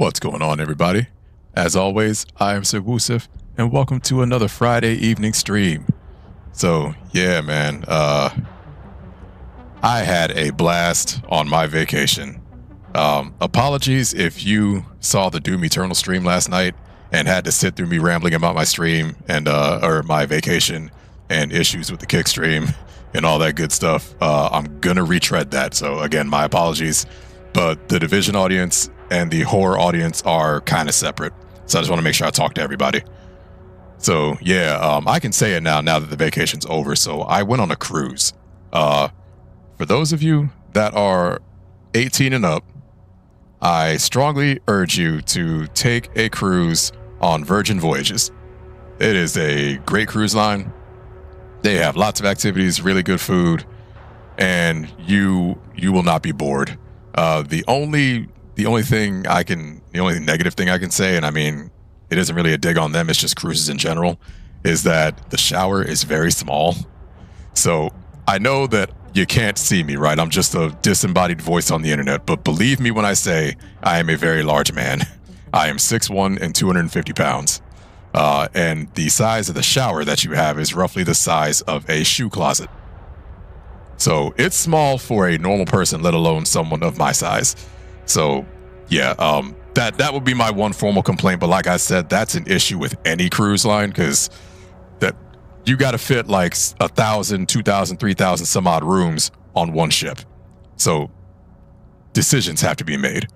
What's going on, everybody? As always, I am Sir Wusif, and welcome to another Friday evening stream. So, yeah, man, I had a blast on my vacation. Apologies if you saw the Doom Eternal stream last night and had to sit through me rambling about my stream and or my vacation and issues with the kick stream and all that good stuff. I'm gonna retread that. So again, my apologies. But the Division audience and the horror audience are kind of separate. So I just want to make sure I talk to everybody. So yeah, I can say it now that the vacation's over. So I went on a cruise. For those of you that are 18 and up, I strongly urge you to take a cruise on Virgin Voyages. It is a great cruise line. They have lots of activities, really good food, and you will not be bored. The only negative thing I can say, and I mean, it isn't really a dig on them, it's just cruises in general, is that the shower is very small. So I know that you can't see me, right? I'm just a disembodied voice on the internet, but believe me when I say I am a very large man. I am 6'1" and 250 pounds. And the size of the shower that you have is roughly the size of a shoe closet. So it's small for a normal person, let alone someone of my size. So yeah, that would be my one formal complaint. But like I said, that's an issue with any cruise line, because that you got to fit like 1,000, 2,000, 3,000 some odd rooms on one ship. So decisions have to be made.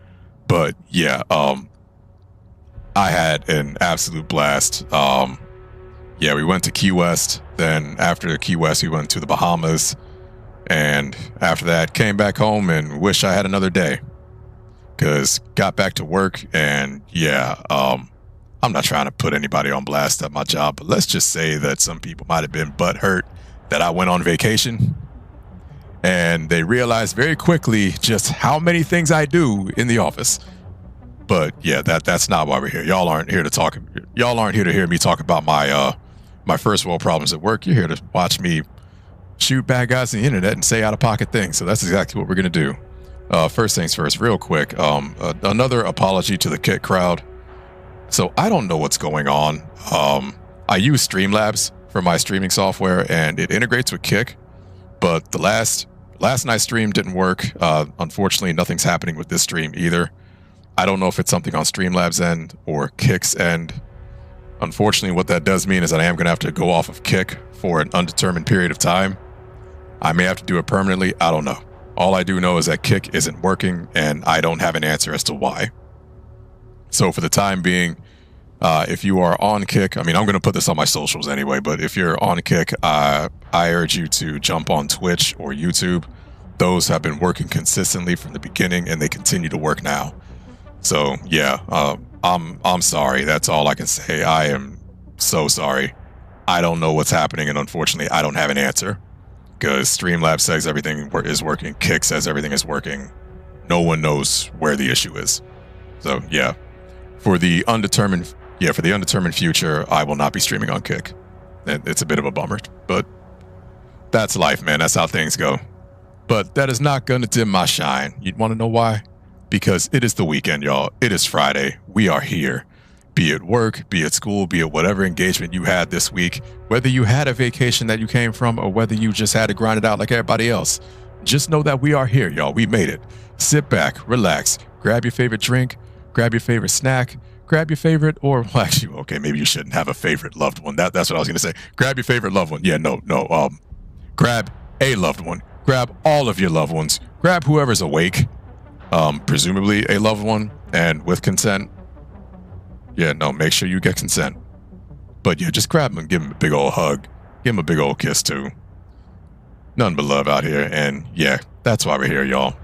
But yeah, I had an absolute blast. Yeah, we went to Key West. Then after Key West, we went to the Bahamas. And after that, came back home and wish I had another day. Because got back to work, and yeah, I'm not trying to put anybody on blast at my job, but let's just say that some people might have been butthurt that I went on vacation. And they realized very quickly just how many things I do in the office. But yeah, that's not why we're here. Y'all aren't here to hear me talk about my first world problems at work. You're here to watch me shoot bad guys on the internet and say out-of-pocket things. So that's exactly what we're going to do. First things first, real quick, another apology to the Kit crowd. So I don't know what's going on. I use Streamlabs for my streaming software, and it integrates with Kick. But the last night's stream didn't work. Unfortunately, nothing's happening with this stream either. I don't know if it's something on Streamlabs' end or Kick's end. Unfortunately, what that does mean is that I am going to have to go off of Kick for an undetermined period of time. I may have to do it permanently. I don't know. All I do know is that Kick isn't working, and I don't have an answer as to why. So for the time being, if you are on Kick, I mean, I'm going to put this on my socials anyway, but if you're on Kick, I urge you to jump on Twitch or YouTube. Those have been working consistently from the beginning, and they continue to work now. So yeah, I'm sorry. That's all I can say. I am so sorry. I don't know what's happening, and unfortunately, I don't have an answer. Because Streamlabs says everything is working, Kick says everything is working. No one knows where the issue is. So yeah, for the undetermined future, I will not be streaming on Kick. It's a bit of a bummer, but that's life, man. That's how things go. But that is not going to dim my shine. You'd want to know why? Because it is the weekend, y'all. It is Friday. We are here. Be it work, be it school, be it whatever engagement you had this week, whether you had a vacation that you came from or whether you just had to grind it out like everybody else, just know that we are here, y'all. We made it. Sit back, relax, grab your favorite drink, grab your favorite snack, grab your favorite, or well, actually, okay, maybe you shouldn't have a favorite loved one. That's what I was going to say. Grab your favorite loved one. Yeah, no. Grab a loved one. Grab all of your loved ones. Grab whoever's awake, presumably a loved one, and with consent. Yeah, no, make sure you get consent. But yeah, just grab him and give him a big old hug. Give him a big old kiss, too. None but love out here. And yeah, that's why we're here, y'all.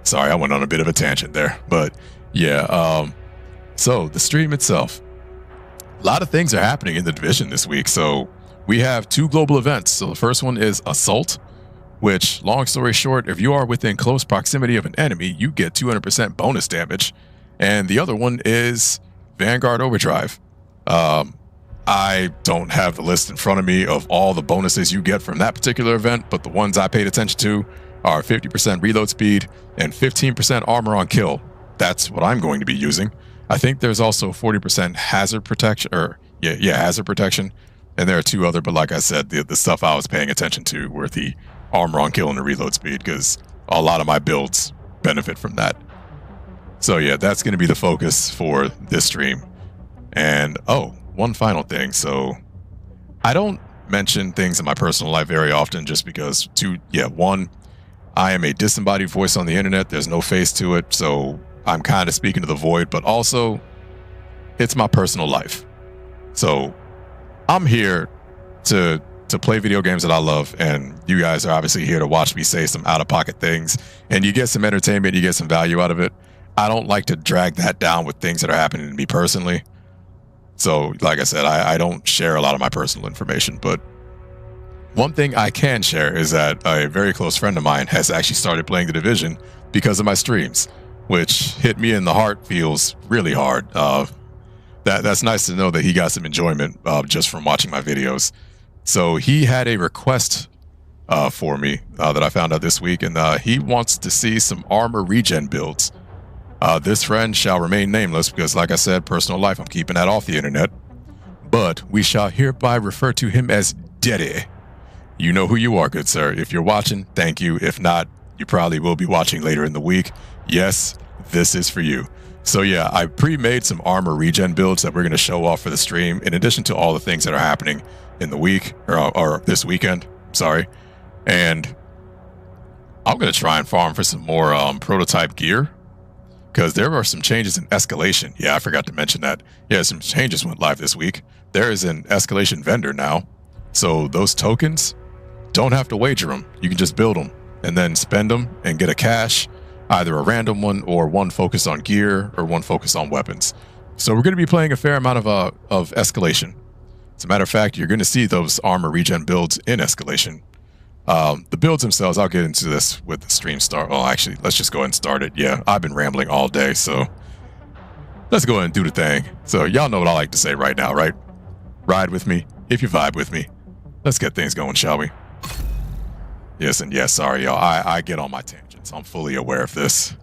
Sorry, I went on a bit of a tangent there. But yeah, so the stream itself. A lot of things are happening in the Division this week. So we have 2 global events. So the first one is Assault, which, long story short, if you are within close proximity of an enemy, you get 200% bonus damage. And the other one is Vanguard Overdrive. I don't have the list in front of me of all the bonuses you get from that particular event, but the ones I paid attention to are 50% reload speed and 15% armor on kill. that's what I'm going to be using. I think there's also 40% hazard protection, or hazard protection. And there are 2 other, but like I said, the stuff I was paying attention to were the armor on kill and the reload speed, because a lot of my builds benefit from that. So yeah, that's going to be the focus for this stream. And one final thing. So I don't mention things in my personal life very often, just because one, I am a disembodied voice on the internet. There's no face to it. So I'm kind of speaking to the void, but also it's my personal life. So I'm here to play video games that I love, and you guys are obviously here to watch me say some out-of-pocket things, and you get some entertainment, you get some value out of it. I don't like to drag that down with things that are happening to me personally. So, like I said, I don't share a lot of my personal information, but one thing I can share is that a very close friend of mine has actually started playing The Division because of my streams, which hit me in the heart, feels really hard. That's nice to know that he got some enjoyment just from watching my videos. So he had a request for me that I found out this week, and he wants to see some armor regen builds. This friend shall remain nameless because, like I said, personal life, I'm keeping that off the internet. But we shall hereby refer to him as Deddy. You know who you are, good sir. If you're watching, thank you. If not, you probably will be watching later in the week. Yes, this is for you. So yeah, I pre-made some armor regen builds that we're going to show off for the stream, in addition to all the things that are happening in the week, or this weekend, sorry. And I'm going to try and farm for some more prototype gear, because there are some changes in escalation. Yeah, I forgot to mention that. Yeah, some changes went live this week. There is an escalation vendor now. So those tokens, don't have to wager them. You can just build them and then spend them and get a cash, either a random one or one focused on gear or one focused on weapons. So we're going to be playing a fair amount of escalation. As a matter of fact, you're going to see those armor regen builds in escalation. The builds themselves, I'll get into this with the stream start. Well, actually, let's just go ahead and start it. Yeah, I've been rambling all day, so let's go ahead and do the thing. So y'all know what I like to say right now, right? Ride with me if you vibe with me. Let's get things going, shall we? Yes, and yes, sorry, y'all. I get on my tangents. I'm fully aware of this.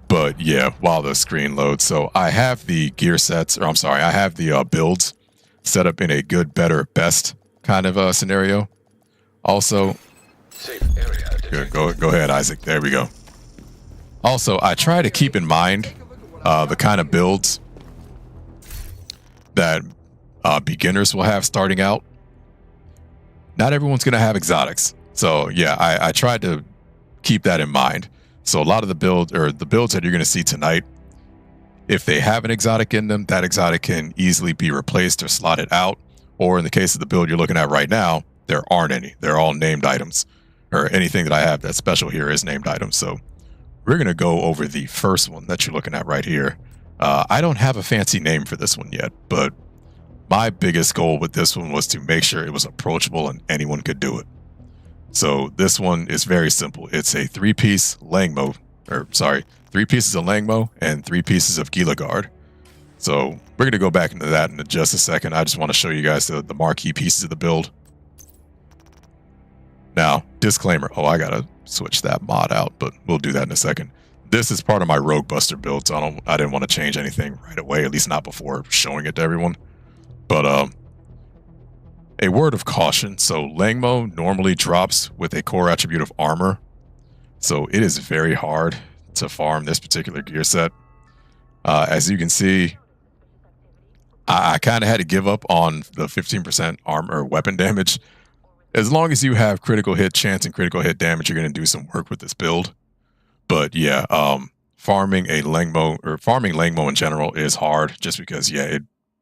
But yeah, while the screen loads. So I have the gear sets, or I'm sorry, I have the builds set up in a good, better, best kind of scenario. Also, safe area. Go ahead, Isaac. There we go. Also, I try to keep in mind the kind of builds that beginners will have starting out. Not everyone's going to have exotics. So yeah, I tried to keep that in mind. So a lot of the builds that you're going to see tonight, if they have an exotic in them, that exotic can easily be replaced or slotted out. Or in the case of the build you're looking at right now, there aren't any. They're all named items, or anything that I have that's special here is named items. So we're going to go over the first one that you're looking at right here. I don't have a fancy name for this one yet, but my biggest goal with this one was to make sure it was approachable and anyone could do it. So this one is very simple. It's a 3-piece Langmo, 3 pieces of Langmo and 3 pieces of Gila Guard. So we're going to go back into that in just a second. I just want to show you guys the marquee pieces of the build. Now, disclaimer. Oh, I got to switch that mod out, but we'll do that in a second. This is part of my Rogue Buster build, so I didn't want to change anything right away, at least not before showing it to everyone. But a word of caution. So Langmo normally drops with a core attribute of armor. So it is very hard to farm this particular gear set. As you can see, I kind of had to give up on the 15% armor weapon damage. As long as you have critical hit chance and critical hit damage, you're going to do some work with this build. But yeah, farming Langmo in general is hard, just because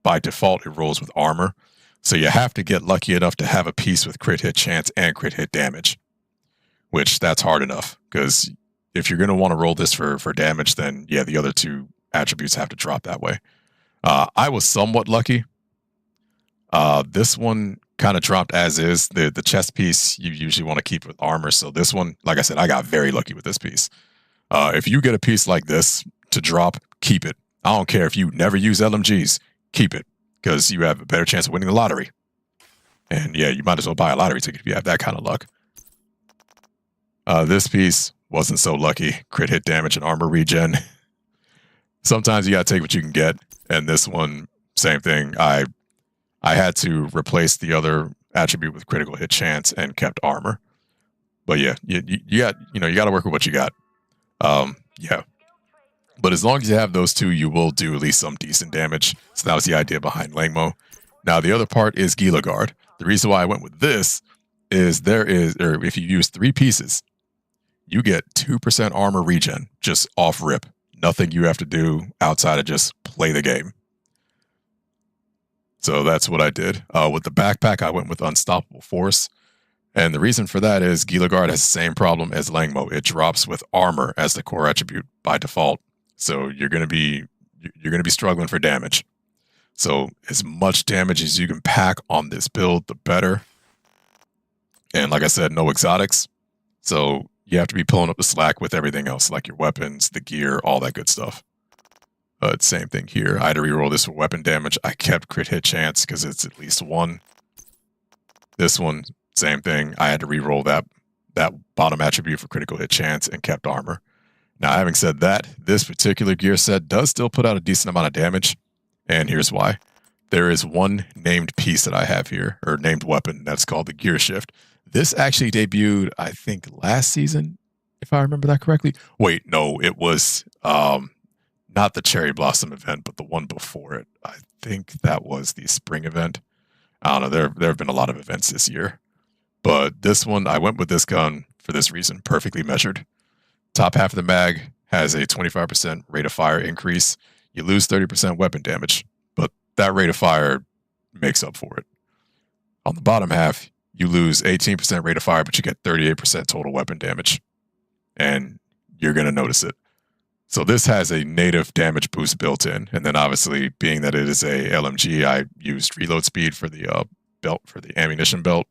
by default it rolls with armor. So you have to get lucky enough to have a piece with crit hit chance and crit hit damage, which that's hard enough, because if you're going to want to roll this for damage, then yeah, the other 2 attributes have to drop that way. I was somewhat lucky. This one kind of dropped as is. The chest piece you usually want to keep with armor. So this one, like I said, I got very lucky with this piece. If you get a piece like this to drop, keep it. I don't care if you never use LMGs, keep it, because you have a better chance of winning the lottery. And yeah, you might as well buy a lottery ticket if you have that kind of luck. This piece wasn't so lucky. Crit hit damage and armor regen. sometimes you gotta take what you can get. And this one, same thing. I had to replace the other attribute with critical hit chance and kept armor. But yeah, you got you got to work with what you got. Yeah. But as long as you have those two, you will do at least some decent damage. So that was the idea behind Langmo. Now the other part is Gila Guard. The reason why I went with this is if you use 3 pieces, you get 2% armor regen just off rip. Nothing you have to do outside of just play the game. So that's what I did. With the backpack, I went with Unstoppable Force. And the reason for that is Gila Guard has the same problem as Langmo. It drops with armor as the core attribute by default. So you're gonna be struggling for damage. So as much damage as you can pack on this build, the better. And like I said, no exotics. So you have to be pulling up the slack with everything else, like your weapons, the gear, all that good stuff. Same thing here. I had to reroll this for weapon damage. I kept crit hit chance because it's at least 1. This one, same thing. I had to reroll that bottom attribute for critical hit chance and kept armor. Now, having said that, this particular gear set does still put out a decent amount of damage. And here's why. There is one named piece that I have here, or named weapon, that's called the Gear Shift. This actually debuted, I think, last season, if I remember that correctly. Wait, no, it was not the Cherry Blossom event, but the one before it. I think that was the spring event. I don't know, there have been a lot of events this year. But this one, I went with this gun for this reason, perfectly measured. Top half of the mag has a 25% rate of fire increase. You lose 30% weapon damage, but that rate of fire makes up for it. On the bottom half, you lose 18% rate of fire, but you get 38% total weapon damage. And you're going to notice it. So this has a native damage boost built in. And then obviously, being that it is a LMG, I used reload speed for the belt, for the ammunition belt,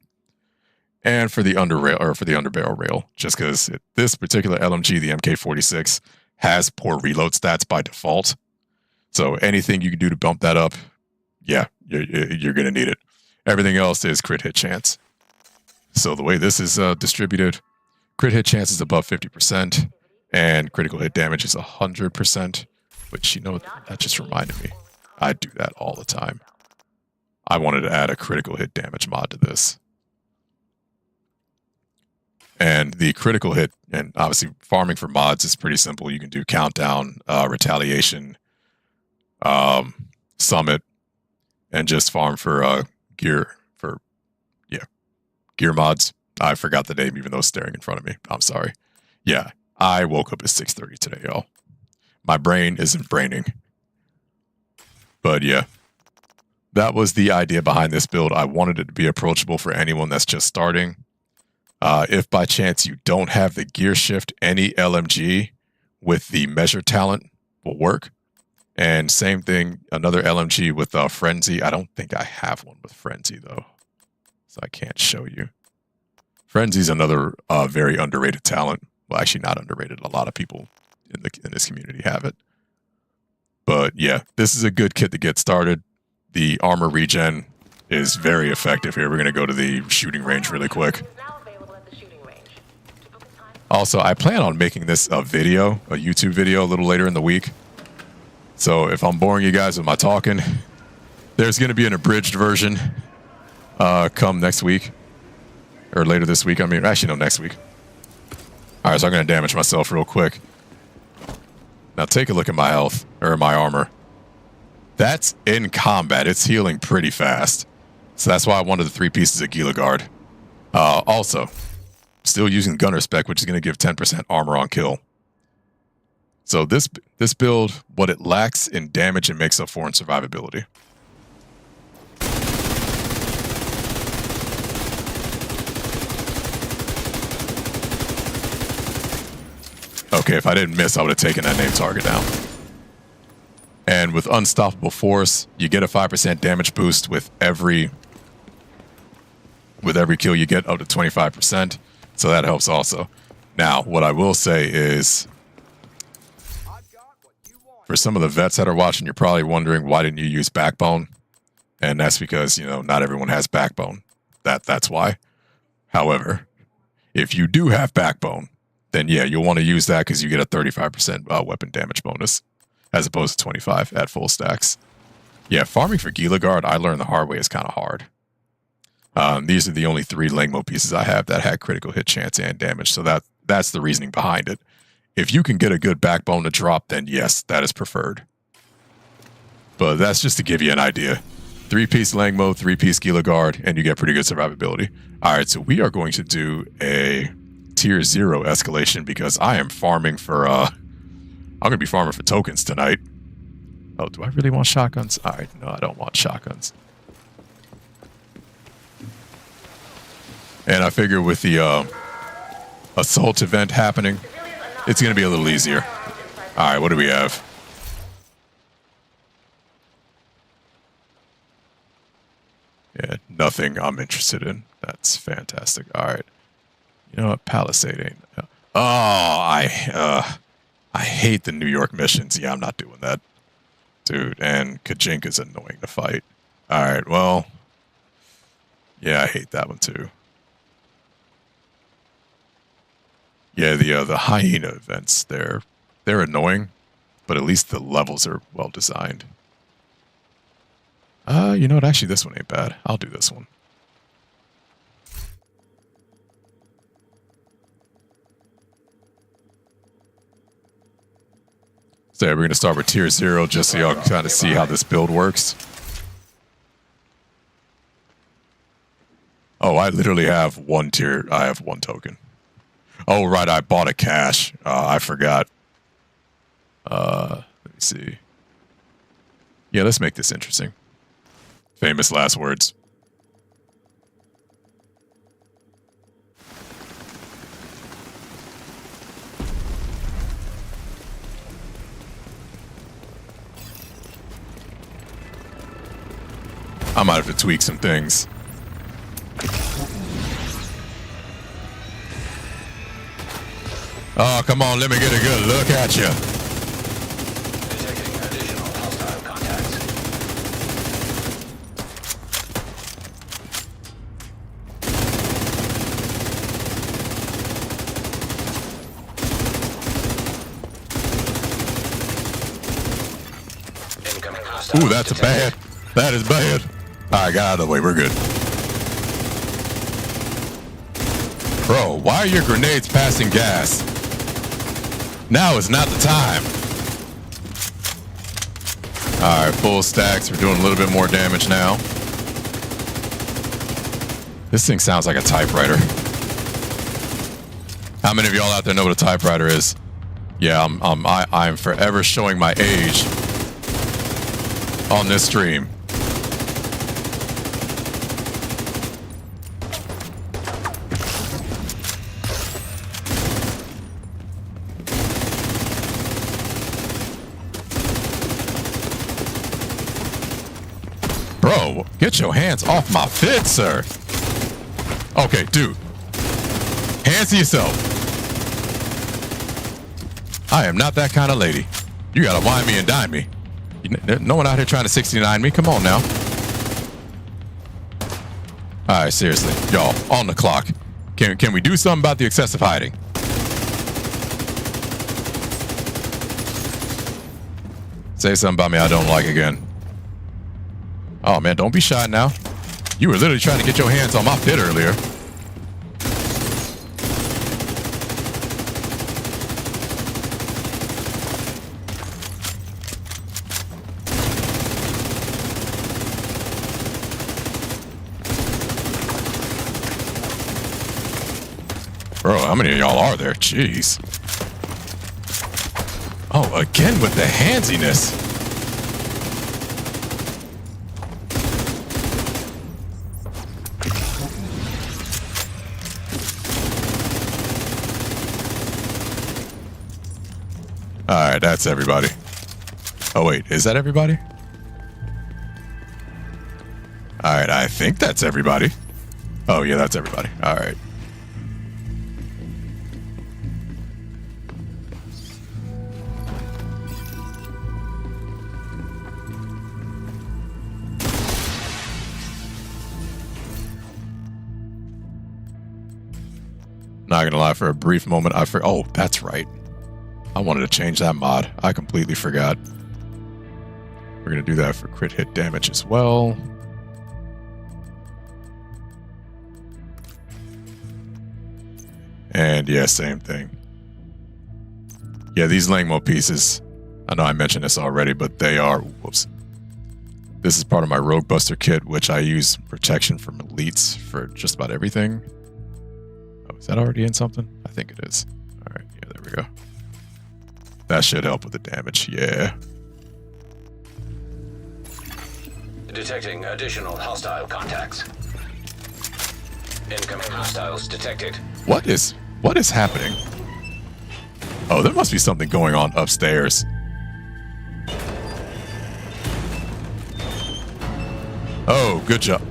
and for the underbarrel rail, just because this particular LMG, the MK46, has poor reload stats by default. So anything you can do to bump that up, yeah, you're going to need it. Everything else is crit hit chance. So the way this is distributed, crit hit chance is above 50%, and critical hit damage is 100%, which, that just reminded me. I do that all the time. I wanted to add a critical hit damage mod to this. And the critical hit, and obviously farming for mods is pretty simple. You can do countdown, retaliation, summit, and just farm for gear mods. I forgot the name, even though it's staring in front of me. I'm sorry. Yeah, I woke up at 6:30 today, y'all. My brain isn't braining. But yeah, that was the idea behind this build. I wanted it to be approachable for anyone that's just starting. If by chance you don't have the gear shift, any LMG with the measure talent will work. And same thing, another LMG with Frenzy. I don't think I have one with Frenzy, though, so I can't show you. Frenzy's another very underrated talent. Well, actually not underrated. A lot of people in this community have it. But yeah, this is a good kit to get started. The armor regen is very effective here. We're going to go to the shooting range really quick. Also, I plan on making this a YouTube video a little later in the week. So if I'm boring you guys with my talking, there's going to be an abridged version come next week. Or later this week. I mean, actually, no, next week. All right, so I'm going to damage myself real quick. Now take a look at my health, or my armor. That's in combat. It's healing pretty fast. So that's why I wanted the 3 pieces of Gila Guard. Also, still using Gunner Spec, which is going to give 10% armor on kill. So this build, what it lacks in damage, it makes up for in survivability. Okay, if I didn't miss, I would have taken that named target down. And with Unstoppable Force, you get a 5% damage boost with every kill you get, up to 25%. So that helps also. Now, what I will say is, for some of the vets that are watching, you're probably wondering, why didn't you use Backbone? And that's because, not everyone has Backbone. That's why. However, if you do have Backbone, then yeah, you'll want to use that because you get a 35% weapon damage bonus. as opposed to 25 at full stacks. Yeah, farming for Gila Guard, I learned the hard way, is kind of hard. These are the only 3 Langmo pieces I have that had critical hit chance and damage, so that's the reasoning behind it. If you can get a good backbone to drop, then yes, that is preferred. But that's just to give you an idea. 3-piece Langmo, 3-piece Gila Guard, and you get pretty good survivability. Alright, so we are going to do a tier 0 escalation because I am farming for, I'm going to be farming for tokens tonight. Oh, do I really want shotguns? Alright, no, I don't want shotguns. And I figure with the assault event happening, it's going to be a little easier. Alright, what do we have? Yeah, nothing I'm interested in. That's fantastic. Alright. You know what? Palisade ain't... Oh, I hate the New York missions. Yeah, I'm not doing that. Dude, and Kajinka's annoying to fight. Alright, well... Yeah, I hate that one too. Yeah, the hyena events, they're annoying, but at least the levels are well designed. You know what? Actually, this one ain't bad. I'll do this one. So yeah, we're going to start with tier 0 just so y'all can kind of see how this build works. Oh, I literally have 1 tier. I have 1 token. Oh, right, I bought a cache. I forgot. Let me see. Yeah, let's make this interesting. Famous last words. I might have to tweak some things. Oh, come on, let me get a good look at you. Detecting additional hostile contacts. Incoming hostile. Ooh, that's bad. That is bad. All right, got out of the way. We're good. Bro, why are your grenades passing gas? Now is not the time. All right, full stacks. We're doing a little bit more damage now. This thing sounds like a typewriter. How many of y'all out there know what a typewriter is? Yeah, I'm forever showing my age on this stream. Bro, get your hands off my fit, sir. Okay, dude. Hands to yourself. I am not that kind of lady. You gotta wine me and dine me. No one out here trying to 69 me. Come on now. Alright, seriously. Y'all, on the clock. Can we do something about the excessive hiding? Say something about me I don't like again. Oh man, don't be shy now. You were literally trying to get your hands on my fit earlier. Bro, how many of y'all are there? Jeez. Oh, again with the handsiness. Alright, that's everybody. Oh wait, is that everybody? Alright, I think that's everybody. Oh yeah, that's everybody. Alright. Not gonna lie, for a brief moment, oh, that's right. I wanted to change that mod. I completely forgot. We're going to do that for crit hit damage as well. And yeah, same thing. Yeah, these Langmo pieces, I know I mentioned this already, but they are, whoops. This is part of my Rogue Buster kit, which I use protection from elites for just about everything. Oh, is that already in something? I think it is. All right, yeah, there we go. That should help with the damage, yeah. Detecting additional hostile contacts. Incoming hostiles detected. What is happening? Oh, there must be something going on upstairs. Oh, good job.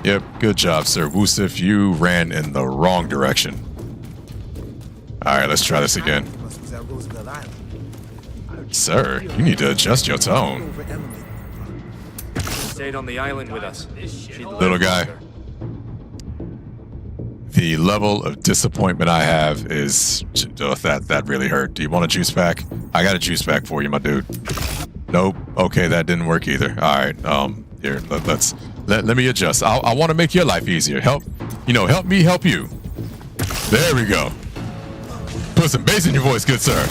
Yep, good job, Sir Wusif. You ran in the wrong direction. All right, let's try this again. Sir, you need to adjust your tone. Stayed on the island with us. Little guy. The level of disappointment I have is that really hurt. Do you want a juice pack? I got a juice pack for you, my dude. Nope. Okay, that didn't work either. All right. Here, let me adjust. I want to make your life easier. Help me help you. There we go. Put some bass in your voice, good sir.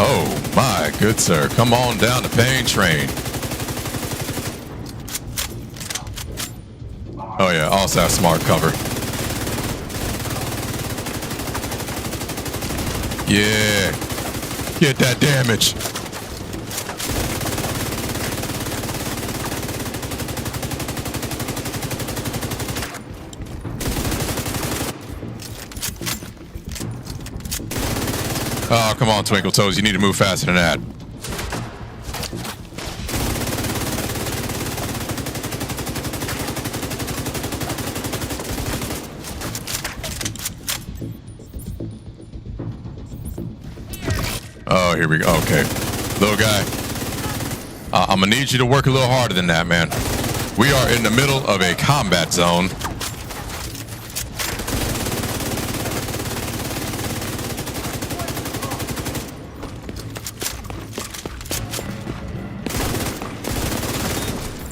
Oh my good sir, come on down the pain train. Oh yeah, also have smart cover. Yeah, get that damage. Oh, come on, Twinkle Toes. You need to move faster than that. Oh, here we go. Okay. Little guy. I'm going to need you to work a little harder than that, man. We are in the middle of a combat zone.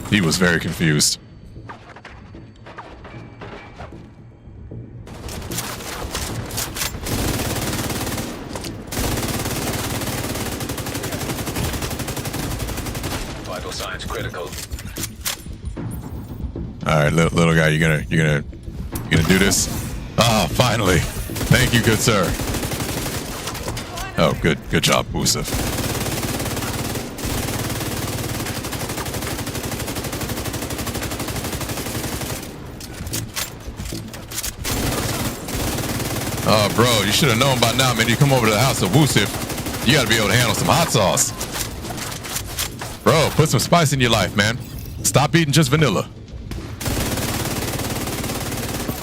He was very confused. Vital signs critical. All right, little guy, you gonna do this? Ah, finally. Thank you, good sir. Oh, good job, Wusif. Oh, bro, you should have known by now, man. You come over to the house of Wusif, you got to be able to handle some hot sauce. Bro, put some spice in your life, man. Stop eating just vanilla.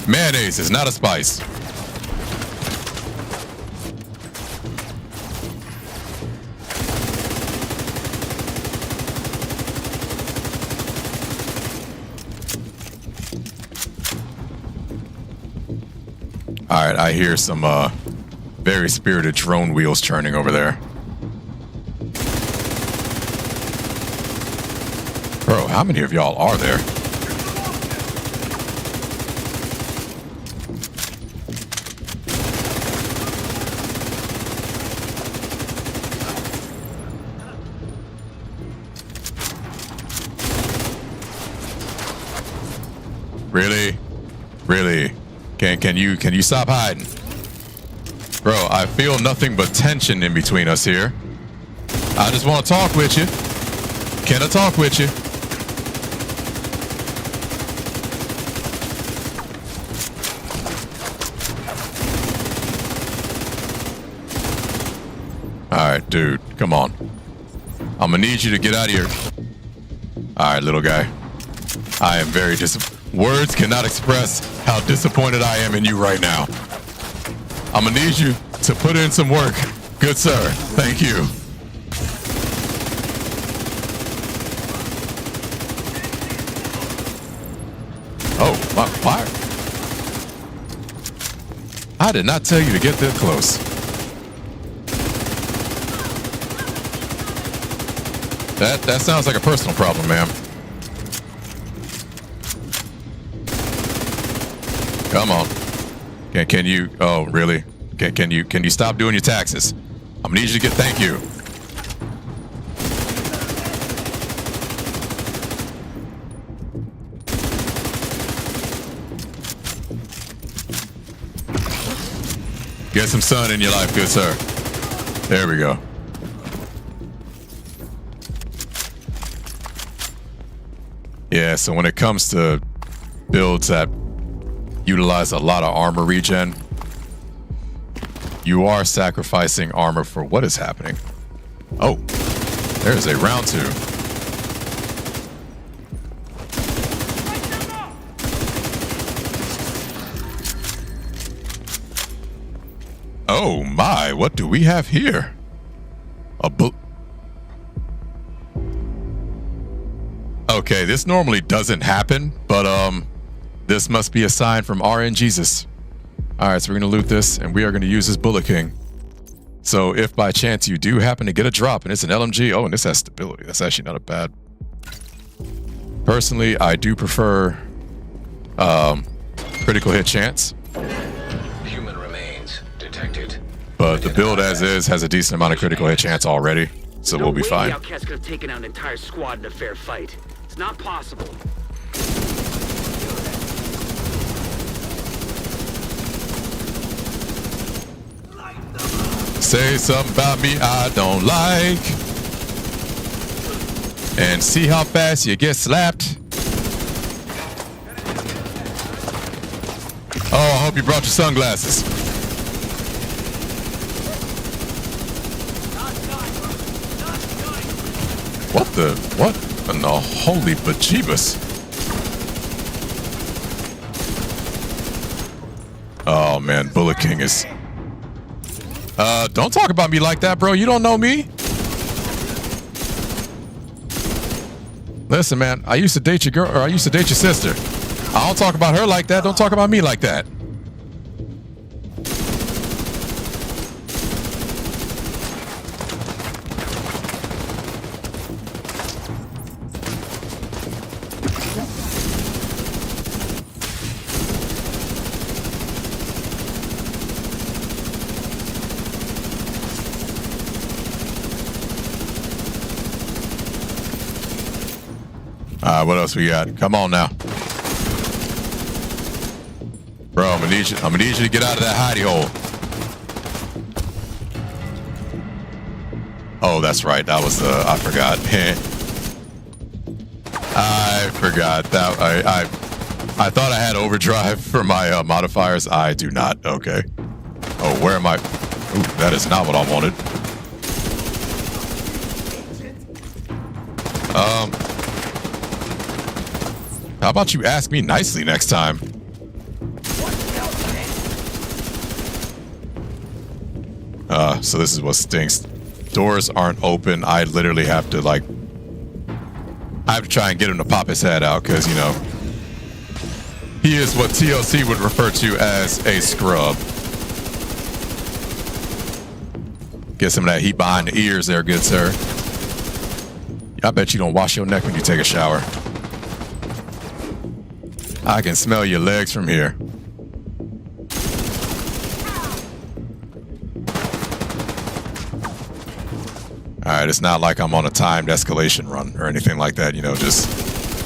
Mayonnaise is not a spice. All right, I hear some very spirited drone wheels churning over there. Bro, how many of y'all are there? Really? Really? Can you stop hiding? Bro, I feel nothing but tension in between us here. I just want to talk with you. Can I talk with you? All right, dude, come on. I'm gonna need you to get out of here. All right, little guy. I am very Words cannot express how disappointed I am in you right now. I'm gonna need you to put in some work. Good sir, thank you. Why? I did not tell you to get that close. That sounds like a personal problem, ma'am. Come on. Can you? Oh, really? Can you stop doing your taxes? I'm gonna need you to get. Thank you. Get some sun in your life, good sir. There we go. Yeah, so when it comes to builds that utilize a lot of armor regen, you are sacrificing armor for what is happening. Oh, there's a round 2. Oh my, what do we have here? A book. Okay, this normally doesn't happen, but this must be a sign from RN Jesus. All right, so we're gonna loot this, and we are gonna use this Bullet King. So if by chance you do happen to get a drop, and it's an LMG, oh, and this has stability. That's actually not a bad. Personally, I do prefer critical hit chance. Human remains detected. But the build as is has a decent amount of critical hit chance already, so we'll be fine. The outcast could have taken out an entire squad in a fair fight. It's not possible. Say something about me I don't like. And see how fast you get slapped. Oh, I hope you brought your sunglasses. What in the holy bejeebus? Oh man, Bullet King is... don't talk about me like that, bro. You don't know me. Listen, man, I used to date your girl, or I used to date your sister. I don't talk about her like that. Don't talk about me like that. What else we got? Come on now. Bro, I'm gonna need you to get out of that hidey hole. Oh, that's right. That was the... I forgot. I forgot. That I thought I had overdrive for my modifiers. I do not. Okay. Oh, where am I? Ooh, that is not what I wanted. How about you ask me nicely next time? So this is what stinks. Doors aren't open. I literally have to I have to try and get him to pop his head out because, you know, he is what TLC would refer to as a scrub. Get some of that heat behind the ears there, good sir. I bet you don't wash your neck when you take a shower. I can smell your legs from here. Alright, it's not like I'm on a timed escalation run or anything like that, you know, just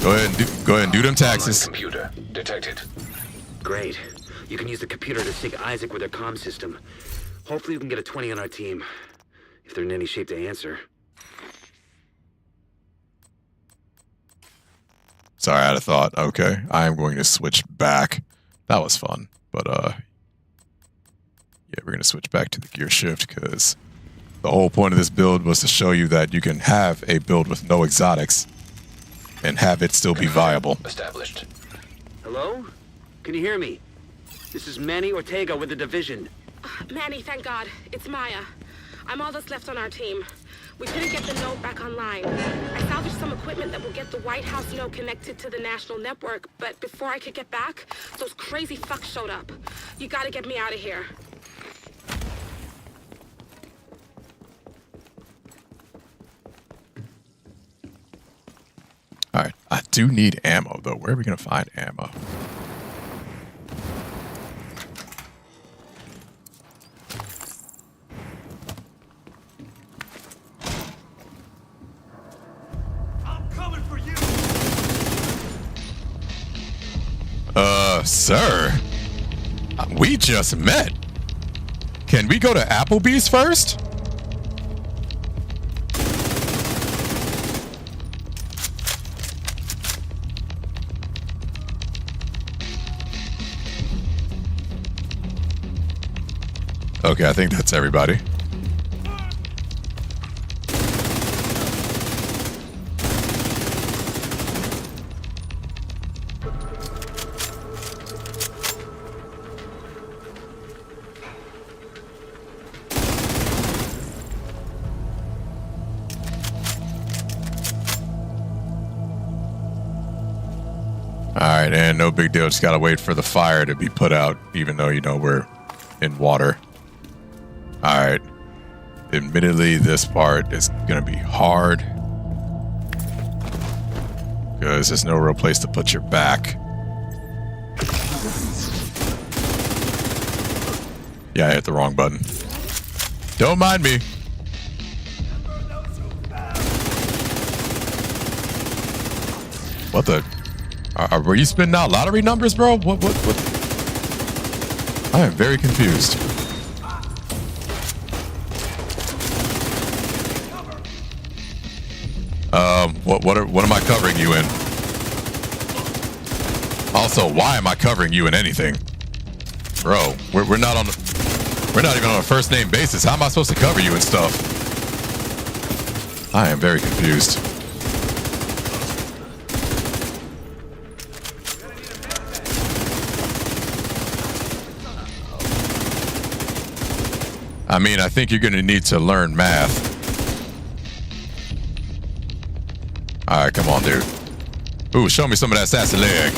go ahead and do them taxes. Computer detected. Great. You can use the computer to sync Isaac with their comm system. Hopefully we can get a 20 on our team. If they're in any shape to answer. Sorry, I had a thought. Okay, I am going to switch back. That was fun, but yeah, we're going to switch back to the gear shift because the whole point of this build was to show you that you can have a build with no exotics and have it still be viable. Established. Hello? Can you hear me? This is Manny Ortega with the Division. Manny, thank God. It's Maya. I'm all that's left on our team. We couldn't get the node back online. I salvaged some equipment that will get the White House node connected to the national network, but before I could get back, those crazy fucks showed up. You gotta get me out of here. Alright, I do need ammo, though. Where are we going to find ammo? I'm coming for you. Sir? We just met. Can we go to Applebee's first? Okay, I think that's everybody. Alright, and no big deal. Just gotta wait for the fire to be put out, even though, you know, we're in water. Alright. Admittedly, this part is gonna be hard, because there's no real place to put your back. Yeah, I hit the wrong button. Don't mind me. What the? Were you spinning out lottery numbers, bro? What? I am very confused. What am I covering you in? Also, why am I covering you in anything? Bro, we're not even on a first name basis. How am I supposed to cover you and stuff? I am very confused. I mean, I think you're going to need to learn math. All right, come on, dude. Ooh, show me some of that sassy leg.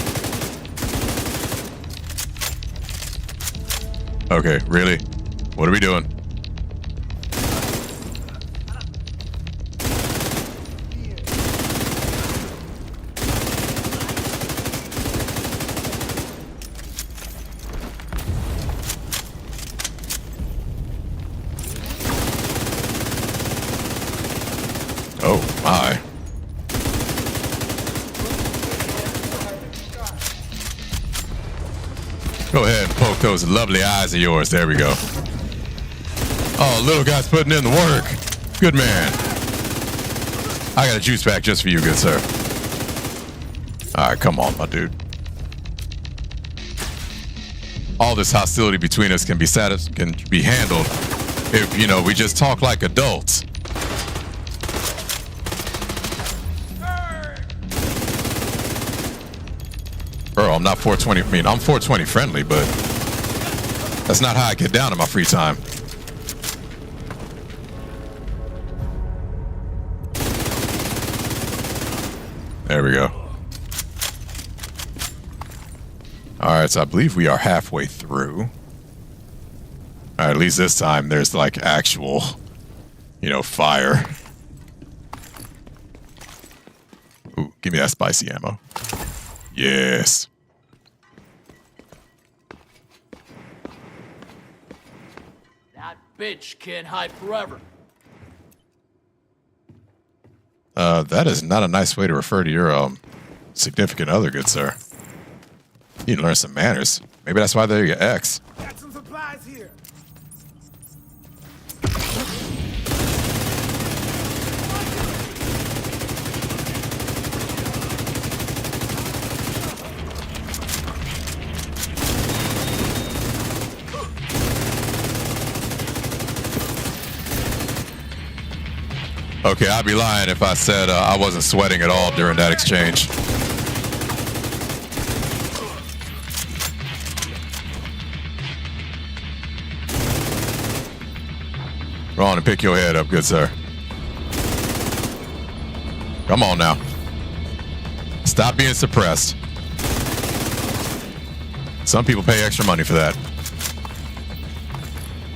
Okay, really? What are we doing? Oh, my. Go ahead and poke those lovely eyes of yours. There we go. Oh, little guy's putting in the work. Good man. I got a juice pack just for you, good sir. All right, come on, my dude. All this hostility between us can be handled if, you know, we just talk like adults. Bro, I'm not 420. I mean, I'm 420 friendly, but that's not how I get down in my free time. There we go. All right, so I believe we are halfway through. All right, at least this time there's like actual, you know, fire. Ooh, give me that spicy ammo. Yes. That bitch can't hide forever. That is not a nice way to refer to your significant other, good sir. You need to learn some manners. Maybe that's why they're your ex. Got some supplies here. Okay, I'd be lying if I said I wasn't sweating at all during that exchange. Go on and pick your head up, good sir. Come on now. Stop being suppressed. Some people pay extra money for that.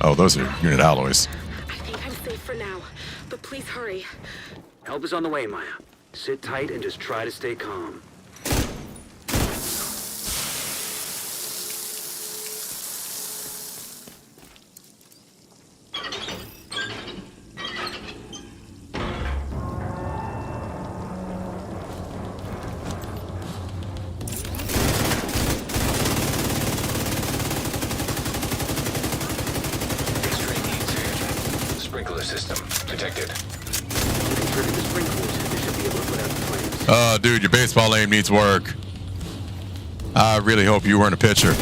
Oh, those are unit alloys. I think I'm safe for now, but please hurry. Help is on the way, Maya. Sit tight and just try to stay calm. Extreme heat surge. Sprinkler system detected. Concerning the sprinklers, they should be able to put out the flames. Oh, dude, your baseball aim needs work. I really hope you weren't a pitcher.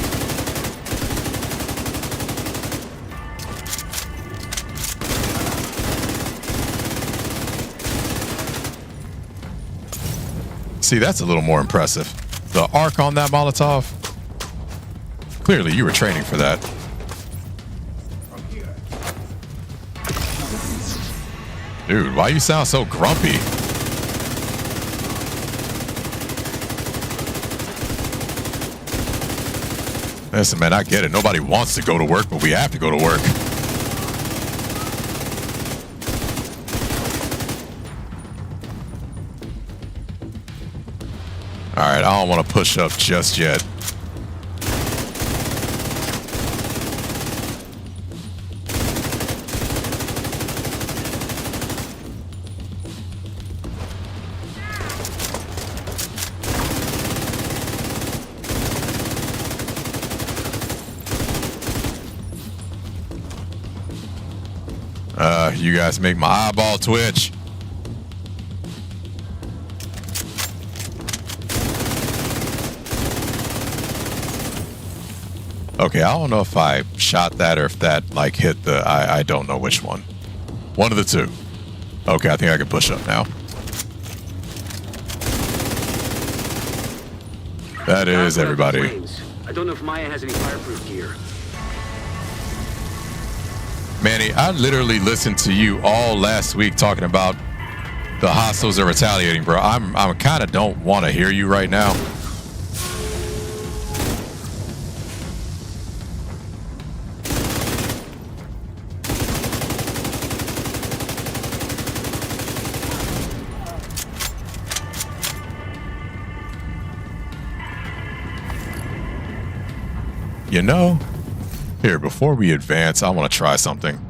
See, that's a little more impressive. The arc on that Molotov. Clearly, you were training for that. Dude, why you sound so grumpy? Listen, man, I get it. Nobody wants to go to work, but we have to go to work. All right, I don't want to push up just yet. You guys make my eyeball twitch. Okay, I don't know if I shot that or if that like hit the, I don't know which one. One of the two. Okay, I think I can push up now. That is everybody. Flames. I don't know if Maya has any fireproof gear. Manny, I literally listened to you all last week talking about the hostiles are retaliating, bro. I'm kind of don't want to hear you right now. You know, here, before we advance, I want to try something.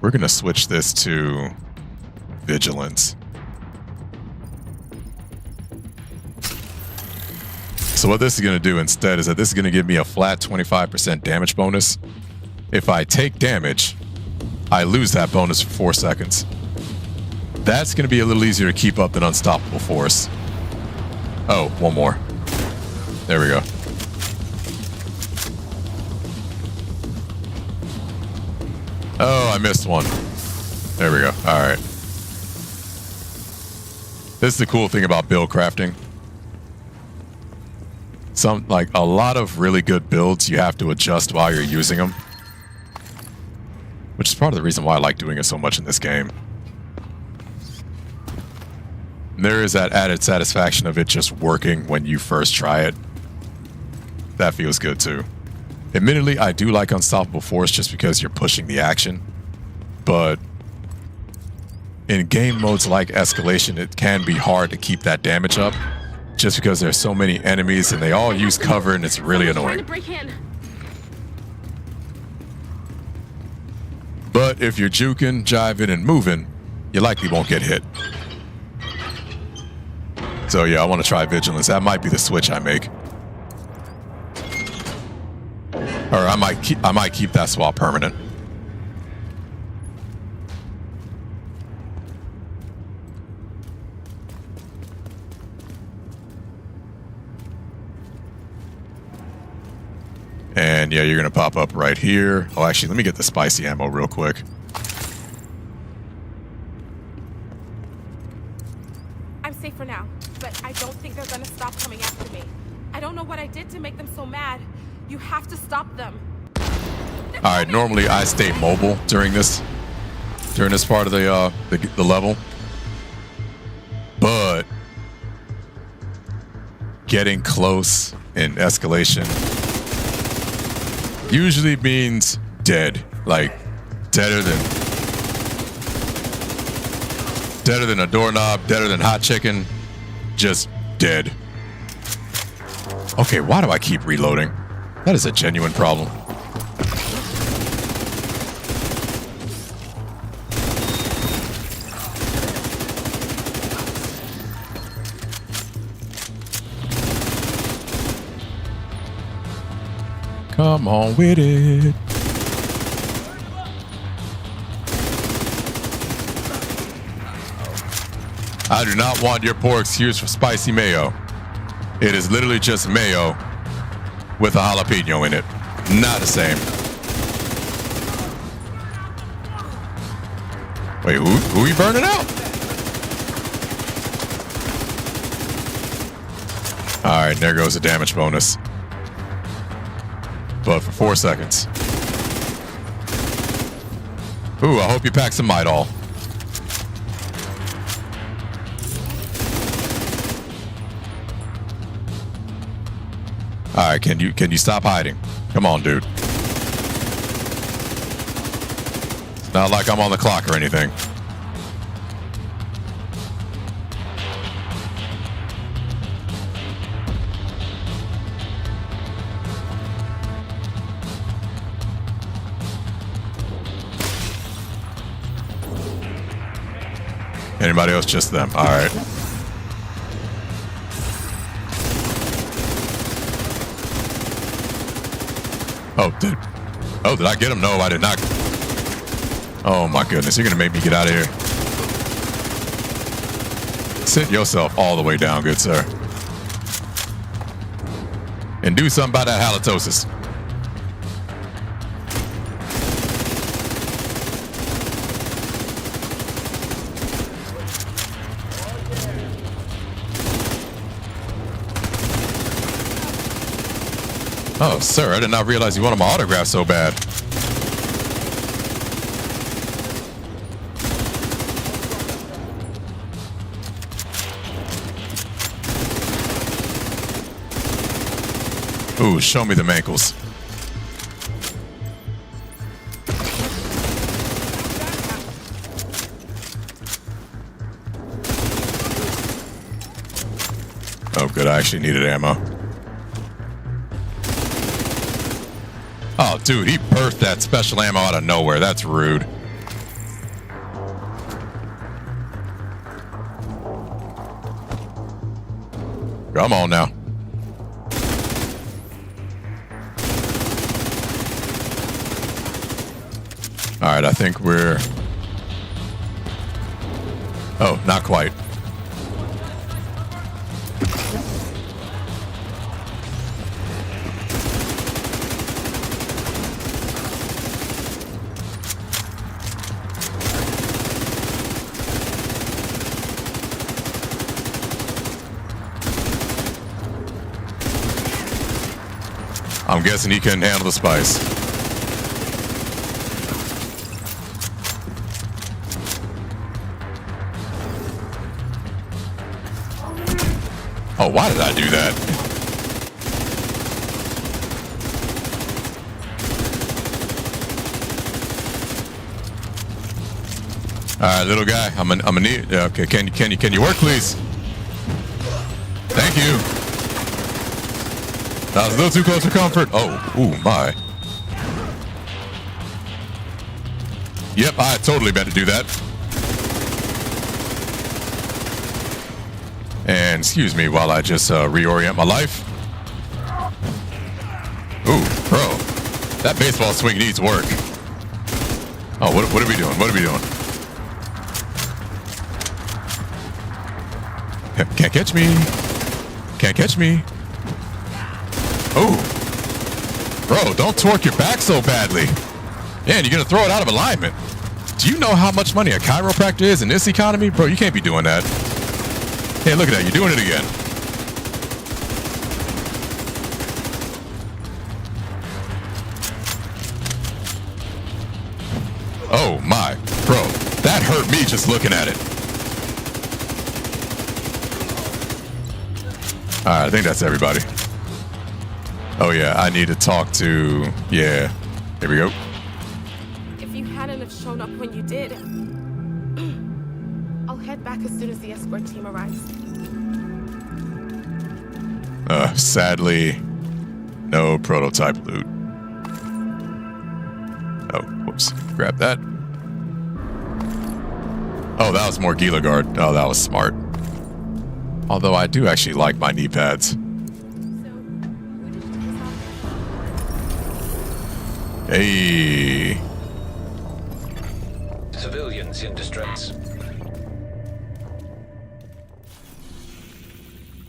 We're going to switch this to vigilance. So what this is going to do instead is that this is going to give me a flat 25% damage bonus. If I take damage, I lose that bonus for 4 seconds. That's going to be a little easier to keep up than Unstoppable Force. Oh, one more. There we go. Oh, I missed one. There we go. All right. This is the cool thing about build crafting. Like a lot of really good builds, you have to adjust while you're using them. Which is part of the reason why I like doing it so much in this game. And there is that added satisfaction of it just working when you first try it. That feels good too. Admittedly, I do like Unstoppable Force just because you're pushing the action. But in game modes like Escalation, it can be hard to keep that damage up. Just because there's so many enemies and they all use cover and it's really annoying. But if you're juking, jiving, and moving, you likely won't get hit. So yeah, I want to try Vigilance. That might be the switch I make. Or I might keep that swap permanent. And yeah, you're gonna pop up right here. Oh, actually, let me get the spicy ammo real quick. I'm safe for now, but I don't think they're gonna stop coming after me. I don't know what I did to make them so mad. You have to stop them. All right, normally I stay mobile during this part of the level. getting close in escalation usually means dead. Like, deader than a doorknob, deader than hot chicken, just dead. Okay, why do I keep reloading? That is a genuine problem. Come on with it. I do not want your poor excuse for spicy mayo. It is literally just mayo with a jalapeno in it. Not the same. Wait, who we burning out? All right, there goes the damage bonus. But for 4 seconds. Ooh, I hope you pack some Midol. All right, can you stop hiding? Come on, dude. It's not like I'm on the clock or anything. Anybody else? Just them. All right. Oh, did I get him? No, I did not. Oh my goodness, you're gonna make me get out of here. Sit yourself all the way down, good sir. And do something about that halitosis. Oh, sir, I did not realize you wanted my autograph so bad. Ooh, show me the ankles. Oh, good, I actually needed ammo. Oh, dude, he birthed that special ammo out of nowhere. That's rude. Come on now. All right, I think we're... Oh, not quite. I'm guessing he couldn't handle the spice. Oh, why did I do that? All right, little guy, I'm gonna need. Okay, can you work, please? Thank you. That was a little too close for comfort. Oh, ooh, my. Yep, I totally meant to do that. And excuse me while I just reorient my life. Ooh, bro, that baseball swing needs work. Oh, what are we doing? What are we doing? Can't catch me. Can't catch me. Oh, bro, don't torque your back so badly. Man, you're gonna throw it out of alignment. Do you know how much money a chiropractor is in this economy? Bro, you can't be doing that. Hey, look at that, you're doing it again. Oh my, bro, that hurt me just looking at it. Alright, I think that's everybody. Oh yeah, I need to talk to... Yeah, here we go. If you hadn't have shown up when you did, I'll head back as soon as the escort team arrives. Sadly, no prototype loot. Oh, whoops. Grab that. Oh, that was more Gila Guard. Oh, that was smart. Although I do actually like my knee pads. Hey. Civilians in distress.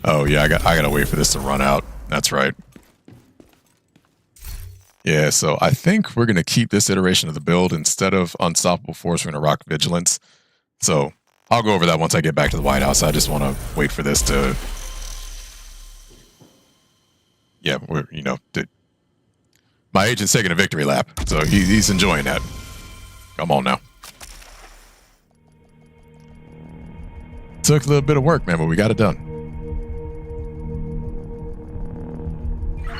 Oh yeah, I gotta wait for this to run out. That's right. Yeah, so I think we're gonna keep this iteration of the build. Instead of Unstoppable Force, we're gonna rock Vigilance. So I'll go over that once I get back to the White House. I just want to wait for this to... Yeah, my agent's taking a victory lap, so he's enjoying that. Come on now. Took a little bit of work, man, but we got it done.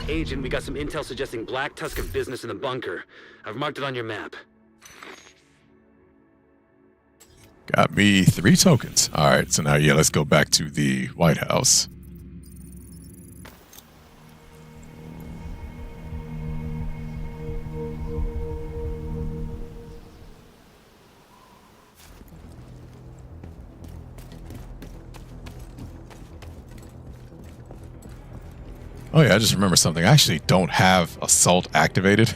Agent, we got some intel suggesting Black Tusk of business in the bunker. I've marked it on your map. Got me 3 tokens. All right, so now, yeah, let's go back to the White House. Oh yeah, I just remember something. I actually don't have Assault activated.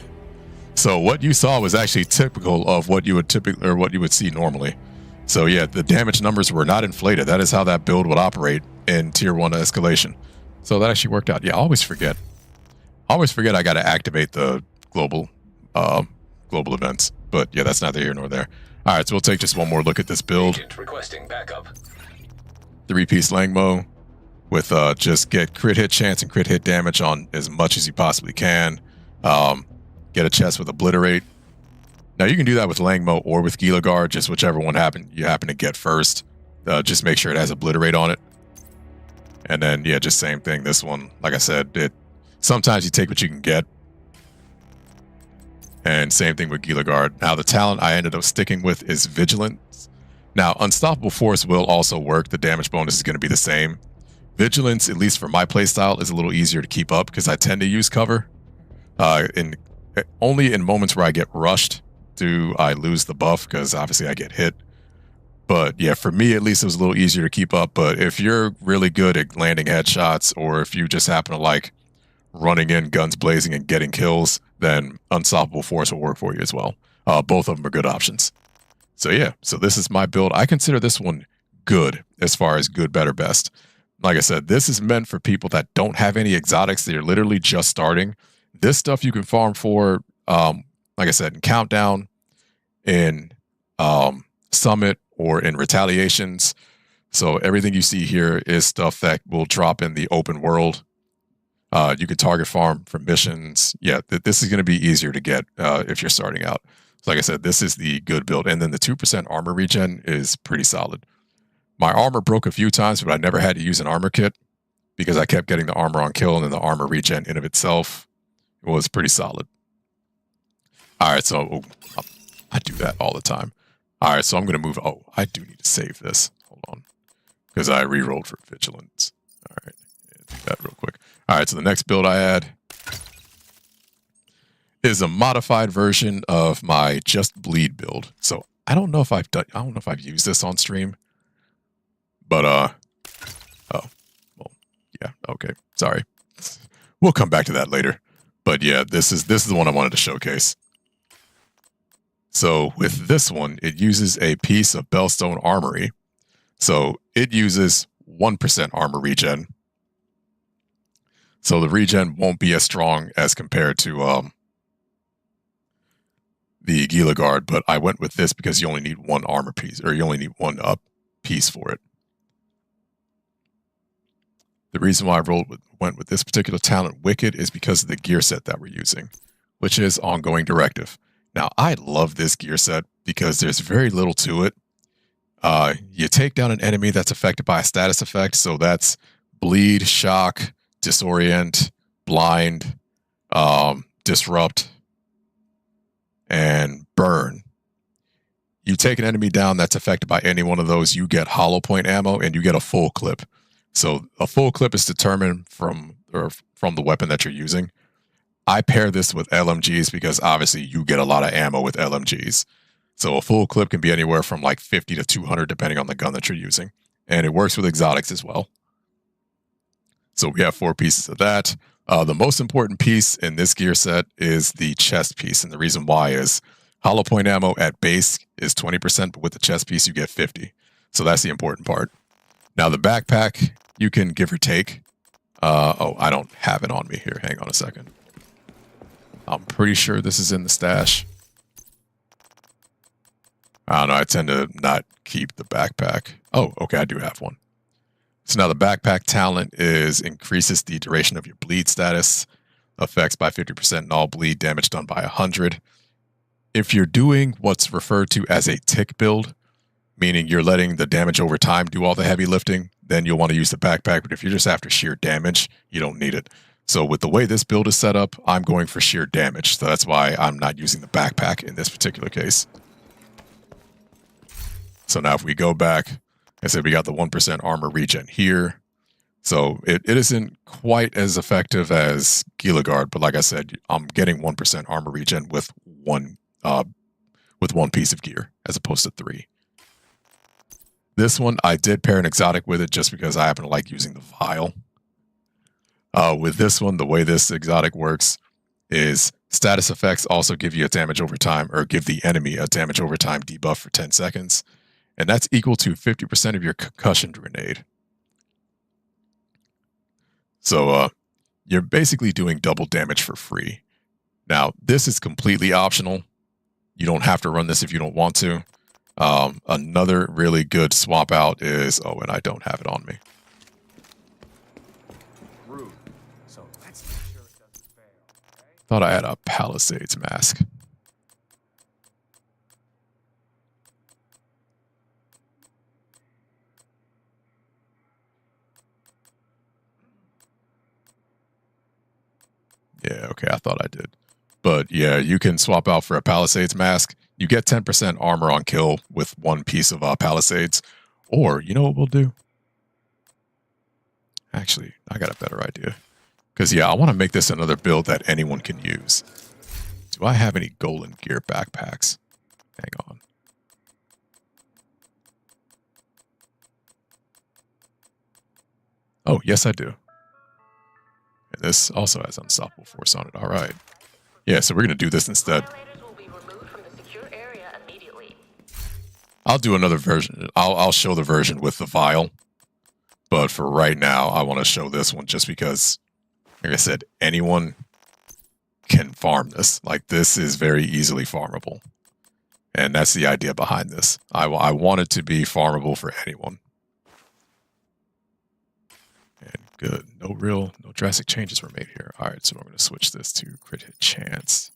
So what you saw was actually typical of what you would see normally. So yeah, the damage numbers were not inflated. That is how that build would operate in Tier 1 escalation. So that actually worked out. Yeah, I always forget. I got to activate the global events. But yeah, that's neither here nor there. All right, so we'll take just one more look at this build. Agent requesting backup. 3-piece Langmo with just get crit hit chance and crit hit damage on as much as you possibly can. Get a chest with Obliterate. Now you can do that with Langmo or with Gila Guard, just whichever one you happen to get first. Just make sure it has Obliterate on it. And then yeah, just same thing. This one, like I said, sometimes you take what you can get. And same thing with Gila Guard. Now the talent I ended up sticking with is Vigilance. Now Unstoppable Force will also work. The damage bonus is going to be the same. Vigilance, at least for my playstyle, is a little easier to keep up because I tend to use cover. Only in moments where I get rushed do I lose the buff, because obviously I get hit. But yeah, for me at least it was a little easier to keep up. But if you're really good at landing headshots, or if you just happen to like running in guns blazing and getting kills, then Unstoppable Force will work for you as well. Both of them are good options. So yeah, so this is my build. I consider this one good as far as good, better, best. Like I said, this is meant for people that don't have any exotics. They're literally just starting. This stuff you can farm for, like I said, in Countdown, in Summit, or in Retaliations. So everything you see here is stuff that will drop in the open world. You can target farm for missions. Yeah, this is going to be easier to get if you're starting out. So like I said, this is the good build. And then the 2% armor regen is pretty solid. My armor broke a few times, but I never had to use an armor kit because I kept getting the armor on kill, and then the armor regen in of itself was pretty solid. All right, so I do that all the time. All right, so I'm going to move. Oh, I do need to save this. Hold on. Because I re-rolled for Vigilance. All right, do that real quick. All right, so the next build I add is a modified version of my Just Bleed build. So I don't know if I've used this on stream. But, oh, well, yeah, okay, sorry. We'll come back to that later. But yeah, this is the one I wanted to showcase. So with this one, it uses a piece of Bellstone Armory. So it uses 1% armor regen. So the regen won't be as strong as compared to the Gila Guard, but I went with this because you only need one armor piece, or you only need one piece for it. The reason why I went with this particular talent, Wicked, is because of the gear set that we're using, which is Ongoing Directive. Now, I love this gear set because there's very little to it. You take down an enemy that's affected by a status effect, so that's bleed, shock, disorient, blind, disrupt, and burn. You take an enemy down that's affected by any one of those, you get hollow point ammo and you get a full clip. So a full clip is determined from the weapon that you're using. I pair this with LMGs because obviously you get a lot of ammo with LMGs. So a full clip can be anywhere from like 50 to 200 depending on the gun that you're using. And it works with exotics as well. So we have 4 pieces of that. The most important piece in this gear set is the chest piece. And the reason why is hollow point ammo at base is 20%, but with the chest piece you get 50. So that's the important part. Now the backpack, you can give or take. I don't have it on me here. Hang on a second. I'm pretty sure this is in the stash. I don't know. I tend to not keep the backpack. Oh, okay. I do have one. So now the backpack talent is increases the duration of your bleed status, affects by 50% and all bleed damage done by 100. If you're doing what's referred to as a tick build, meaning you're letting the damage over time do all the heavy lifting, then you'll want to use the backpack. But if you're just after sheer damage, you don't need it. So with the way this build is set up, I'm going for sheer damage. So that's why I'm not using the backpack in this particular case. So now if we go back, like I said we got the 1% armor regen here. So it isn't quite as effective as Gilligard, but like I said, I'm getting 1% armor regen with one piece of gear as opposed to 3. This one, I did pair an exotic with it just because I happen to like using the vial. With this one, the way this exotic works is status effects also give you a damage over time, or give the enemy a damage over time debuff for 10 seconds. And that's equal to 50% of your concussion grenade. So you're basically doing double damage for free. Now, this is completely optional. You don't have to run this if you don't want to. Another really good swap out is, oh, and I don't have it on me. Thought I had a Palisades mask. Yeah, okay, I thought I did. But yeah, you can swap out for a Palisades mask. You get 10% armor on kill with 1 piece of Palisades. Or, you know what we'll do? Actually, I got a better idea. Because, yeah, I want to make this another build that anyone can use. Do I have any golden gear backpacks? Hang on. Oh, yes, I do. And this also has unstoppable force on it. All right. Yeah, so we're going to do this instead. I'll do another version. I'll show the version with the vial. But for right now, I want to show this one just because, like I said, anyone can farm this. Like, this is very easily farmable. And that's the idea behind this. I want it to be farmable for anyone. And good. No drastic changes were made here. All right, so I'm going to switch this to crit hit chance.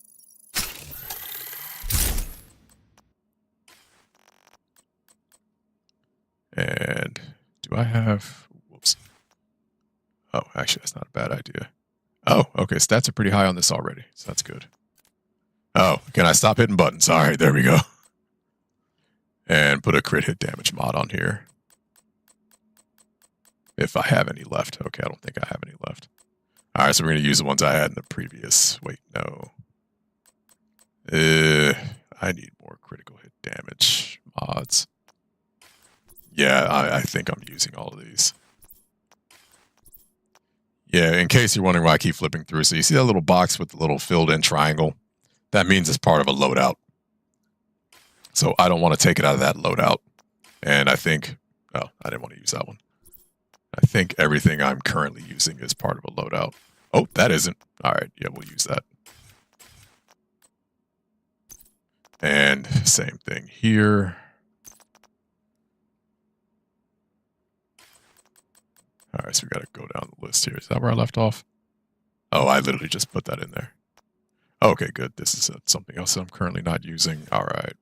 And do I have... Whoops. Oh, actually, that's not a bad idea. Oh, okay, stats are pretty high on this already, so that's good. Oh, can I stop hitting buttons? All right, there we go. And put a crit hit damage mod on here. If I have any left. Okay, I don't think I have any left. All right, so we're going to use the ones I had in the previous. Wait, no. I need more critical hit damage mods. Yeah, I think I'm using all of these. Yeah, in case you're wondering why I keep flipping through. So you see that little box with the little filled in triangle? That means it's part of a loadout. So I don't want to take it out of that loadout. And I think, oh, I didn't want to use that one. I think everything I'm currently using is part of a loadout. Oh, that isn't. All right, yeah, we'll use that. And same thing here. All right, so we got to go down the list here. Is that where I left off? Oh, I literally just put that in there. Okay, good. This is something else that I'm currently not using. All right.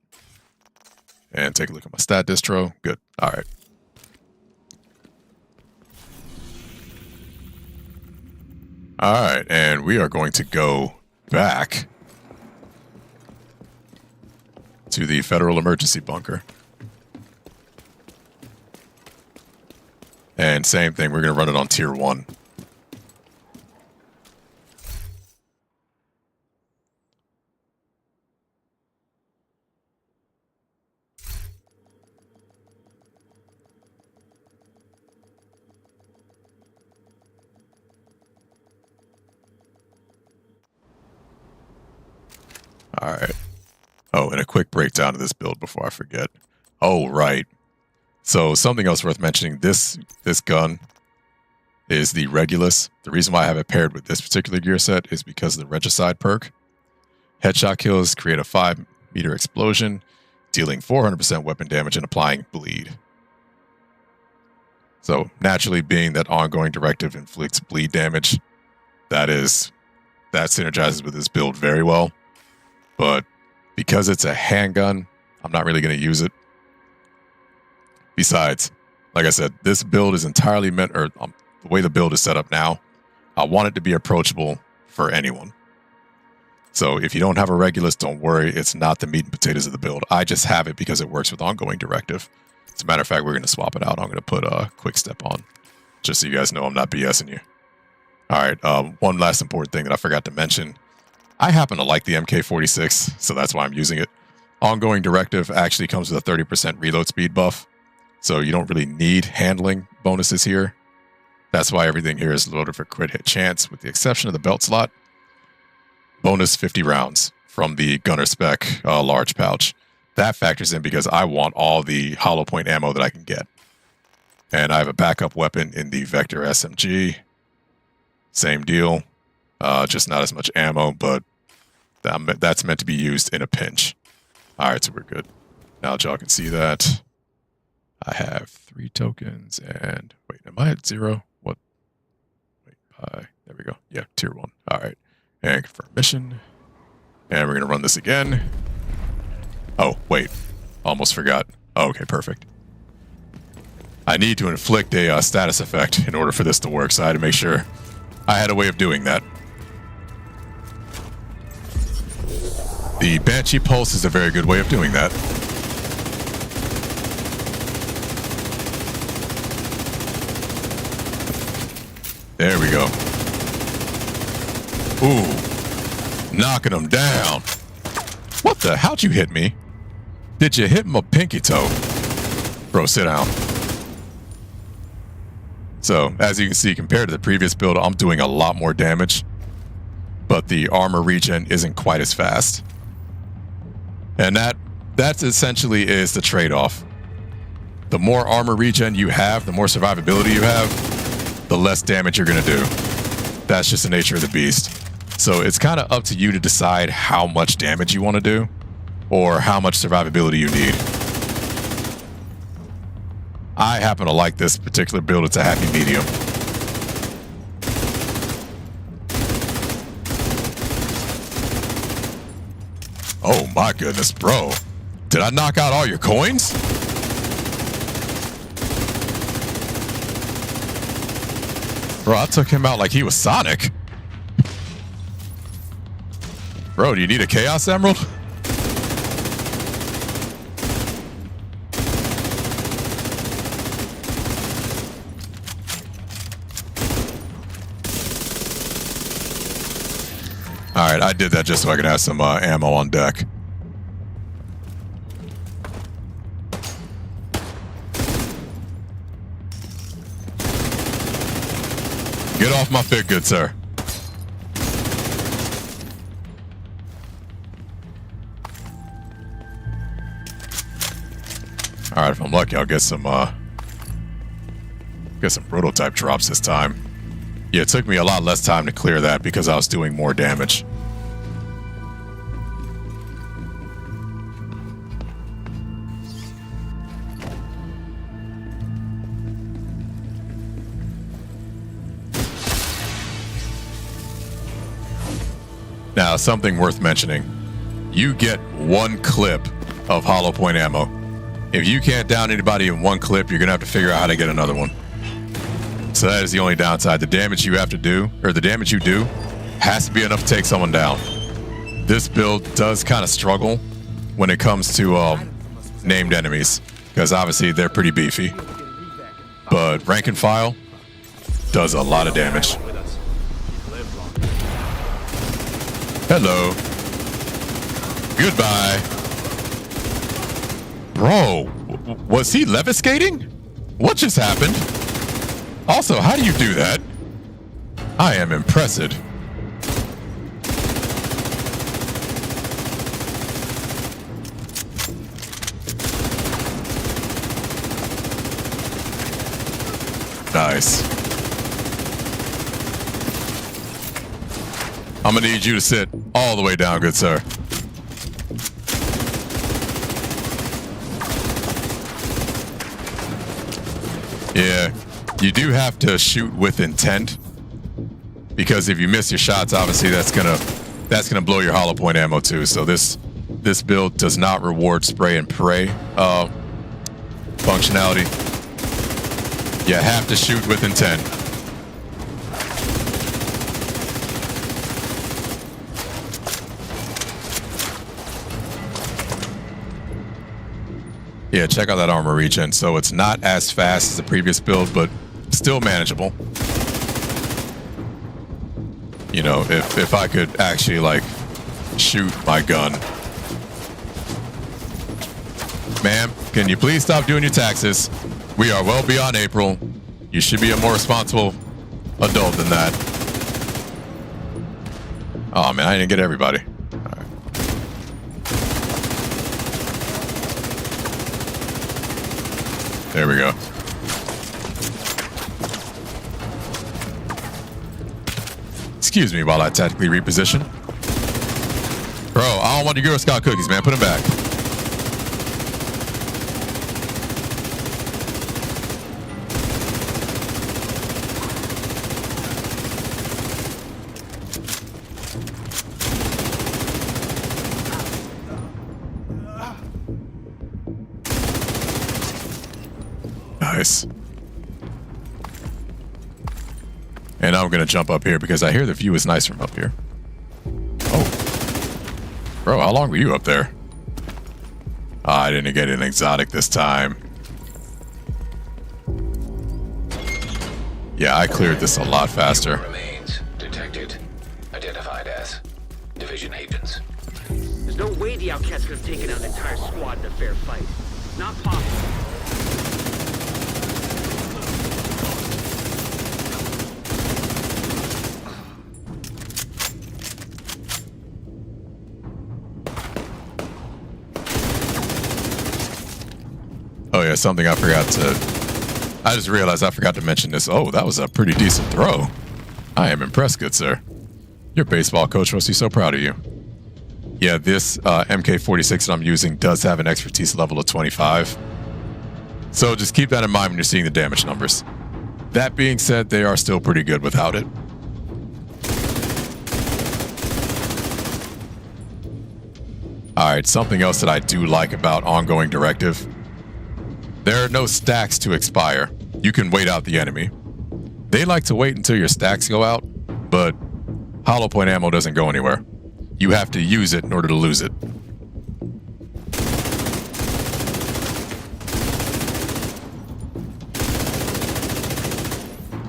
And take a look at my stat distro. Good. All right. All right, and we are going to go back to the Federal Emergency Bunker. And same thing, we're going to run it on Tier 1. All right. Oh, and a quick breakdown of this build before I forget. Oh, right. So something else worth mentioning, this gun is the Regulus. The reason why I have it paired with this particular gear set is because of the Regicide perk. Headshot kills create a 5-meter explosion, dealing 400% weapon damage and applying bleed. So naturally, being that ongoing directive inflicts bleed damage, that synergizes with this build very well. But because it's a handgun, I'm not really going to use it. Besides, like I said, this build is entirely meant, or the way the build is set up now, I want it to be approachable for anyone. So if you don't have a Regulus, don't worry. It's not the meat and potatoes of the build. I just have it because it works with ongoing directive. As a matter of fact, we're going to swap it out. I'm going to put a quick step on, just so you guys know I'm not BSing you. All right, one last important thing that I forgot to mention. I happen to like the MK46, so that's why I'm using it. Ongoing directive actually comes with a 30% reload speed buff, so you don't really need handling bonuses here. That's why everything here is loaded for crit hit chance, with the exception of the belt slot. Bonus 50 rounds from the gunner spec large pouch. That factors in because I want all the hollow point ammo that I can get. And I have a backup weapon in the Vector SMG. Same deal. Just not as much ammo, but that's meant to be used in a pinch. All right, so we're good. Now y'all can see that I have 3 tokens and wait, am I at 0? What? Wait, there we go. Yeah, tier 1. All right, and confirm mission. And we're gonna run this again. Oh, wait, almost forgot. Oh, okay, perfect. I need to inflict a status effect in order for this to work, so I had to make sure I had a way of doing that. The Banshee Pulse is a very good way of doing that. There we go. Ooh. Knocking him down. What the? How'd you hit me? Did you hit my pinky toe? Bro, sit down. So, as you can see, compared to the previous build, I'm doing a lot more damage. But the armor regen isn't quite as fast. And that essentially is the trade-off. The more armor regen you have, the more survivability you have, the less damage you're going to do. That's just the nature of the beast. So it's kind of up to you to decide how much damage you want to do or how much survivability you need. I happen to like this particular build. It's a happy medium. Oh my goodness, bro. Did I knock out all your coins? Bro, I took him out like he was Sonic. Bro, do you need a Chaos Emerald? Alright, I did that just so I could have some ammo on deck. Get off my fit, good sir. Alright, if I'm lucky, I'll get some prototype drops this time. Yeah, it took me a lot less time to clear that because I was doing more damage. Now, something worth mentioning. You get 1 clip of hollow point ammo. If you can't down anybody in 1 clip, you're going to have to figure out how to get another one. So that is the only downside. The damage you have to do, or the damage you do, has to be enough to take someone down. This build does kind of struggle when it comes to named enemies, because obviously they're pretty beefy. But rank and file does a lot of damage. Hello. Goodbye. Bro, was he leviskating? What just happened? Also, how do you do that? I am impressed. Nice. I'm gonna need you to sit all the way down, good sir. Yeah, you do have to shoot with intent, because if you miss your shots, obviously that's gonna blow your hollow point ammo too. So this build does not reward spray and pray functionality. You have to shoot with intent. Yeah, check out that armor regen. So it's not as fast as the previous build, but still manageable. You know, if I could actually like shoot my gun. Ma'am, can you please stop doing your taxes? We are well beyond April. You should be a more responsible adult than that. Oh man, I didn't get everybody. All right. There we go. Excuse me while I tactically reposition. Bro, I don't want your Girl Scout cookies, man. Put them back. Nice. And I'm gonna jump up here because I hear the view is nice from up here. Oh. Bro, how long were you up there? I didn't get an exotic this time. Yeah, I cleared this a lot faster. Remains detected. Identified as division agents. There's no way the outcast could have taken out an entire squad in a fair fight. Not possible. Oh yeah, something I forgot to... I just realized I forgot to mention this. Oh, that was a pretty decent throw. I am impressed, good sir. Your baseball coach must be so proud of you. Yeah, this MK46 that I'm using does have an expertise level of 25. So just keep that in mind when you're seeing the damage numbers. That being said, they are still pretty good without it. Alright, something else that I do like about ongoing directive. There are no stacks to expire. You can wait out the enemy. They like to wait until your stacks go out, but hollow point ammo doesn't go anywhere. You have to use it in order to lose it.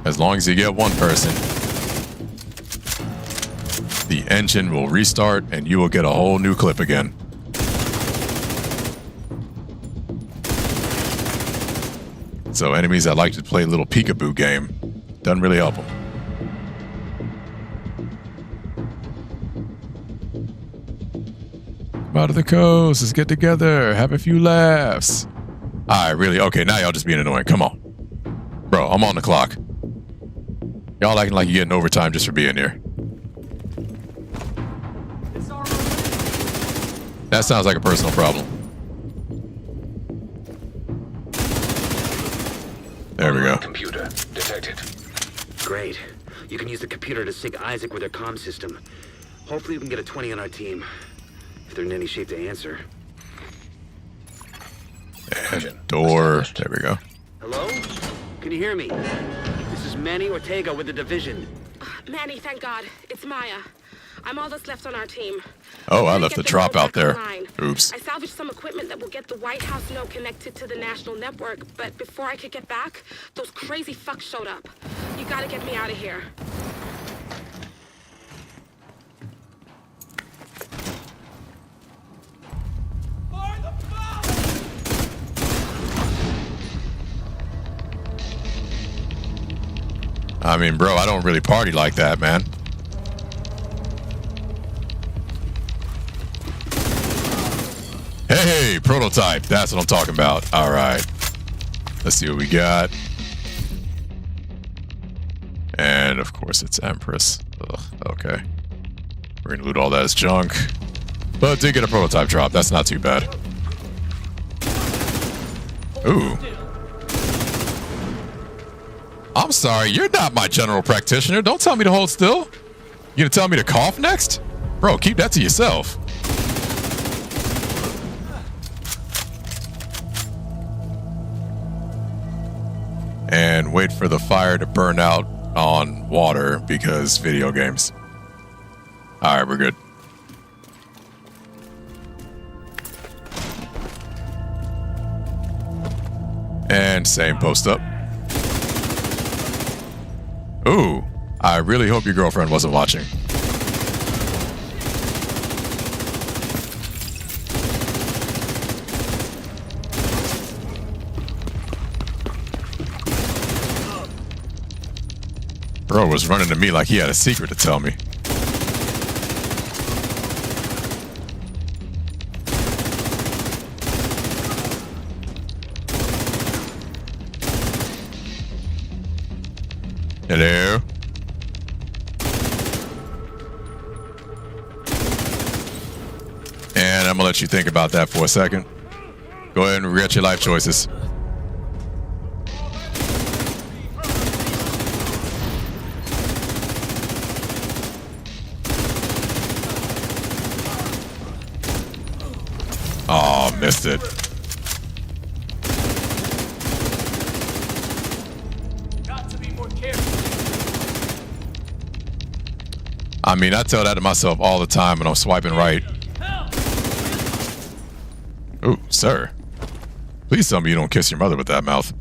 As long as you get one person, the engine will restart and you will get a whole new clip again. So enemies that like to play a little peekaboo game, doesn't really help them. Come out of the coast, let's get together, have a few laughs. Alright, really? Okay, now y'all just being annoying. Come on. Bro, I'm on the clock. Y'all acting like you're getting overtime just for being here. That sounds like a personal problem. There we go. Computer detected. Great. You can use the computer to sync Isaac with their comm system. Hopefully we can get a 20 on our team. If they're in any shape to answer. And door. There we go. Hello? Can you hear me? This This is Manny Ortega with the division. Manny, thank God. It's Maya. I'm all that's left on our team. Oh, I Gotta left get the drop node out there. back online. Oops. I salvaged some equipment that will get the White House node connected to the national network, but before I could get back, those crazy fucks showed up. You gotta get me out of here. I mean, bro, I don't really party like that, man. Hey, prototype. That's what I'm talking about. All right. Let's see what we got. And, of course, it's Empress. Ugh, okay. We're going to loot all that as junk. But did get a prototype drop. That's not too bad. Ooh. I'm sorry. You're not my general practitioner. Don't tell me to hold still. You gonna tell me to cough next? Bro, keep that to yourself. And wait for the fire to burn out on water because video games. All right, we're good. And same post up. Ooh, I really hope your girlfriend wasn't watching. Bro was running to me like he had a secret to tell me. Hello? And I'm gonna let you think about that for a second. Go ahead and regret your life choices. Oh, missed it. I mean, I tell that to myself all the time when I'm swiping right. Ooh, sir. Please tell me you don't kiss your mother with that mouth.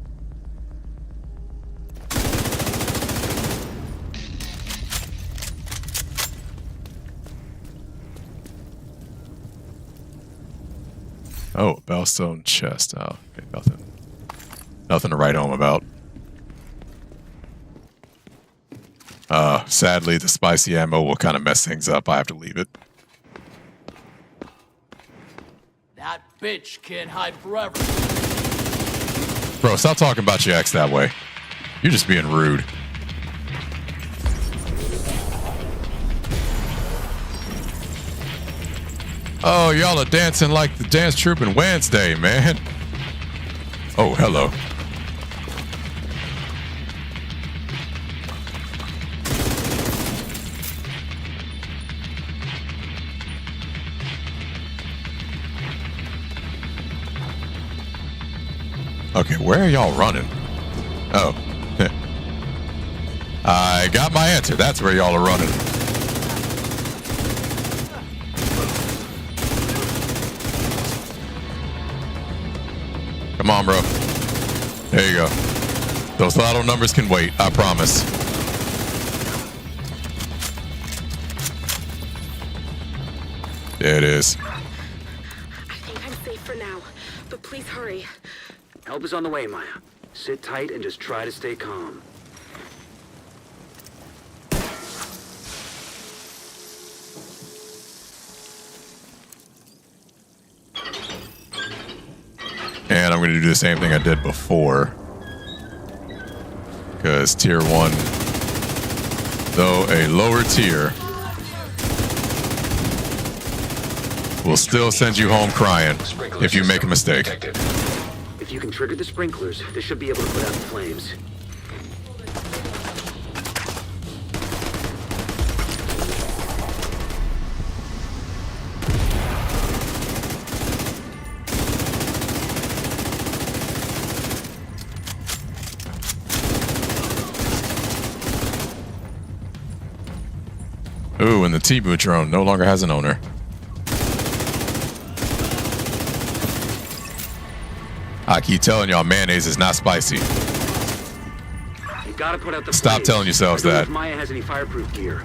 Oh, Bellstone chest. Oh, okay, nothing. Nothing to write home about. Sadly, the spicy ammo will kind of mess things up. I have to leave it. That bitch can't hide forever. Bro, stop talking about your ex that way. You're just being rude. Oh, y'all are dancing like the dance troupe in Wednesday, man. Oh, hello. Okay, where are y'all running? Oh. I got my answer. That's where y'all are running. Come on, bro. There you go. Those lotto numbers can wait, I promise. There it is. I think I'm safe for now, but please hurry. Help is on the way, Maya. Sit tight and just try to stay calm. And I'm going to do the same thing I did before. Because tier 1, though a lower tier, will still send you home crying if you make a mistake. If you can trigger the sprinklers, they should be able to put out the flames. Ooh, and the T-boot drone no longer has an owner. I keep telling y'all, mayonnaise is not spicy. You gotta put out the Stop blaze. telling yourselves I don't know that. if Maya has any fireproof gear.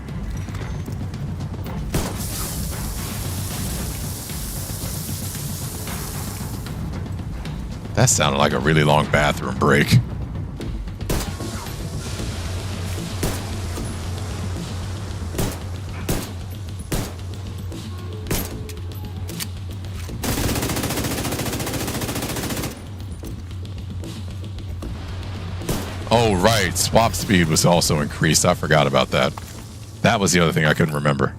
That sounded like a really long bathroom break. Oh, right. Swap speed was also increased. I forgot about that. That was the other thing I couldn't remember.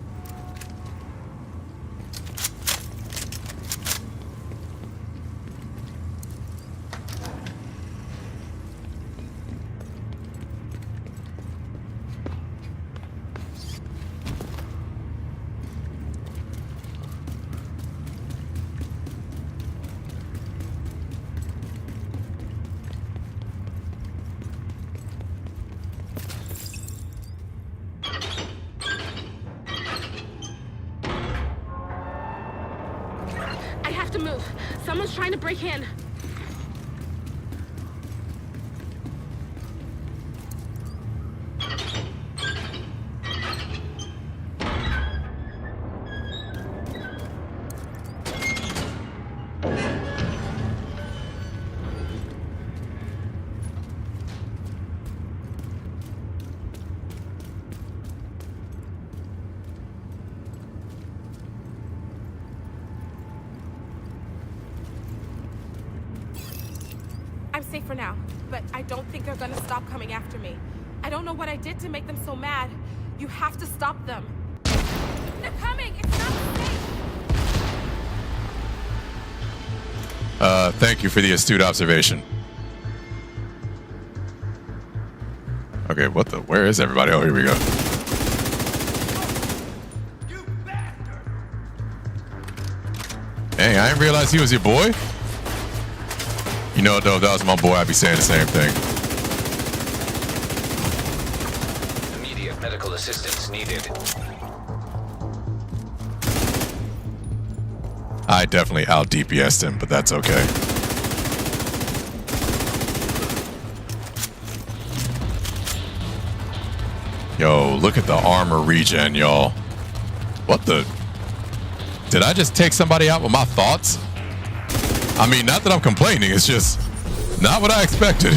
I have to move. Someone's trying to break in. I'm safe for now, but I don't think they're gonna stop coming after me. I don't know what I did to make them so mad. You have to stop them. They're coming! It's not safe! Thank you for the astute observation. Okay, what the? Where is everybody? Oh, here we go. Dang, I didn't realize he was your boy. You know, though, if that was my boy, I'd be saying the same thing. Immediate medical assistance needed. I definitely out DPS'd him, but that's okay. Yo, look at the armor regen, y'all. What the? Did I just take somebody out with my thoughts? I mean, not that I'm complaining, it's just not what I expected.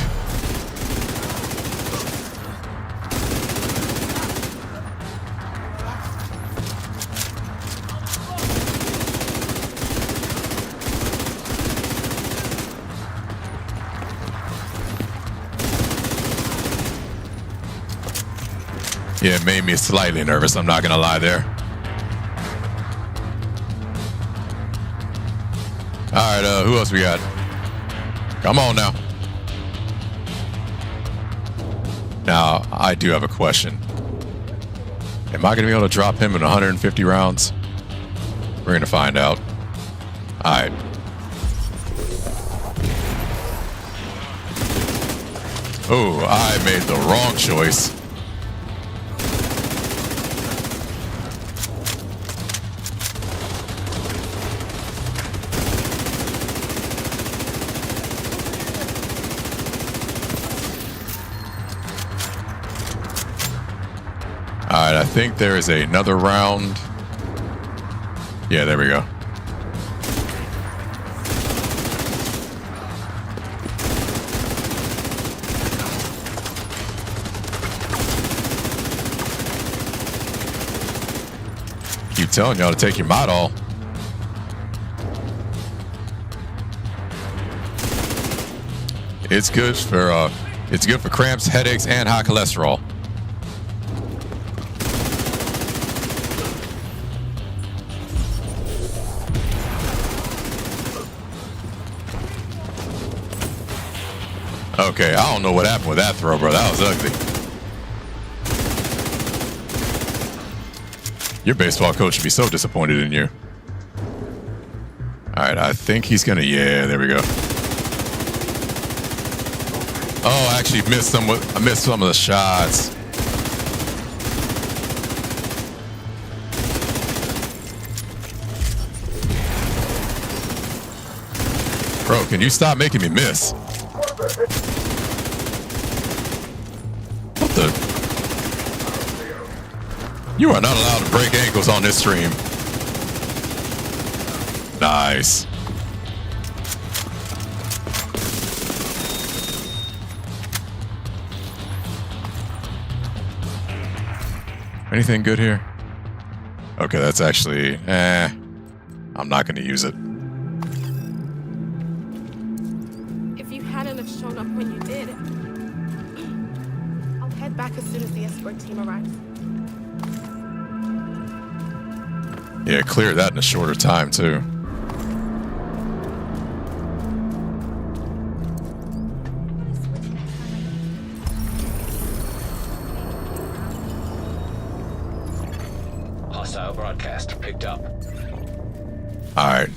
Yeah, it made me slightly nervous, I'm not gonna lie there. Alright, who else we got? Come on now. Now, I do have a question. Am I gonna be able to drop him in 150 rounds? We're gonna find out. Alright. Oh, I made the wrong choice. Alright, I think there is another round. Yeah, there we go. Keep telling y'all to take your mod all. It's good for cramps, headaches, and high cholesterol. Okay, I don't know what happened with that throw, bro. That was ugly. Your baseball coach should be so disappointed in you. Alright, I think he's gonna... Yeah, there we go. Oh, I actually missed some of the shots. Bro, can you stop making me miss? What the? You are not allowed to break ankles on this stream. Nice. Anything good here? Okay, that's actually, I'm not going to use it. If you hadn't have shown up when you did, I'll head back as soon as the escort team arrives. Yeah, clear that in a shorter time, too. Hostile broadcast picked up. All right.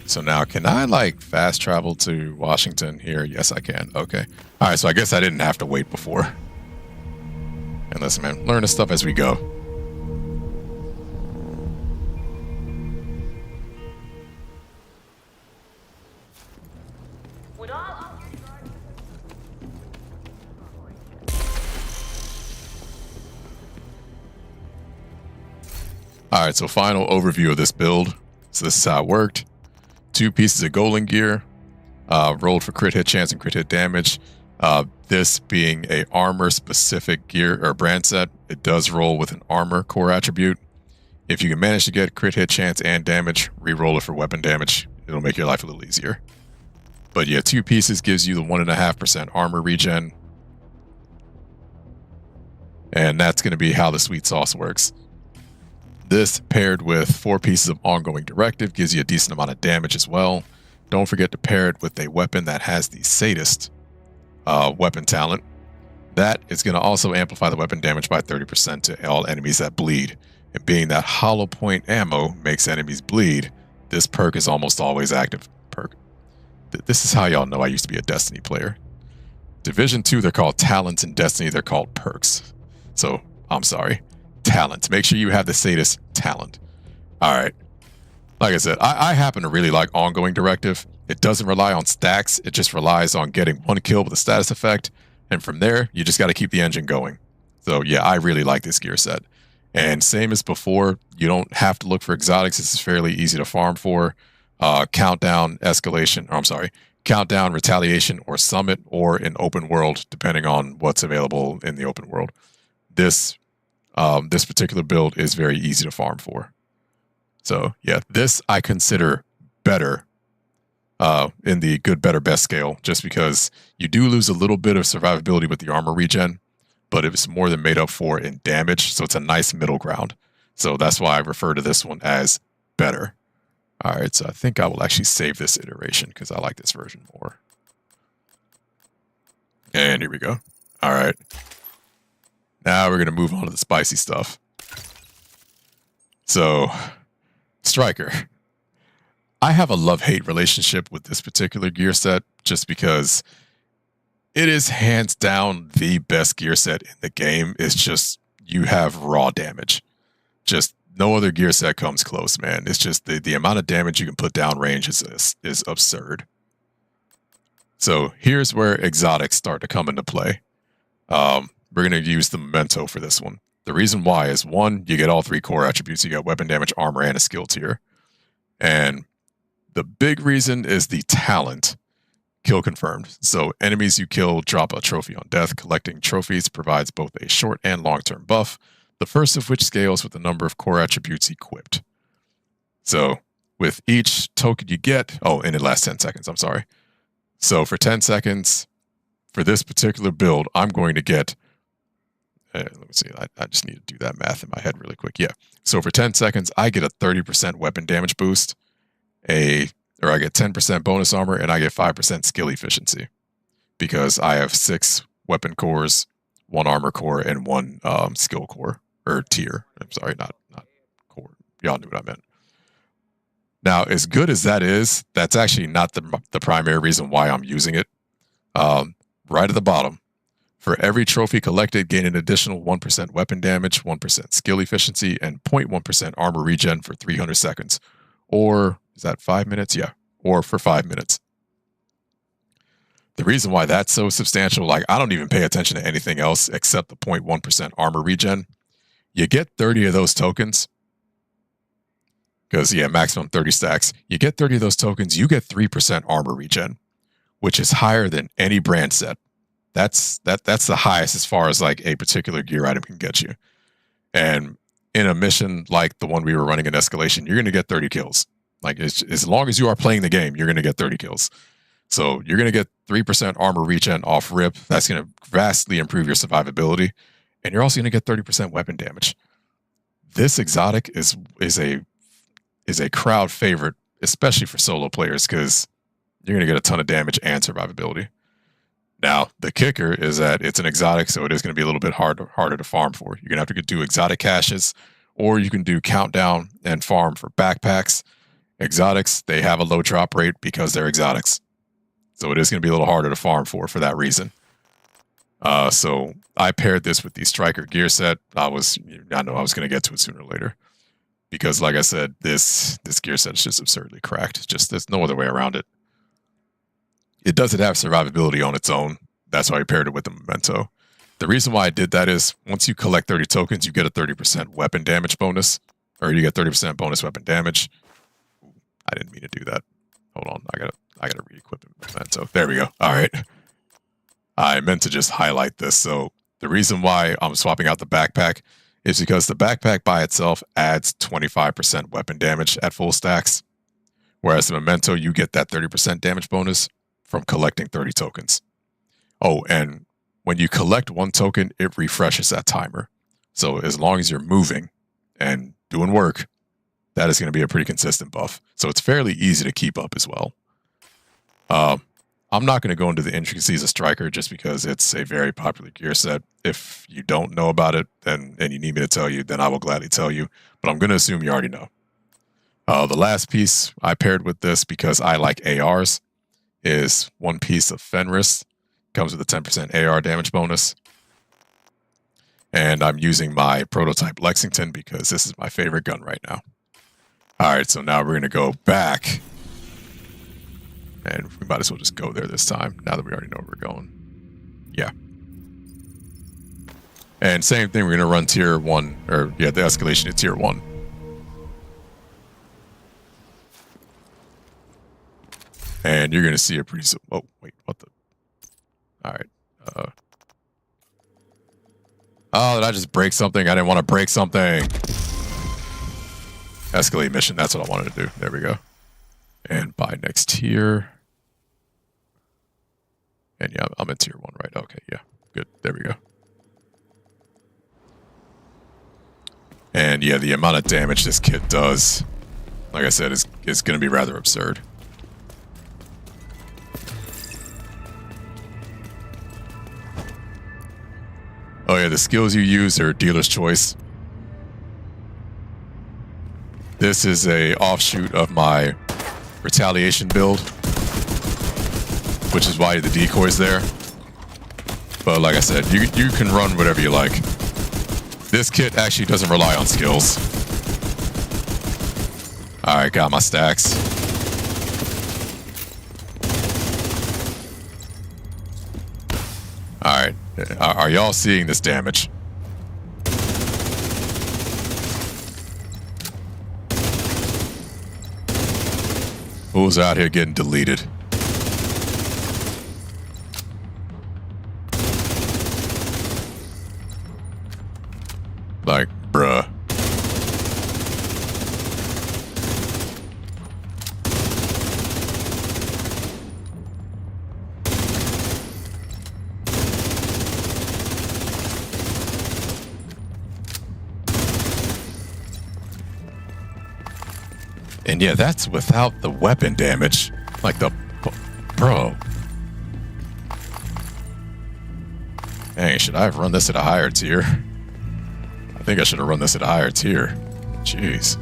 So now, can I, like, fast travel to Washington here? Yes, I can. Okay. All right, so I guess I didn't have to wait before. And listen, man, learn this stuff as we go. All right, so final overview of this build. So this is how it worked. 2 pieces of golden gear, rolled for crit hit chance and crit hit damage. This being a armor specific gear or brand set, it does roll with an armor core attribute. If you can manage to get crit hit chance and damage, re-roll it for weapon damage. It'll make your life a little easier. But yeah, 2 pieces gives you the 1.5% armor regen. And that's going to be how the sweet sauce works. This paired with 4 pieces of ongoing directive gives you a decent amount of damage as well. Don't forget to pair it with a weapon that has the sadist weapon talent. That is going to also amplify the weapon damage by 30% to all enemies that bleed. And being that hollow point ammo makes enemies bleed, this perk is almost always active perk. This is how y'all know I used to be a Destiny player. Division 2, they're called talents. In Destiny, they're called perks. So, I'm sorry. Talent. Make sure you have the sadist talent. All right. Like I said, I happen to really like ongoing directive. It doesn't rely on stacks. It just relies on getting 1 kill with a status effect. And from there, you just got to keep the engine going. So yeah, I really like this gear set. And same as before, you don't have to look for exotics. This is fairly easy to farm for. Countdown, escalation, or I'm sorry, countdown, retaliation, or summit, or in open world, depending on what's available in the open world. This particular build is very easy to farm for. So yeah, this I consider better in the good, better, best scale, just because you do lose a little bit of survivability with the armor regen, but it's more than made up for in damage. So it's a nice middle ground. So that's why I refer to this one as better. All right, so I think I will actually save this iteration because I like this version more. And here we go. All right. Now we're going to move on to the spicy stuff. So, Striker. I have a love-hate relationship with this particular gear set just because it is hands down the best gear set in the game. It's just, you have raw damage. Just no other gear set comes close, man. It's just the amount of damage you can put down range is absurd. So here's where exotics start to come into play. We're going to use the memento for this one. The reason why is, 1, you get all 3 core attributes. You got weapon damage, armor, and a skill tier. And the big reason is the talent. Kill confirmed. So enemies you kill drop a trophy on death. Collecting trophies provides both a short and long-term buff, the first of which scales with the number of core attributes equipped. So with each token you get, and it lasts 10 seconds, I'm sorry. So for 10 seconds, for this particular build, I'm going to get, let me see, I just need to do that math in my head really quick. Yeah. So for 10 seconds, I get a 30% weapon damage boost, I get 10% bonus armor, and I get 5% skill efficiency because I have 6 weapon cores, 1 armor core, and 1 skill core, or tier. I'm sorry, not core. Y'all knew what I meant. Now, as good as that is, that's actually not the primary reason why I'm using it. Right at the bottom, for every trophy collected, gain an additional 1% weapon damage, 1% skill efficiency, and 0.1% armor regen for 300 seconds. Or, is that 5 minutes? Yeah, or for 5 minutes. The reason why that's so substantial, like I don't even pay attention to anything else except the 0.1% armor regen. You get 30 of those tokens. Because, yeah, maximum 30 stacks. You get 30 of those tokens, you get 3% armor regen, which is higher than any brand set. That's the highest as far as like a particular gear item can get you. And in a mission like the one we were running in Escalation, you're going to get 30 kills. Like, as long as you are playing the game, you're going to get 30 kills. So you're going to get 3% armor regen off rip. That's going to vastly improve your survivability. And you're also going to get 30% weapon damage. This exotic is a crowd favorite, especially for solo players, because you're going to get a ton of damage and survivability. Now, the kicker is that it's an exotic, so it is going to be a little bit harder to farm for. You're going to have to do exotic caches, or you can do countdown and farm for backpacks. Exotics, they have a low drop rate because they're exotics. So it is going to be a little harder to farm for that reason. So I paired this with the Striker gear set. I know I was going to get to it sooner or later. Because like I said, this gear set is just absurdly cracked. There's no other way around it. It doesn't have survivability on its own. That's why I paired it with the Memento. The reason why I did that is once you collect 30 tokens, you get a 30% weapon damage bonus. Or you get 30% bonus weapon damage. I didn't mean to do that. Hold on, I gotta re-equip the Memento. There we go. All right. I meant to just highlight this. So the reason why I'm swapping out the backpack is because the backpack by itself adds 25% weapon damage at full stacks. Whereas the Memento, you get that 30% damage bonus from collecting 30 tokens. Oh, and when you collect one token, it refreshes that timer. So as long as you're moving and doing work, that is going to be a pretty consistent buff. So it's fairly easy to keep up as well. I'm not going to go into the intricacies of Striker just because it's a very popular gear set. If you don't know about it and you need me to tell you, then I will gladly tell you. But I'm going to assume you already know. The last piece I paired with this because I like ARs is one piece of Fenris. Comes with a 10% AR damage bonus. And I'm using my prototype Lexington because this is my favorite gun right now. All right, so now we're going to go back. And we might as well just go there this time, now that we already know where we're going. Yeah. And same thing, we're going to run tier 1, or yeah, the escalation to tier 1. And you're going to see a pretty... Oh, wait, what the... All right. Oh, did I just break something? I didn't want to break something. Escalate mission, that's what I wanted to do. There we go. And buy next tier. And yeah, I'm in tier 1, right? Okay, yeah. Good. There we go. And yeah, the amount of damage this kit does, like I said, is going to be rather absurd. Oh yeah, the skills you use are dealer's choice. This is a offshoot of my retaliation build, which is why the decoy's there. But like I said, you can run whatever you like. This kit actually doesn't rely on skills. Alright, got my stacks. Alright, are y'all seeing this damage? Who's out here getting deleted? Like, bruh. And yeah, that's without the weapon damage. Like the... Bro. Dang, should I have run this at a higher tier? I think I should have run this at a higher tier. Jeez.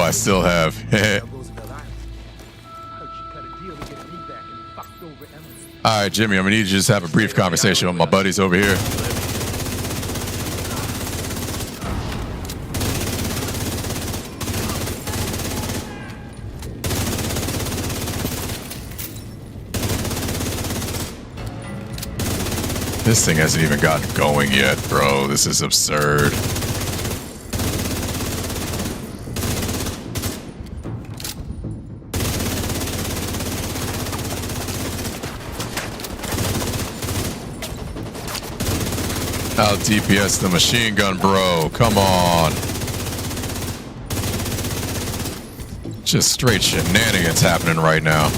I still have. All right, Jimmy, I'm gonna need you to just have a brief conversation with my buddies over here. This thing hasn't even gotten going yet, bro. This is absurd. Out DPS the machine gun, bro. Come on. Just straight shenanigans happening right now.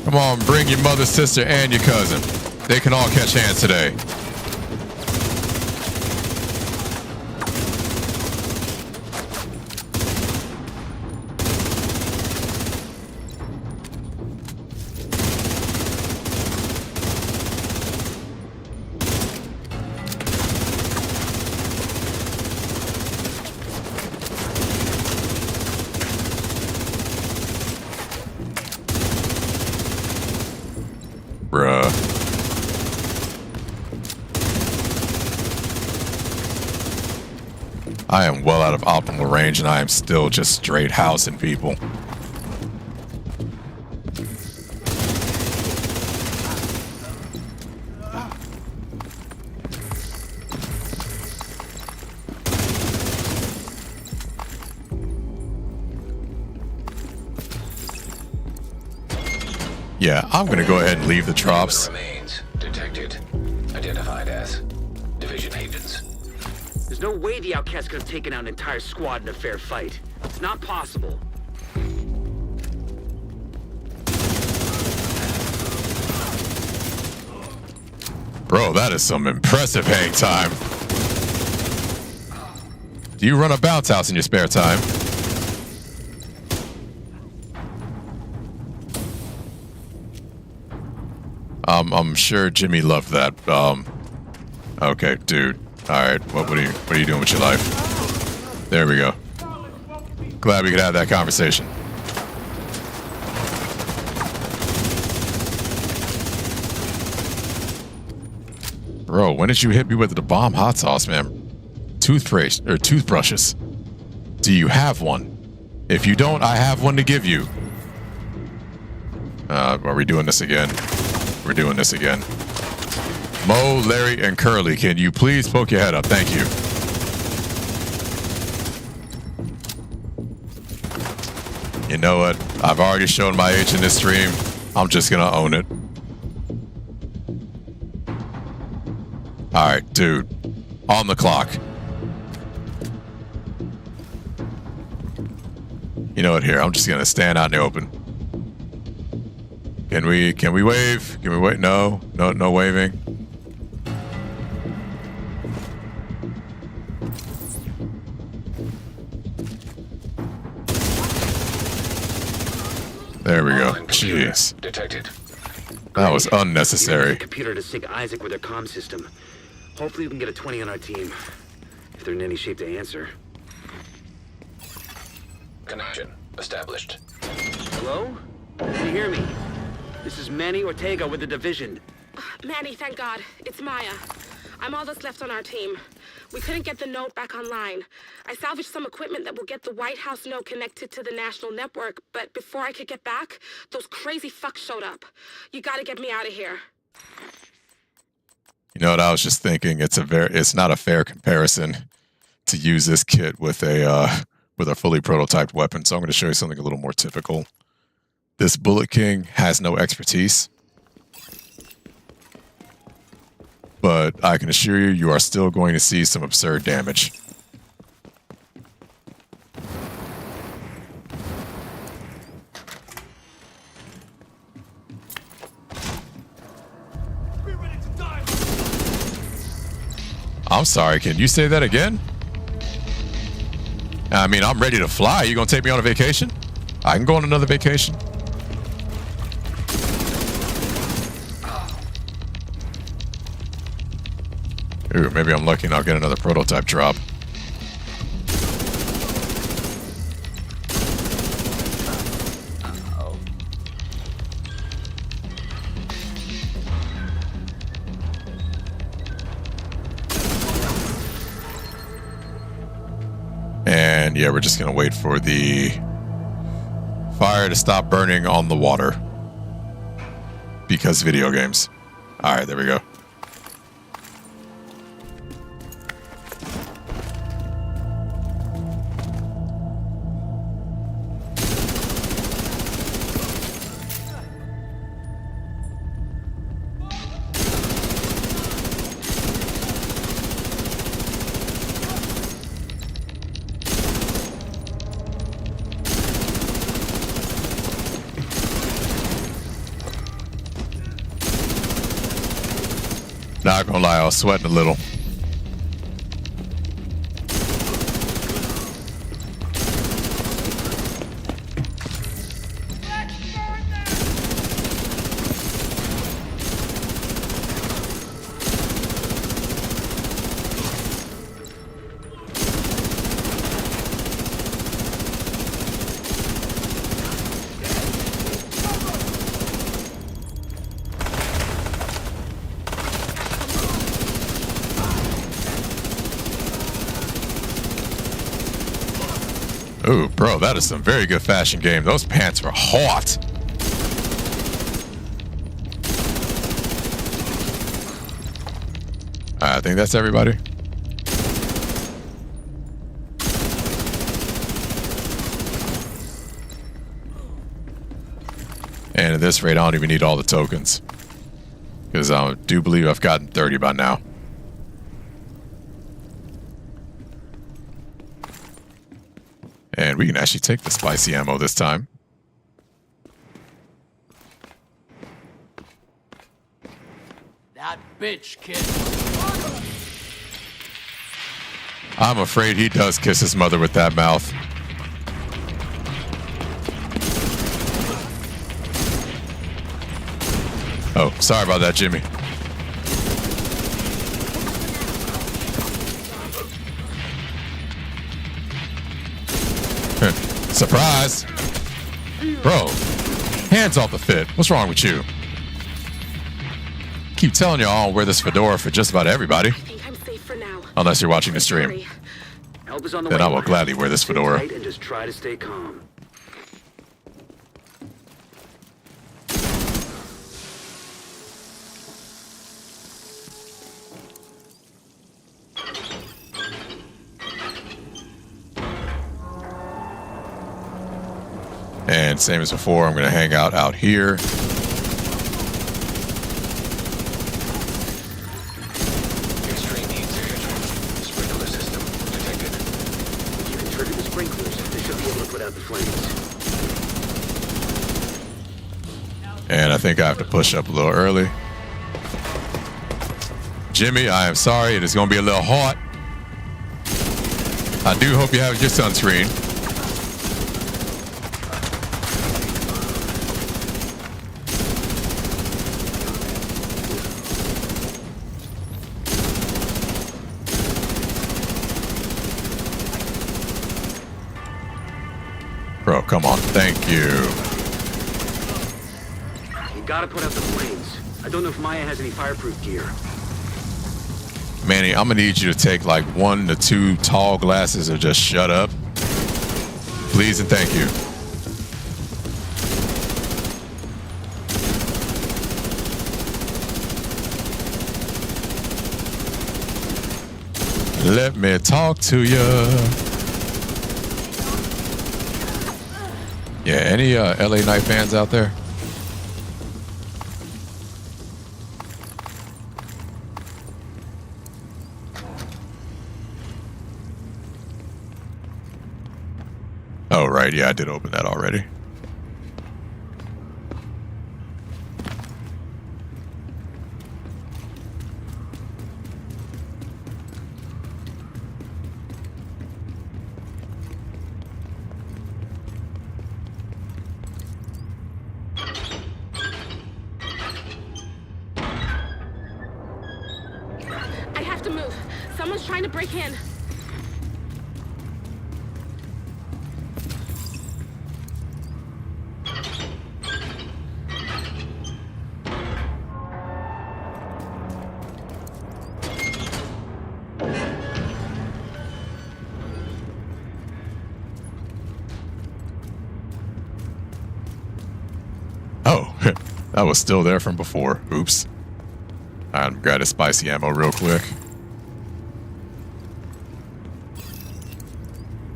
Come on, bring your mother, sister, and your cousin. They can all catch hands today. Bruh. I am well out of optimal range and I am still just straight housing people. Yeah, I'm gonna go ahead and leave the drops. Remains detected. Identified as division agents. There's no way the outcast could have taken out an entire squad in a fair fight. It's not possible. Bro, that is some impressive hang time. Do you run a bounce house in your spare time? I'm sure Jimmy loved that. Okay, dude. All right, what are you doing with your life? There we go. Glad we could have that conversation. Bro, when did you hit me with the bomb hot sauce, man? Toothbrushes. Do you have one? If you don't, I have one to give you. Are we doing this again? We're doing this again. Mo, Larry, and Curly, can you please poke your head up? Thank you. You know what? I've already shown my age in this stream. I'm just gonna own it. Alright, dude. On the clock. You know what, here, I'm just gonna stand out in the open. Can we wave? Can we wait? No waving. There we go. Jeez. Detected. That was unnecessary. Use the computer to sync Isaac with their comm system. Hopefully we can get a 20 on our team. If they're in any shape to answer. Connection established. Hello? Can you hear me? This is Manny Ortega with the division. Manny, thank God. It's Maya. I'm all that's left on our team. We couldn't get the node back online. I salvaged some equipment that will get the White House node connected to the national network, but before I could get back, those crazy fucks showed up. You gotta get me out of here. You know what I was just thinking? It's not a fair comparison to use this kit with a fully prototyped weapon. So I'm going to show you something a little more typical. This Bullet King has no expertise, but I can assure you, you are still going to see some absurd damage. I'm sorry, can you say that again? I mean, I'm ready to fly. You gonna take me on a vacation? I can go on another vacation. Ooh, maybe I'm lucky and I'll get another prototype drop. And yeah, we're just going to wait for the fire to stop burning on the water. Because video games. Alright, there we go. Not gonna lie, I was sweating a little. Ooh, bro, that is some very good fashion game. Those pants were hot. I think that's everybody. And at this rate, I don't even need all the tokens. Because I do believe I've gotten 30 by now. And we can actually take the spicy ammo this time. That bitch, kid. I'm afraid he does kiss his mother with that mouth. Oh, sorry about that, Jimmy. Surprise! Bro, hands off the fit. What's wrong with you? Keep telling y'all I'll wear this fedora for just about everybody. I think I'm safe for now. Unless you're watching the stream. Sorry. Help is on the Then way. I will gladly wear this Stay fedora. tight and just try to stay calm. And same as before, I'm going to hang out here. Extreme heat signature. Sprinkler system detected. If you can trigger the sprinklers, they should be able to put out the flames. And I think I have to push up a little early. Jimmy, I am sorry. It is going to be a little hot. I do hope you have your sunscreen. Bro, come on. Thank you. You gotta put out the flames. I don't know if Maya has any fireproof gear. Manny, I'm going to need you to take like 1 to 2 tall glasses or just shut up. Please and thank you. Let me talk to you. Yeah, any LA Knight fans out there? Oh, right. Yeah, I did open that already. I have to move. Someone's trying to break in. That was still there from before. Oops. I'm grab the spicy ammo real quick.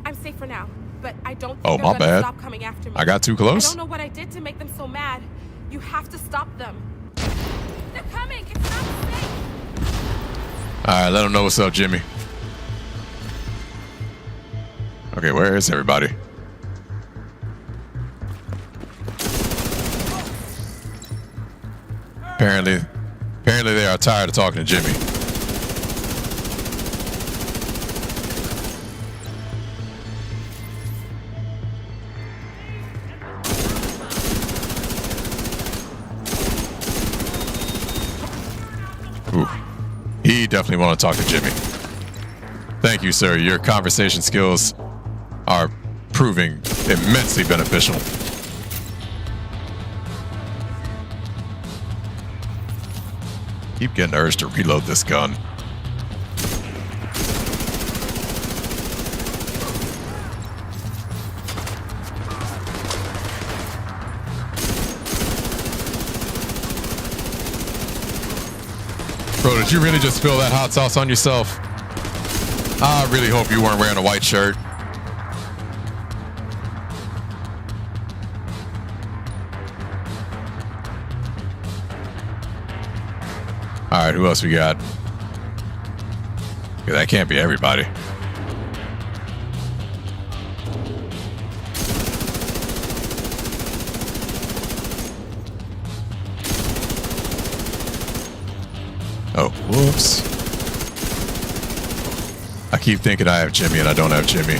I'm safe for now, but I don't think Oh, they're my gonna bad. stop coming after me. I got too I close? don't know what I did to make them so mad. You have to stop them. They're coming. It's not safe. Alright, let them know what's up, Jimmy. Okay, where is everybody? Apparently they are tired of talking to Jimmy. Ooh. He definitely want to talk to Jimmy. Thank you, sir. Your conversation skills are proving immensely beneficial. Keep getting urged to reload this gun. Bro, did you really just spill that hot sauce on yourself? I really hope you weren't wearing a white shirt. All right, who else we got? Yeah, that can't be everybody. Oh, whoops. I keep thinking I have Jimmy and I don't have Jimmy.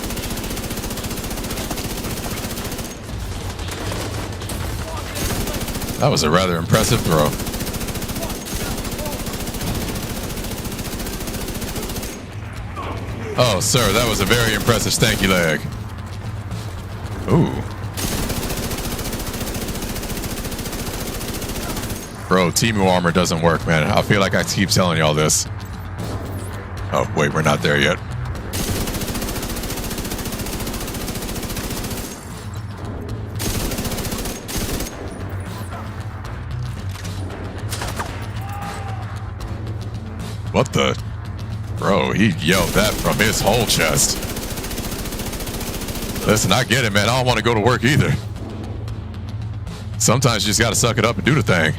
That was a rather impressive throw. Oh, sir, that was a very impressive stanky leg. Ooh. Bro, Timu armor doesn't work, man. I feel like I keep telling y'all this. Oh, wait, we're not there yet. What the? Bro, he yelled that from his whole chest. Listen, I get it, man. I don't want to go to work either. Sometimes you just got to suck it up and do the thing.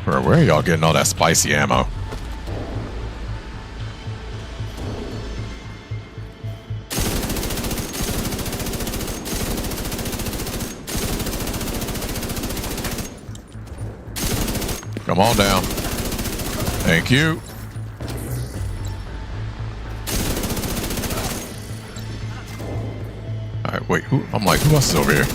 Bro, where are y'all getting all that spicy ammo? Come on down. Thank you. All right, wait, who? I'm like, who else is over here?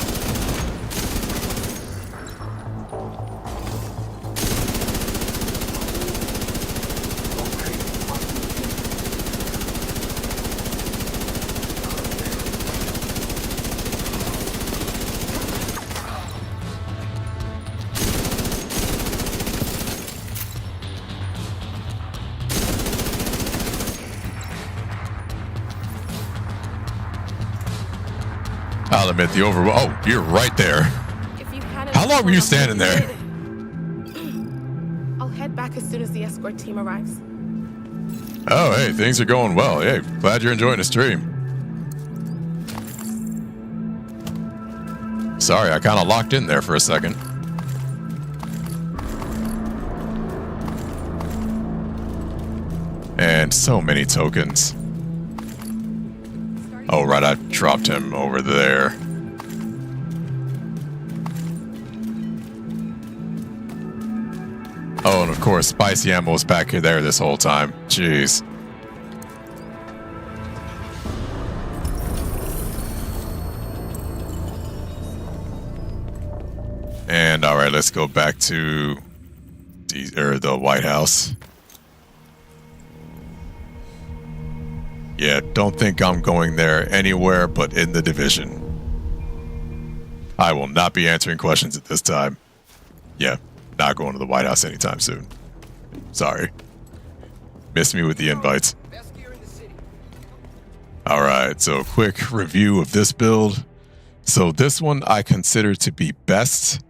I'll admit the over. Oh, you're right there. How long were you standing there? I'll head back as soon as the escort team arrives. Oh, hey, things are going well. Hey, glad you're enjoying the stream. Sorry, I kind of locked in there for a second. And so many tokens. Oh, right, I dropped him over there. Oh, and of course, spicy ammo was back there this whole time. Jeez. And all right, let's go back to the White House. Yeah, don't think I'm going there anywhere but in the division. I will not be answering questions at this time. Yeah, not going to the White House anytime soon. Sorry. Missed me with the invites. Best gear in the city. All right, so quick review of this build. So this one I consider to be best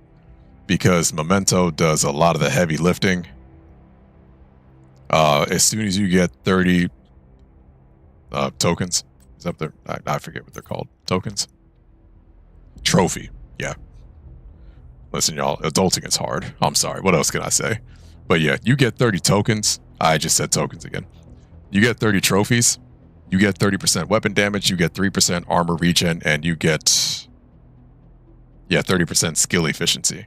because Memento does a lot of the heavy lifting. As soon as you get 30 tokens, is up there? I forget what they're called. Tokens? Trophy, yeah. Listen, y'all, adulting is hard. I'm sorry, what else can I say? But yeah, you get 30 tokens. I just said tokens again. You get 30 trophies. You get 30% weapon damage. You get 3% armor regen, and you get 30% skill efficiency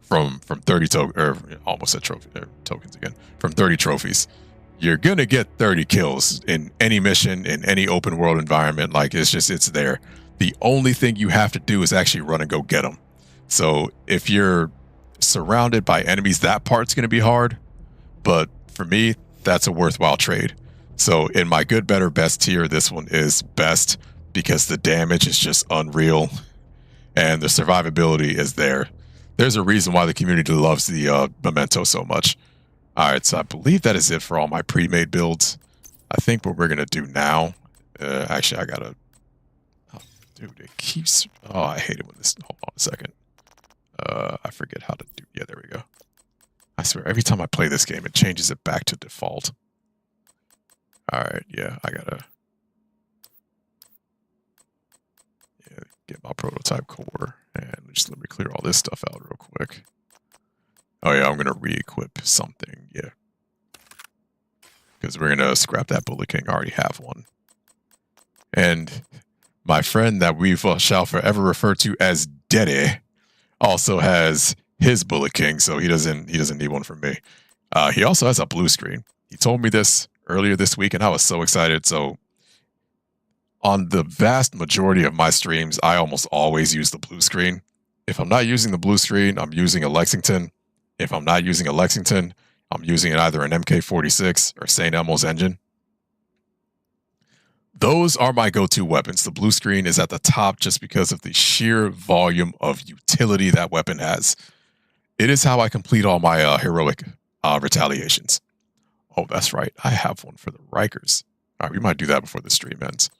from 30 almost said tokens again. From 30 trophies. You're gonna get 30 kills in any mission, in any open world environment. Like it's there. The only thing you have to do is actually run and go get them. So if you're surrounded by enemies, that part's gonna be hard. But for me, that's a worthwhile trade. So in my good, better, best tier, this one is best because the damage is just unreal and the survivability is there. There's a reason why the community loves the Memento so much. All right, so I believe that is it for all my pre-made builds. I think what we're going to do now, actually, I got to, dude, it keeps, I hate it when this, hold on a second. I forget how to do, yeah, there we go. I swear, every time I play this game, it changes it back to default. All right, yeah, I gotta get my prototype core and just let me clear all this stuff out real quick. Oh yeah, I'm gonna re-equip something, yeah, because we're gonna scrap that Bullet King. I already have one, and my friend that we shall forever refer to as Deddy also has his Bullet King, so he doesn't need one from me. He also has a blue screen. He told me this earlier this week, and I was so excited. So on the vast majority of my streams, I almost always use the blue screen. If I'm not using the blue screen, I'm using a Lexington. If I'm not using a Lexington, I'm using either an MK46 or St. Elmo's engine. Those are my go-to weapons. The blue screen is at the top just because of the sheer volume of utility that weapon has. It is how I complete all my heroic retaliations. Oh, that's right. I have one for the Rikers. All right, we might do that before the stream ends.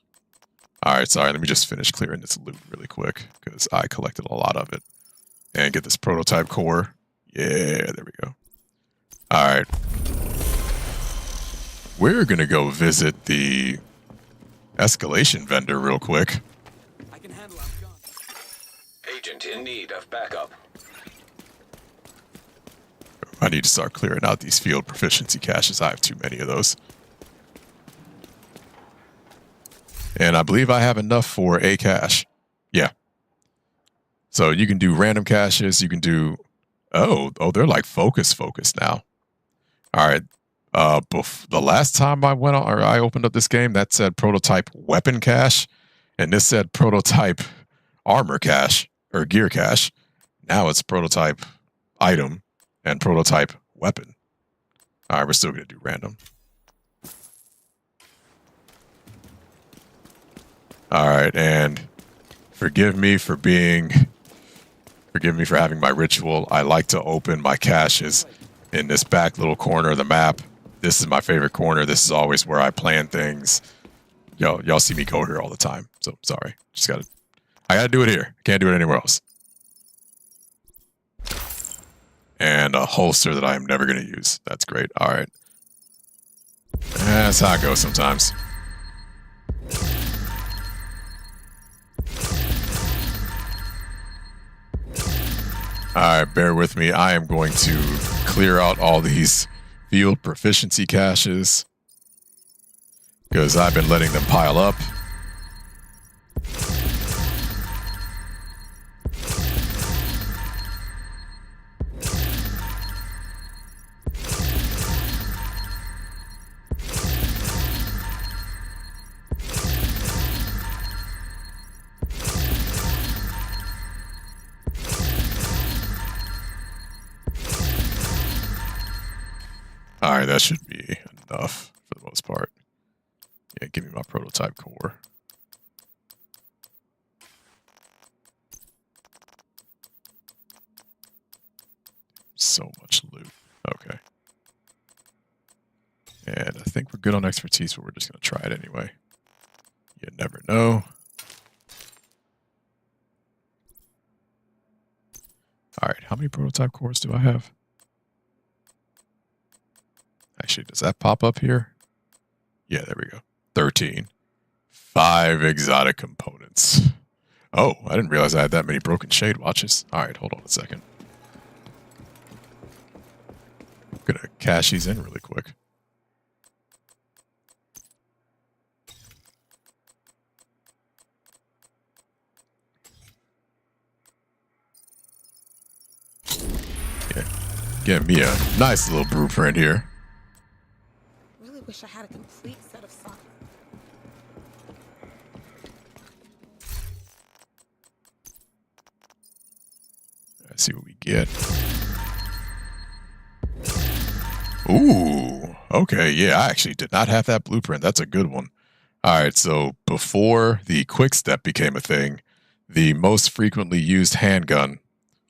All right, sorry. Let me just finish clearing this loot really quick because I collected a lot of it. And get this prototype core. Yeah, there we go. All right. We're going to go visit the escalation vendor real quick. I can handle it. Agent in need of backup. I need to start clearing out these field proficiency caches. I have too many of those. And I believe I have enough for a cache. Yeah. So you can do random caches. You can do... Oh, they're like focus now. All right. The last time I went on, or I opened up this game, that said prototype weapon cache. And this said prototype armor cache or gear cache. Now it's prototype item and prototype weapon. All right, we're still going to do random. All right, and forgive me for having my ritual. I like to open my caches in this back little corner of the map. This is my favorite corner. This is always where I plan things. Y'all see me go here all the time. So sorry. I gotta do it here. Can't do it anywhere else. And a holster that I am never gonna use. That's great. All right. That's how it goes sometimes. All right, bear with me. I am going to clear out all these field proficiency caches because I've been letting them pile up. All right, that should be enough for the most part. Yeah, give me my prototype core. So much loot. Okay. And I think we're good on expertise, but we're just going to try it anyway. You never know. All right, how many prototype cores do I have? Actually, does that pop up here? Yeah, there we go. 13. 5 exotic components. Oh, I didn't realize I had that many broken shade watches. All right, hold on a second. I'm gonna cash these in really quick. Yeah, get me a nice little blueprint here. Really wish I had a complete set of socks. Let's see what we get. Ooh, okay, yeah, I actually did not have that blueprint. That's a good one. All right, so before the quick step became a thing, the most frequently used handgun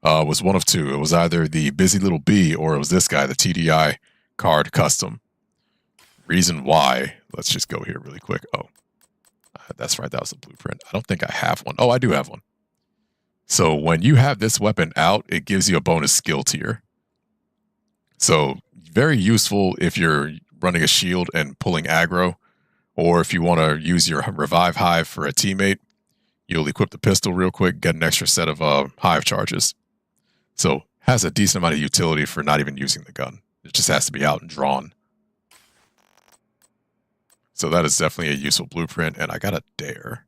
was one of two. It was either the Busy Little Bee or it was this guy, the TDI Card Custom. Reason why, let's just go here really quick. Oh, that's right, that was the blueprint. I don't think I have one. Oh, I do have one. So when you have this weapon out, it gives you a bonus skill tier. So very useful if you're running a shield and pulling aggro, or if you want to use your revive hive for a teammate, you'll equip the pistol real quick, get an extra set of hive charges. So has a decent amount of utility for not even using the gun. It just has to be out and drawn. So that is definitely a useful blueprint, and I got a dare.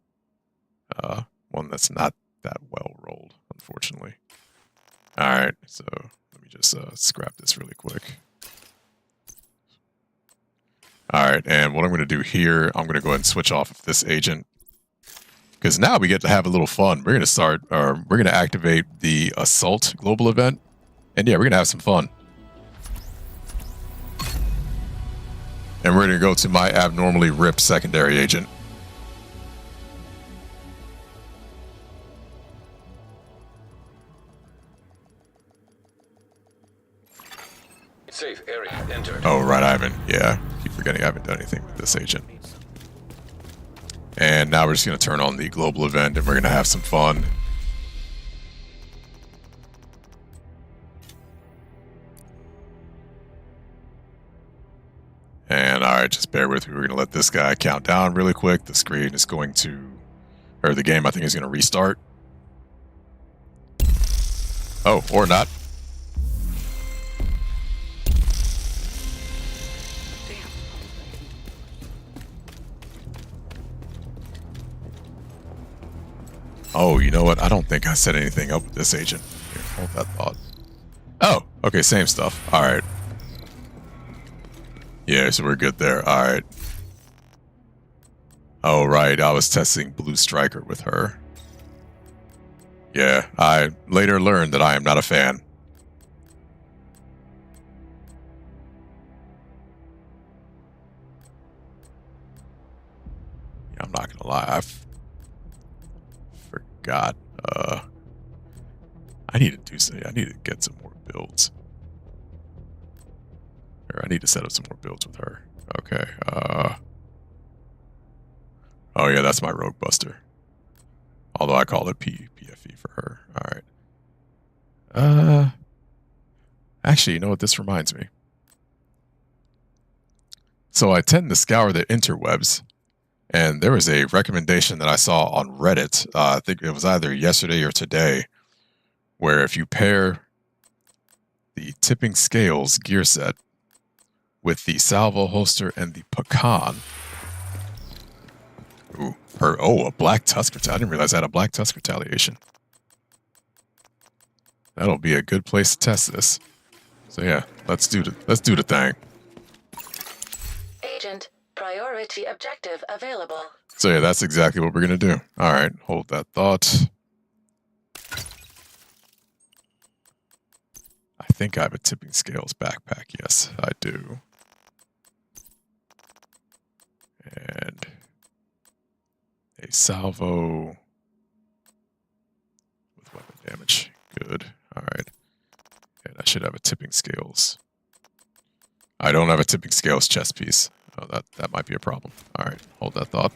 One that's not that well rolled, unfortunately. All right, so let me just scrap this really quick. All right, and what I'm going to do here, I'm going to go ahead and switch off of this agent, because now we get to have a little fun. We're going to we're going to activate the Assault Global Event, and yeah, we're going to have some fun. And we're going to go to my abnormally ripped secondary agent. Safe area entered. Oh, right, Ivan. Yeah, keep forgetting I haven't done anything with this agent. And now we're just going to turn on the global event and we're going to have some fun. And all right, just bear with me. We're going to let this guy count down really quick. The screen is going to, or the game I think is going to restart. Oh, or not. Oh, you know what? I don't think I set anything up with this agent. Here, hold that thought. Oh, okay, same stuff. All right. Yeah, so we're good there. All right. Oh, right. I was testing Blue Striker with her. Yeah, I later learned that I am not a fan. Yeah, I'm not gonna lie. I forgot. I need to do something. I need to get some more builds. Or I need to set up some more builds with her. Okay. Oh yeah, that's my Rogue Buster. Although I call it PFE for her. All right. Actually, you know what this reminds me? So I tend to scour the interwebs, and there was a recommendation that I saw on Reddit. I think it was either yesterday or today, where if you pair the tipping scales gear set with the salvo holster and the pecan. Ooh, a black tusk. I didn't realize I had a black tusk retaliation. That'll be a good place to test this. So yeah, let's do the thing. Agent, priority objective available. So yeah, that's exactly what we're gonna do. All right, hold that thought. I think I have a tipping scales backpack. Yes, I do. And a salvo with weapon damage. Good. All right. And I should have a tipping scales. I don't have a tipping scales chest piece. Oh, that might be a problem. All right. Hold that thought.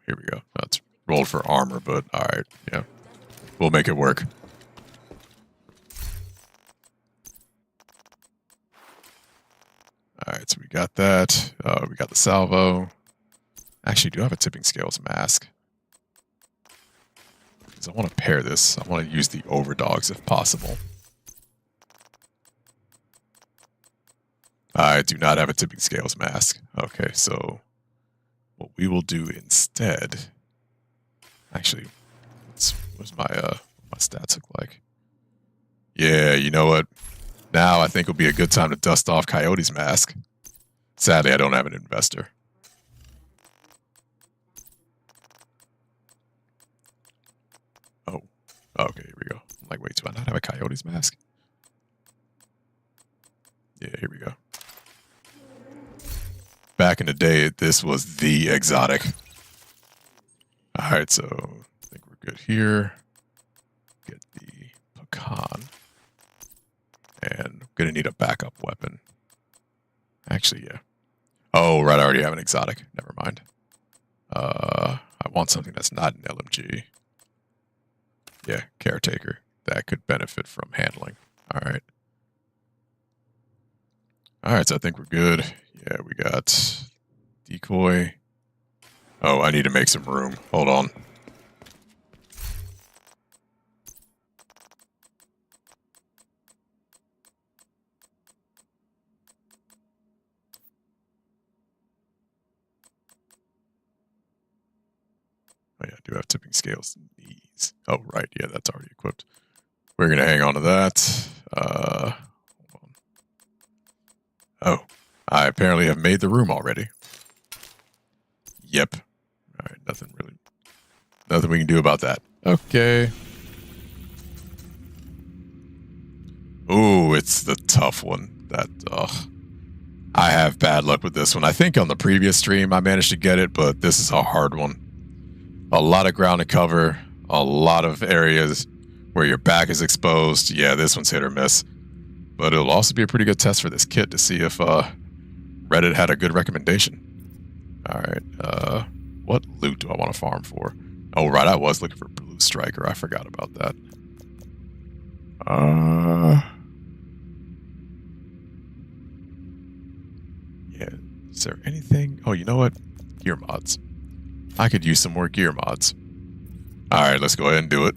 here we go. That's rolled for armor, but all right, yeah, we'll make it work. All right, so we got that. We got the salvo. Actually, do have a tipping scales mask. Because I want to pair this. I want to use the overdogs if possible. I do not have a tipping scales mask. Okay, so what we will do instead. Actually, what's my stats look like? Yeah, you know what? Now I think it'll be a good time to dust off Coyote's mask. Sadly, I don't have an investor. Oh, okay, here we go. I'm like, wait, do I not have a Coyote's mask? Yeah, here we go. Back in the day, this was the exotic. All right, so I think we're good here. Get the pecan. And I'm going to need a backup weapon. Actually, yeah. Oh, right, I already have an exotic. Never mind. I want something that's not an LMG. Yeah, caretaker. That could benefit from handling. All right. All right, so I think we're good. Yeah, we got decoy. Oh, I need to make some room. Hold on. Oh, yeah, I do have tipping scales and knees. Oh, right. Yeah, that's already equipped. We're going to hang on to that. Hold on. Oh, I apparently have made the room already. Yep. All right, nothing we can do about that. Okay. Ooh, it's the tough one. I have bad luck with this one. I think on the previous stream I managed to get it, but this is a hard one. A lot of ground to cover, a lot of areas where your back is exposed. Yeah, this one's hit or miss. But it'll also be a pretty good test for this kit to see if Reddit had a good recommendation. All right, what loot do I want to farm for? Oh, right, I was looking for Blue Striker. I forgot about that. Yeah, is there anything? Oh, you know what? Gear mods. I could use some more gear mods. All right, let's go ahead and do it.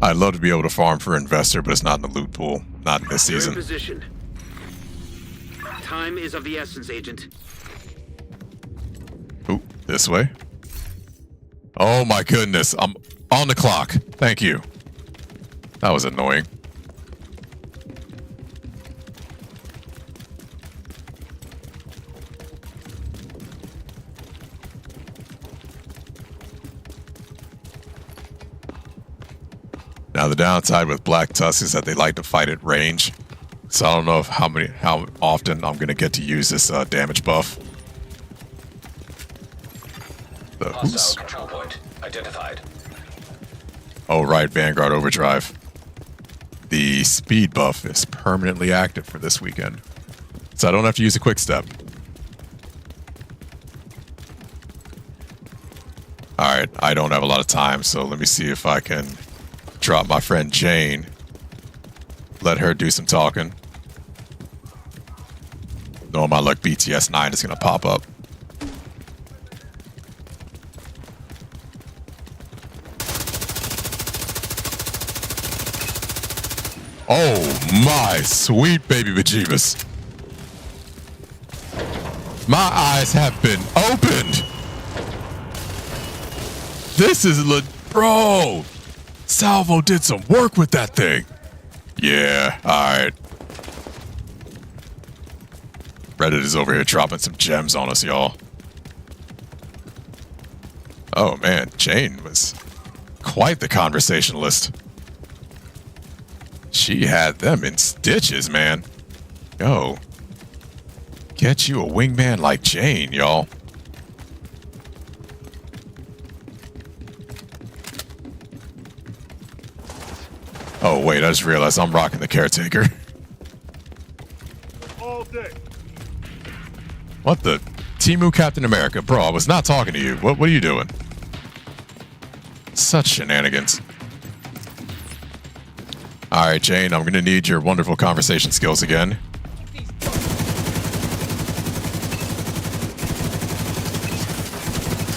I'd love to be able to farm for investor, but it's not in the loot pool. Not in this season. You're in position. Time is of the essence, Agent. Ooh, this way. Oh my goodness, I'm on the clock. Thank you. That was annoying. Now the downside with Black Tusk is that they like to fight at range, so I don't know how often I'm gonna get to use this damage buff. Hostile control point identified. Oh right, Vanguard Overdrive. The speed buff is permanently active for this weekend, so I don't have to use a quick step. All right, I don't have a lot of time, so let me see if I can drop my friend Jane. Let her do some talking. Knowing my luck, BTS 9 is gonna pop up. Oh my sweet baby bejeebus. My eyes have been opened. This is bro. Salvo did some work with that thing. Yeah, alright. Reddit is over here dropping some gems on us, y'all. Oh man, Jane was quite the conversationalist. She had them in stitches, man. Yo. Get you a wingman like Jane, y'all. Oh, wait, I just realized I'm rocking the caretaker. What the? Timu Captain America. Bro, I was not talking to you. What are you doing? Such shenanigans. Alright, Jane, I'm gonna need your wonderful conversation skills again.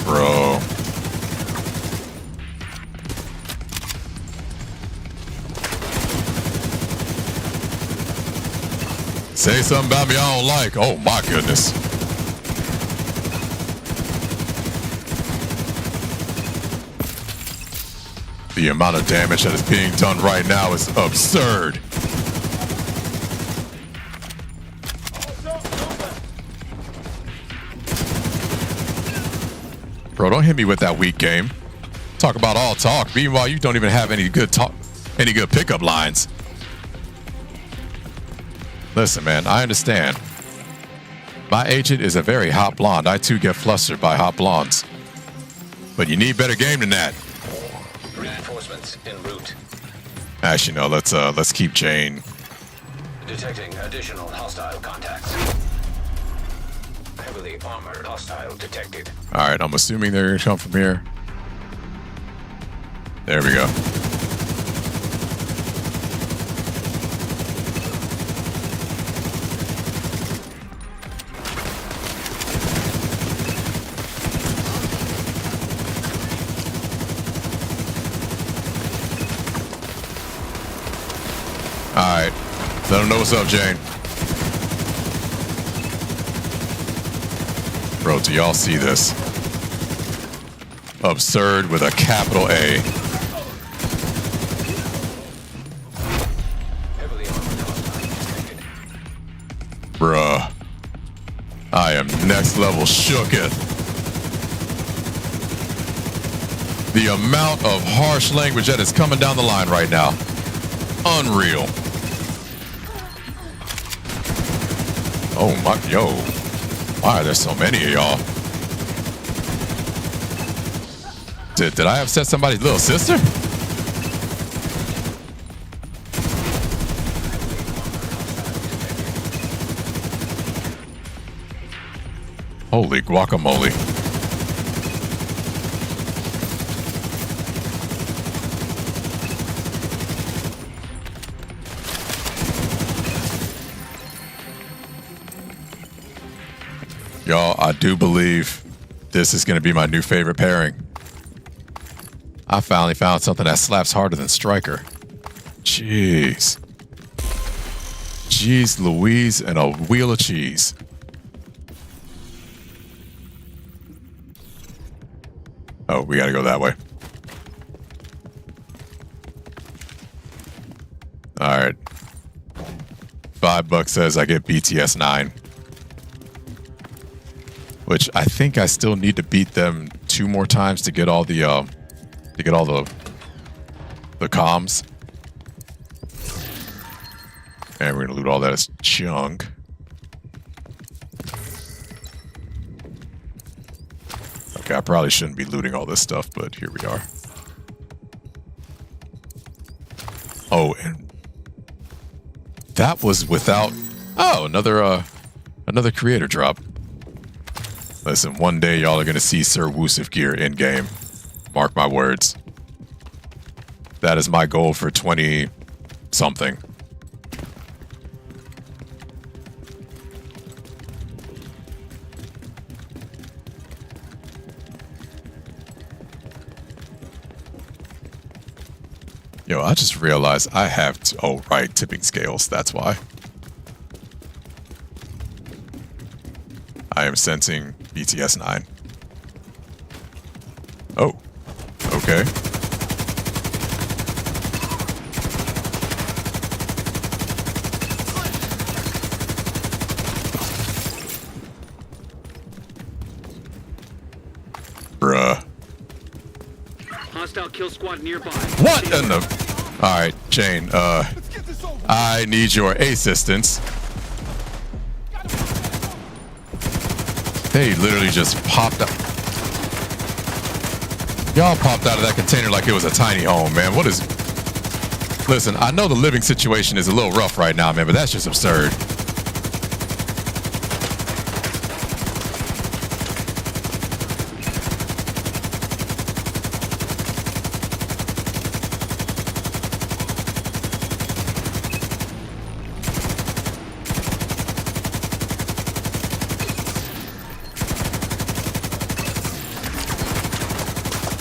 Bro. Say something about me I don't like. Oh my goodness. The amount of damage that is being done right now is absurd. Bro, don't hit me with that weak game. Talk about all talk. Meanwhile, you don't even have any good pickup lines. Listen, man, I understand. My agent is a very hot blonde. I too get flustered by hot blondes. But you need better game than that. Reinforcements en route. Actually, no. Let's keep Jane. Detecting additional hostile contacts. Heavily armored hostile detected. All right, I'm assuming they're gonna come from here. There we go. Alright. Let them know what's up, Jane. Bro, do y'all see this? Absurd with a capital A. Bruh. I am next level shooketh. The amount of harsh language that is coming down the line right now. Unreal. Oh my, yo. Why are there so many of y'all? Did I upset somebody's little sister? Holy guacamole. Y'all, I do believe this is going to be my new favorite pairing. I finally found something that slaps harder than Striker. Jeez. Jeez Louise and a wheel of cheese. Oh, we got to go that way. All right. $5 says I get BTS 9. Which I think I still need to beat them 2 more times to get all the comms. And we're gonna loot all that as junk. Okay, I probably shouldn't be looting all this stuff, but here we are. Oh, and that was without. Oh, another creator drop. Listen, one day y'all are gonna see Sir Woosif gear in game. Mark my words. That is my goal for 20 something. Yo, I just realized I have oh right, tipping scales, that's why. I am sensing BTS 9. Oh, okay. Bruh. Hostile kill squad nearby. What in the... Alright, Jane, I need your assistance. They literally just popped out. Y'all popped out of that container like it was a tiny home, man. What is... Listen, I know the living situation is a little rough right now, man, but that's just absurd.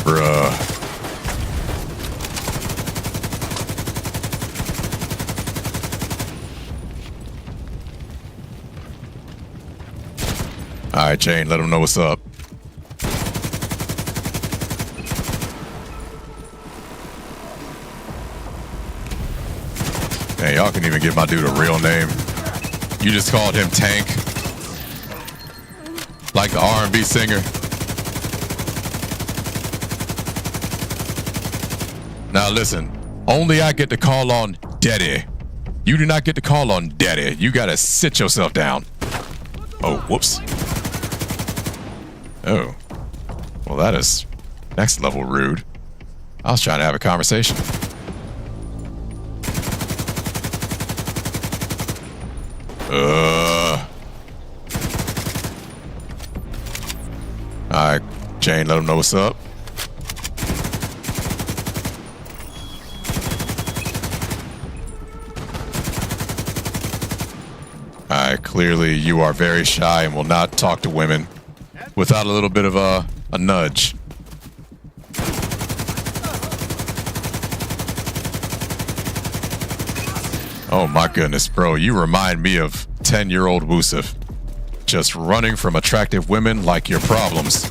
Bruh. Alright, Jane, let him know what's up. Hey, y'all can even give my dude a real name. You just called him Tank. Like the R&B singer. Now listen, only I get to call on Deddy. You do not get to call on Deddy. You gotta sit yourself down. Oh, whoops. Oh. Well, that is next level rude. I was trying to have a conversation. Alright, Jane, let him know what's up. Alright, clearly you are very shy and will not talk to women without a little bit of a nudge. Oh my goodness, bro, you remind me of 10-year-old Wusif. Just running from attractive women like your problems.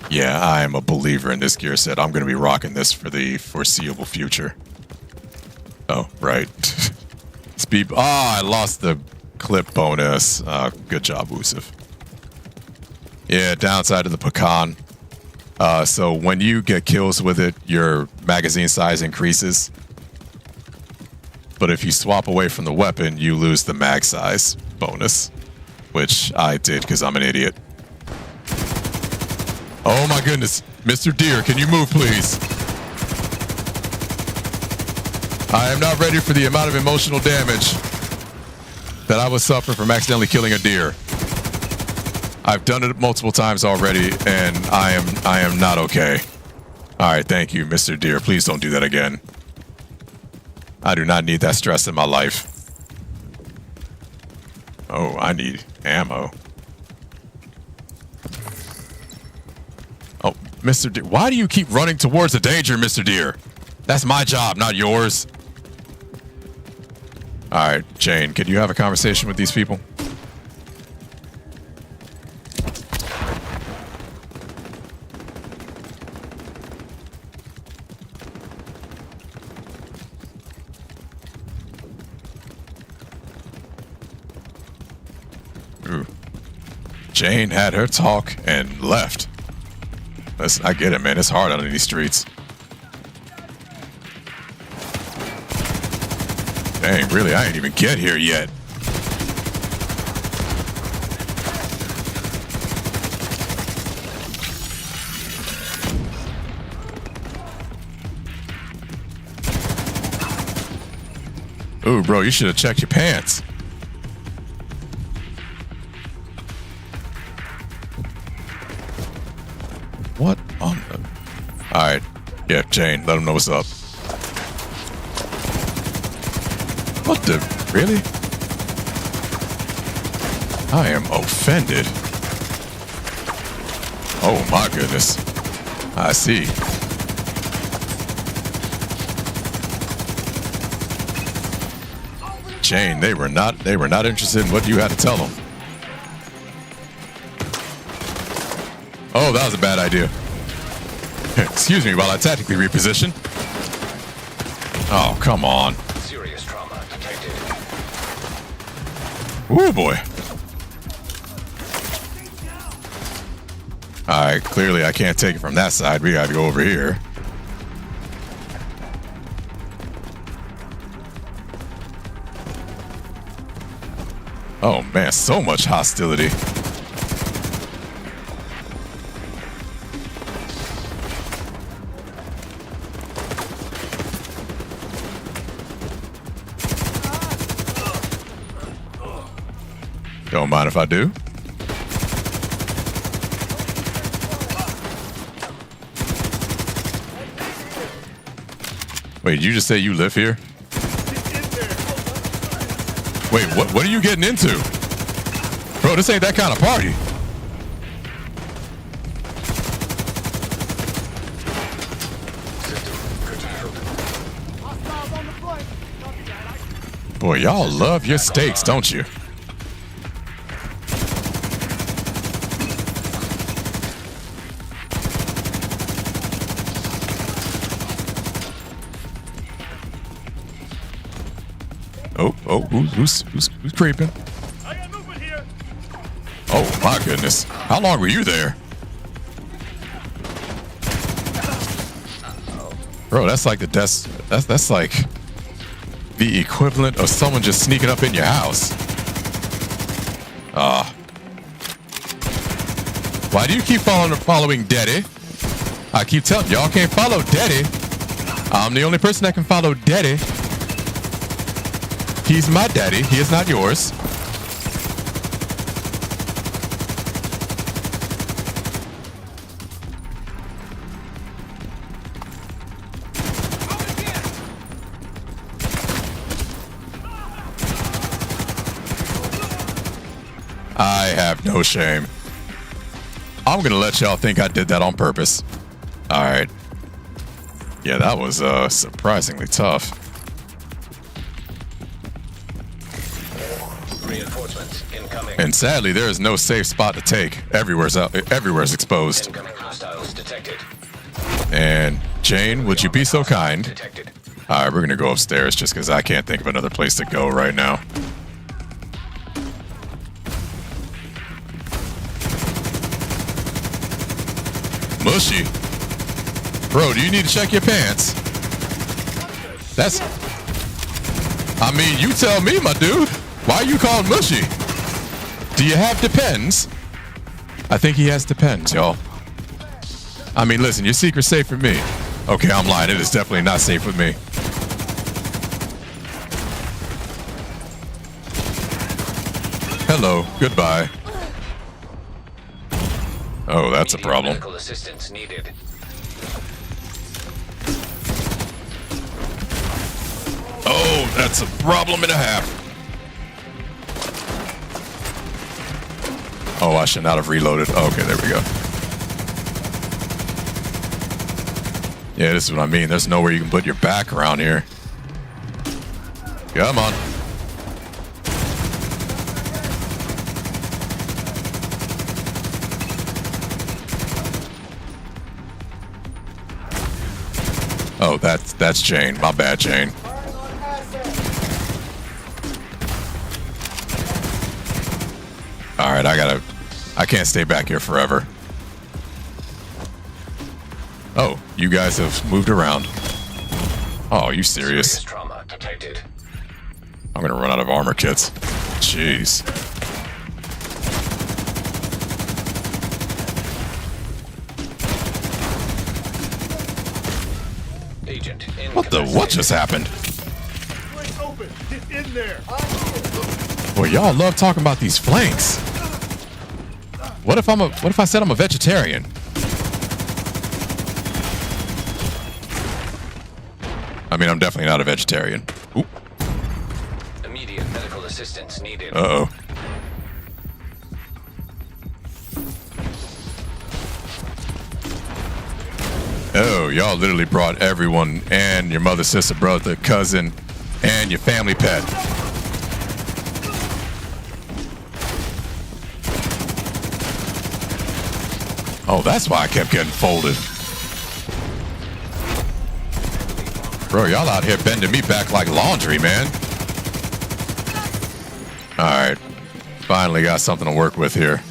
Yeah, I am a believer in this gear set. I'm going to be rocking this for the foreseeable future. Oh, right. Speed. I lost the clip bonus. Good job, Wusif. Yeah, downside of the pecan. So when you get kills with it, your magazine size increases. But if you swap away from the weapon, you lose the mag size bonus. Which I did because I'm an idiot. Oh my goodness. Mr. Deer, can you move, please? I am not ready for the amount of emotional damage that I would suffer from accidentally killing a deer. I've done it multiple times already, and I am not okay. All right, thank you, Mr. Deer. Please don't do that again. I do not need that stress in my life. Oh, I need ammo. Oh, Mr. Deer, why do you keep running towards the danger, Mr. Deer? That's my job, not yours. All right, Jane, could you have a conversation with these people? Ooh. Jane had her talk and left. Listen, I get it, man. It's hard out in these streets. Dang, really? I ain't even get here yet. Ooh, bro, you should have checked your pants. What on the... Alright. Yeah, Jane, let him know what's up. What the... Really? I am offended. Oh my goodness. I see. Jane, they were not interested in what you had to tell them. Oh, that was a bad idea. Excuse me while I tactically reposition. Oh, come on. Serious trauma detected. Ooh, boy. Alright, clearly I can't take it from that side. We gotta go over here. Oh man, so much hostility. Don't mind if I do. Wait, did you just say you live here? Wait, what are you getting into? Bro, this ain't that kind of party. Boy, y'all love your steaks, don't you? Oh, who's creeping? Oh my goodness! How long were you there, bro? That's like that's like the equivalent of someone just sneaking up in your house. Why do you keep following Deddy? I keep telling y'all can't follow Deddy. I'm the only person that can follow Deddy. He's my daddy. He is not yours. I have no shame. I'm gonna let y'all think I did that on purpose. All right. Yeah, that was surprisingly tough. Reinforcements incoming. And sadly, there is no safe spot to take. Everywhere's exposed. Incoming hostiles detected. And Jane, would you be so kind? Detected. All right, we're gonna go upstairs just because I can't think of another place to go right now. Mushy, bro, do you need to check your pants? I mean, you tell me, my dude. Why are you calling mushy? Do you have Depends? I think he has Depends, y'all. I mean, listen, your secret's safe with me. Okay, I'm lying. It is definitely not safe with me. Hello, goodbye. Oh, that's a problem. Medical assistance needed. Oh, that's a problem and a half. Oh, I should not have reloaded. Okay, there we go. Yeah, this is what I mean. There's nowhere you can put your back around here. Come on. Oh, that's Jane. My bad, Jane. All right, I can't stay back here forever. Oh, you guys have moved around. Oh, are you serious? Serious trauma detected. I'm gonna run out of armor kits. Jeez. Agent What just happened? Flank's open. Get in there. Boy, y'all love talking about these flanks. What if I said I'm a vegetarian? I mean, I'm definitely not a vegetarian. Oop. Immediate medical assistance needed. Uh-oh. Oh, y'all literally brought everyone and your mother, sister, brother, cousin, and your family pet. Oh, that's why I kept getting folded. Bro, y'all out here bending me back like laundry, man. All right. Finally got something to work with here.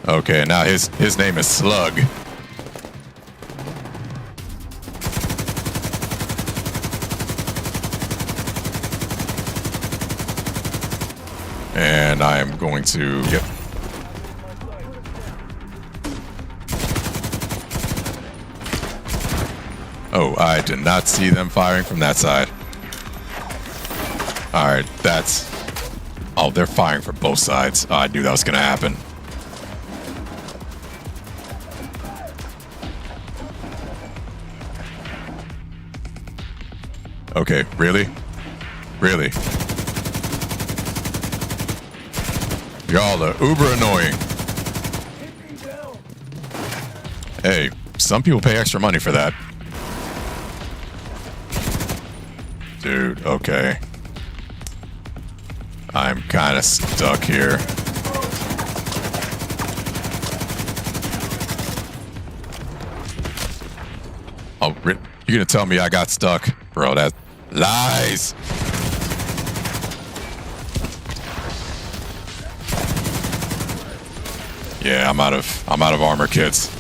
Okay, now his name is Slug. And I am going to... Yep. Oh, I did not see them firing from that side. All right, that's... Oh, they're firing from both sides. Oh, I knew that was going to happen. Okay, really? Really? Y'all are uber annoying. Hey, some people pay extra money for that. Dude, okay. I'm kind of stuck here. Oh, you're gonna tell me I got stuck? Bro, that lies. Yeah, I'm out of armor kits.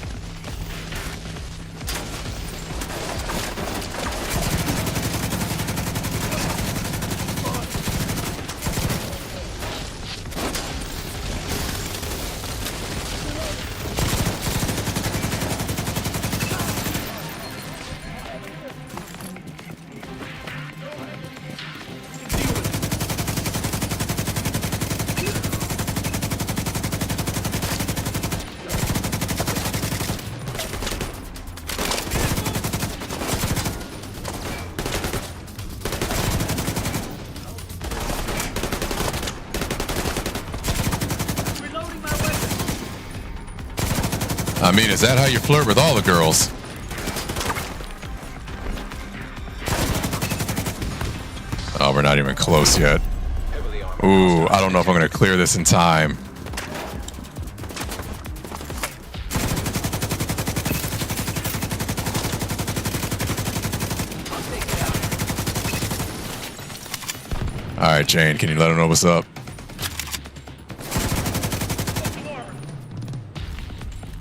I mean, is that how you flirt with all the girls? Oh, we're not even close yet. Ooh, I don't know if I'm going to clear this in time. All right, Jane, can you let him know what's up?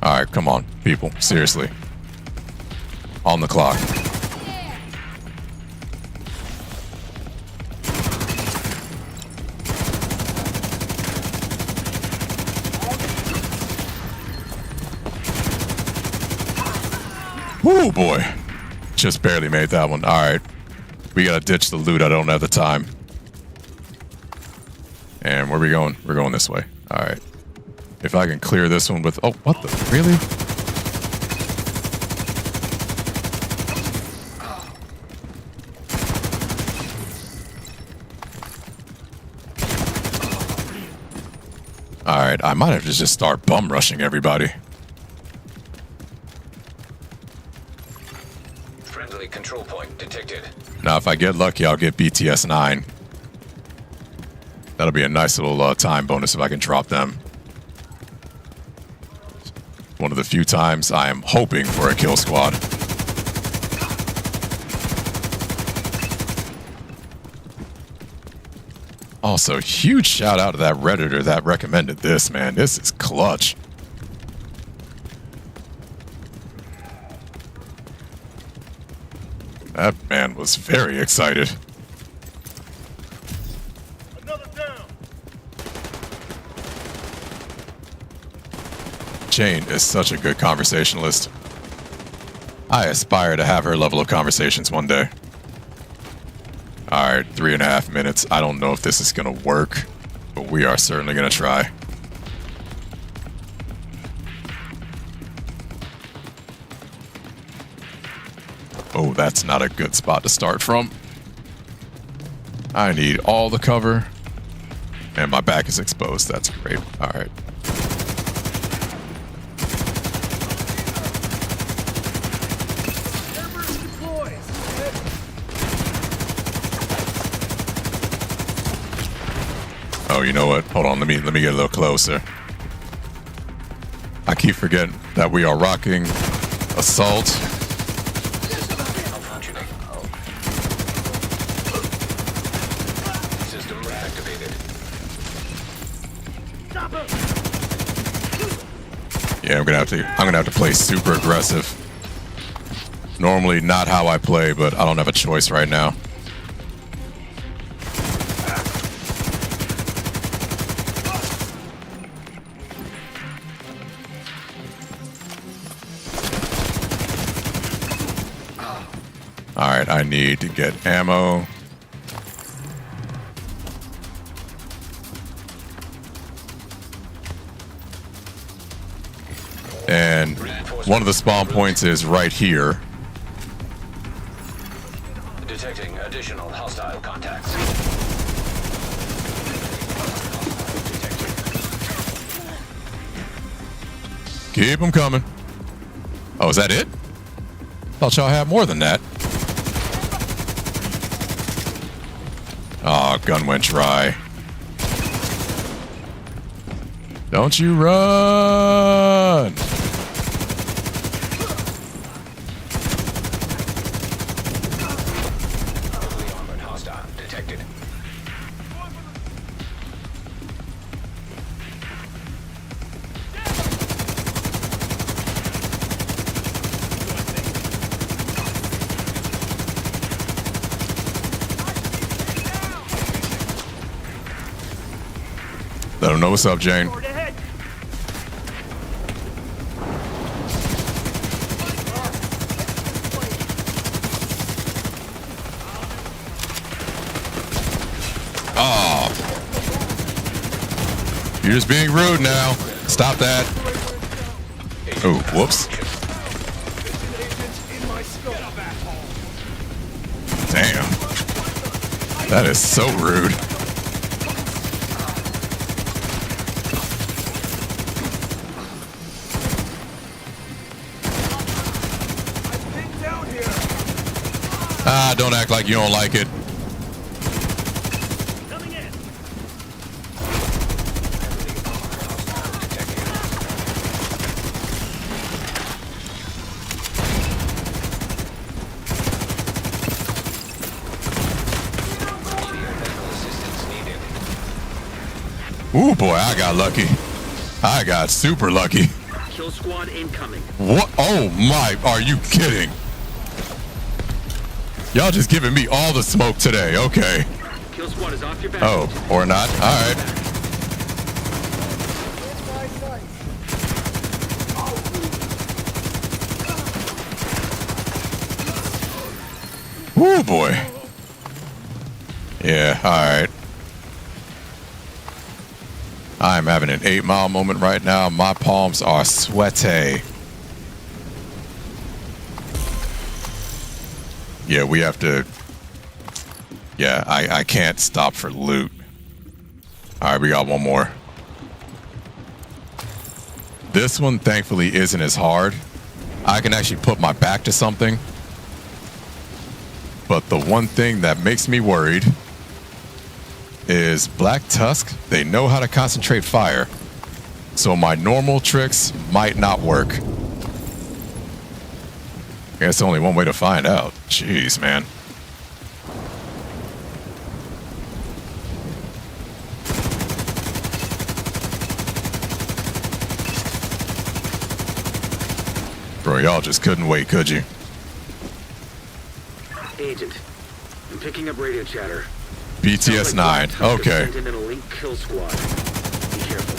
All right, come on, people. Seriously. On the clock. Woo, boy. Just barely made that one. All right. We got to ditch the loot. I don't have the time. And where are we going? We're going this way. All right. If I can clear this one with... Oh, what the... Really? Alright, I might have to just start bum rushing everybody. Friendly control point detected. Now, if I get lucky, I'll get BTS 9. That'll be a nice little time bonus if I can drop them. One of the few times I am hoping for a kill squad. Also, huge shout out to that Redditor that recommended this, man. This is clutch. That man was very excited. Another down. Jane is such a good conversationalist. I aspire to have her level of conversations one day. Alright, 3.5 minutes. I don't know if this is gonna work, but we are certainly gonna try. Oh, that's not a good spot to start from. I need all the cover. And my back is exposed. That's great. Alright. Oh, you know what? Hold on, let me get a little closer. I keep forgetting that we are rocking assault. System reactivated. Yeah, I'm gonna have to play super aggressive. Normally not how I play, but I don't have a choice right now. Alright, I need to get ammo. And one of the spawn points is right here. Detecting additional hostile contacts. Keep them coming. Oh, is that it? Thought y'all had more than that. Oh, gun went dry. Don't you run! Heavily armored hostile detected. Let them know what's up, Jane. Oh. You're just being rude now. Stop that. Oh, whoops. Damn. That is so rude. Ah, don't act like you don't like it. Ooh, boy, I got lucky. I got super lucky. Kill squad incoming. What? Oh my, are you kidding? Y'all just giving me all the smoke today. Okay. Kill squad is off your back. Oh, or not. All right. Ooh, boy. Yeah, all right. I'm having an 8 Mile moment right now. My palms are sweaty. Yeah, we have to... Yeah, I can't stop for loot. Alright, we got one more. This one, thankfully, isn't as hard. I can actually put my back to something. But the one thing that makes me worried is Black Tusk. They know how to concentrate fire. So my normal tricks might not work. I guess only one way to find out. Jeez, man. Bro, y'all just couldn't wait, could you? Agent, I'm picking up radio chatter. BTS 9. Okay. Sent in an elite kill squad. Be careful.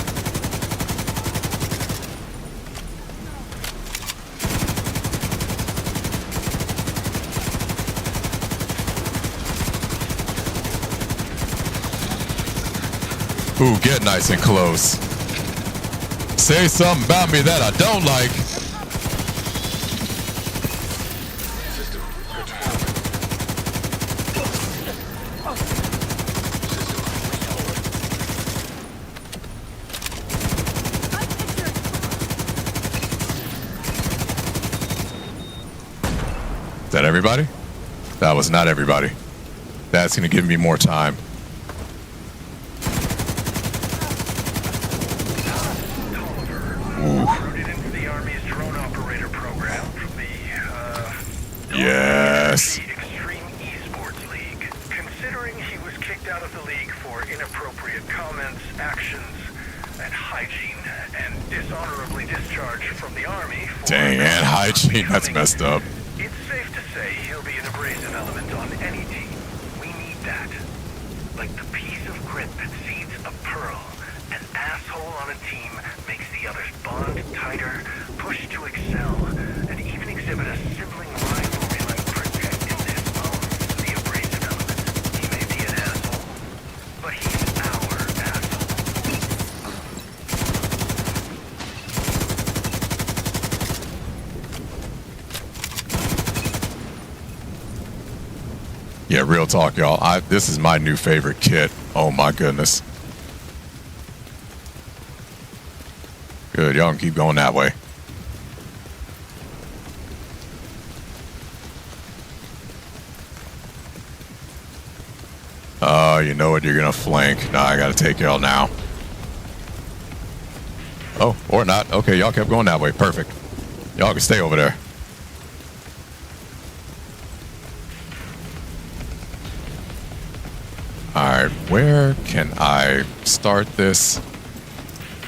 Ooh, get nice and close. Say something about me that I don't like. Is that everybody? That was not everybody. That's going to give me more time. Recruited into the Army's drone operator program from the, Yes. the Extreme Esports League. Considering he was kicked out of the league for inappropriate comments, actions, and hygiene, and dishonorably discharged from the Army for... Dang, and hygiene, that's messed up. It's safe to say he'll be an abrasive element on any team. We need that. Like the piece of grit that seeds a pearl. An asshole on a team makes the others bond tighter, push to excel, and even exhibit a sibling rivalry like protectiveness owns the abrasive element. He may be an asshole, but he's our asshole. Yeah, real talk, y'all. This is my new favorite kit. Oh my goodness. Good, y'all can keep going that way. Oh, you know what? You're gonna flank. Nah, I gotta take y'all now. Oh, or not. Okay, y'all kept going that way. Perfect. Y'all can stay over there. Alright, where can I start this?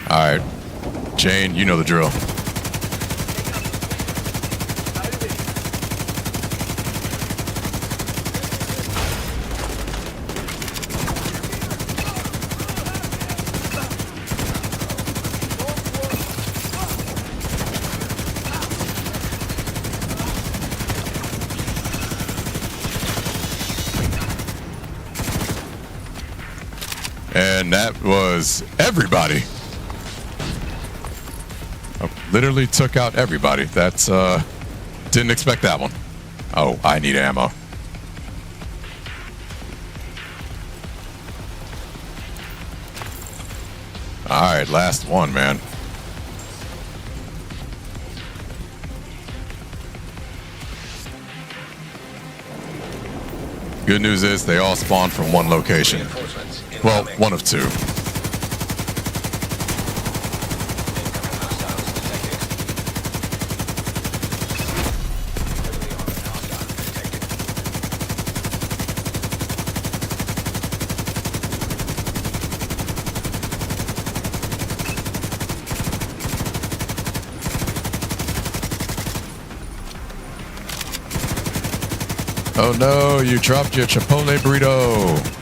Alright, Jane, you know the drill. And that was everybody. I literally took out everybody. That's, didn't expect that one. Oh, I need ammo. Alright, last one, man. Good news is they all spawn from one location. Well, one of two. Oh no, you dropped your Chipotle burrito.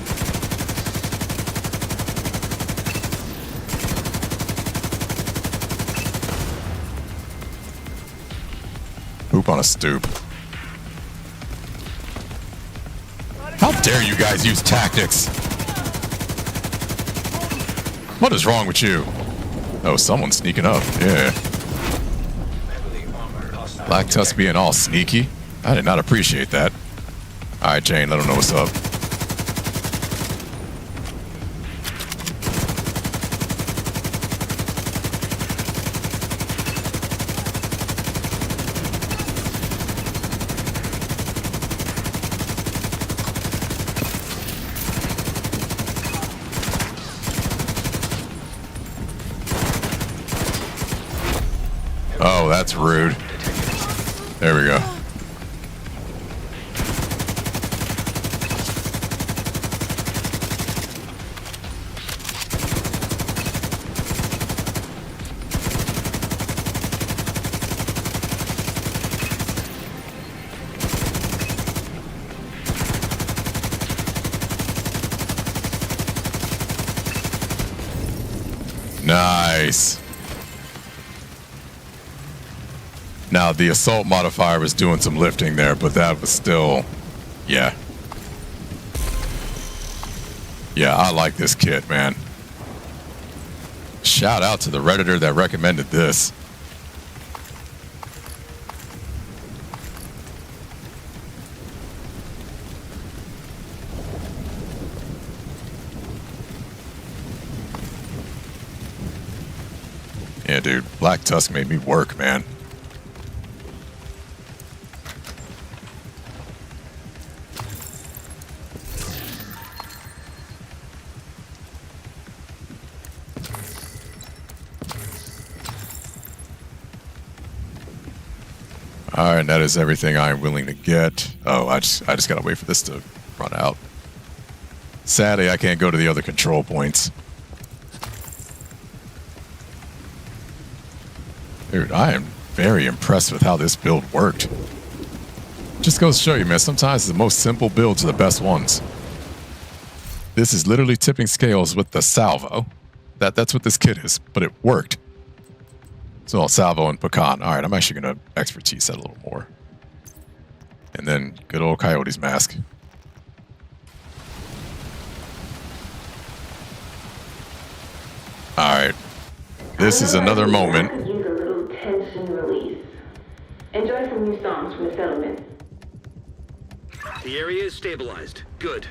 Poop on a stoop. How dare you guys use tactics? What is wrong with you? Oh, someone's sneaking up. Yeah. Black Tusk being all sneaky. I did not appreciate that. Alright, Jane, let them know what's up. Oh, that's rude. There we go. Nice. Now, the assault modifier was doing some lifting there, but that was still... Yeah. Yeah, I like this kit, man. Shout out to the Redditor that recommended this. Yeah, dude, Black Tusk made me work, man. All right, that is everything I'm willing to get. Oh, I just gotta wait for this to run out. Sadly, I can't go to the other control points. Dude, I am very impressed with how this build worked. Just goes to show you, man, sometimes the most simple builds are the best ones. This is literally tipping scales with the salvo. That's what this kit is, but it worked. So salvo and pecan. All right, I'm actually going to expertise that a little more. And then good old Coyote's mask. All right. This is another moment. Use a little tension release. Enjoy some new songs from the settlement. The area is stabilized. Good.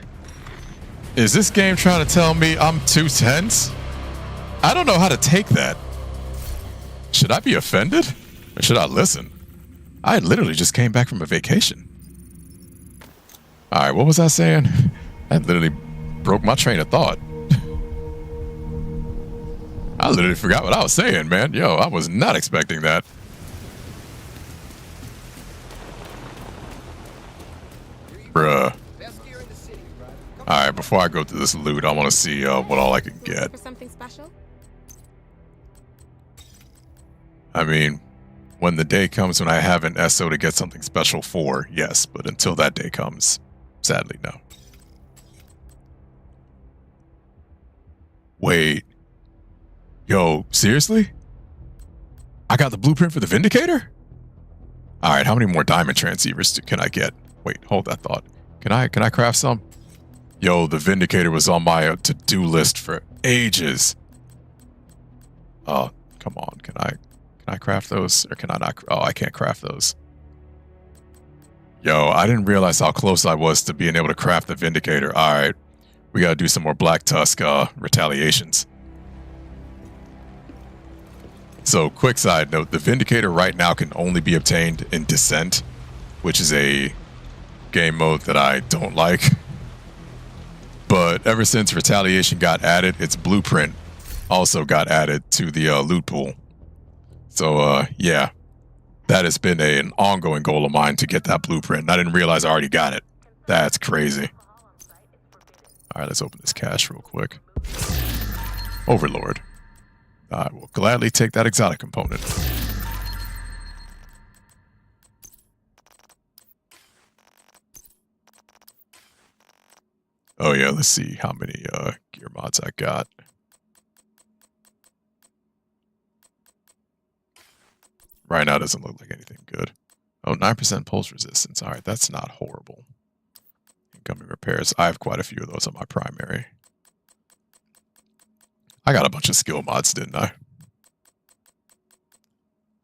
Is this game trying to tell me I'm too tense? I don't know how to take that. Should I be offended? Or should I listen? I literally just came back from a vacation. Alright, what was I saying? That literally broke my train of thought. I literally forgot what I was saying, man. Yo, I was not expecting that. Bruh. Alright, before I go through this loot, I want to see what all I can get. For something special? I mean, when the day comes when I have an SO to get something special for, yes. But until that day comes, sadly, no. Wait. Yo, seriously? I got the blueprint for the Vindicator? Alright, how many more diamond transceivers can I get? Wait, hold that thought. Can I craft some? Yo, the Vindicator was on my to-do list for ages. Oh, come on. Can I craft those? Or can I not? Oh, I can't craft those. Yo, I didn't realize how close I was to being able to craft the Vindicator. Alright, we gotta do some more Black Tusk retaliations. So, quick side note, the Vindicator right now can only be obtained in Descent, which is a game mode that I don't like. But ever since Retaliation got added, its blueprint also got added to the loot pool. So, yeah, that has been an ongoing goal of mine to get that blueprint. And I didn't realize I already got it. That's crazy. All right, let's open this cache real quick. Overlord. I will gladly take that exotic component. Oh yeah, let's see how many gear mods I got. Right now doesn't look like anything good. Oh, 9% pulse resistance. All right, that's not horrible. Incoming repairs. I have quite a few of those on my primary. I got a bunch of skill mods, didn't I?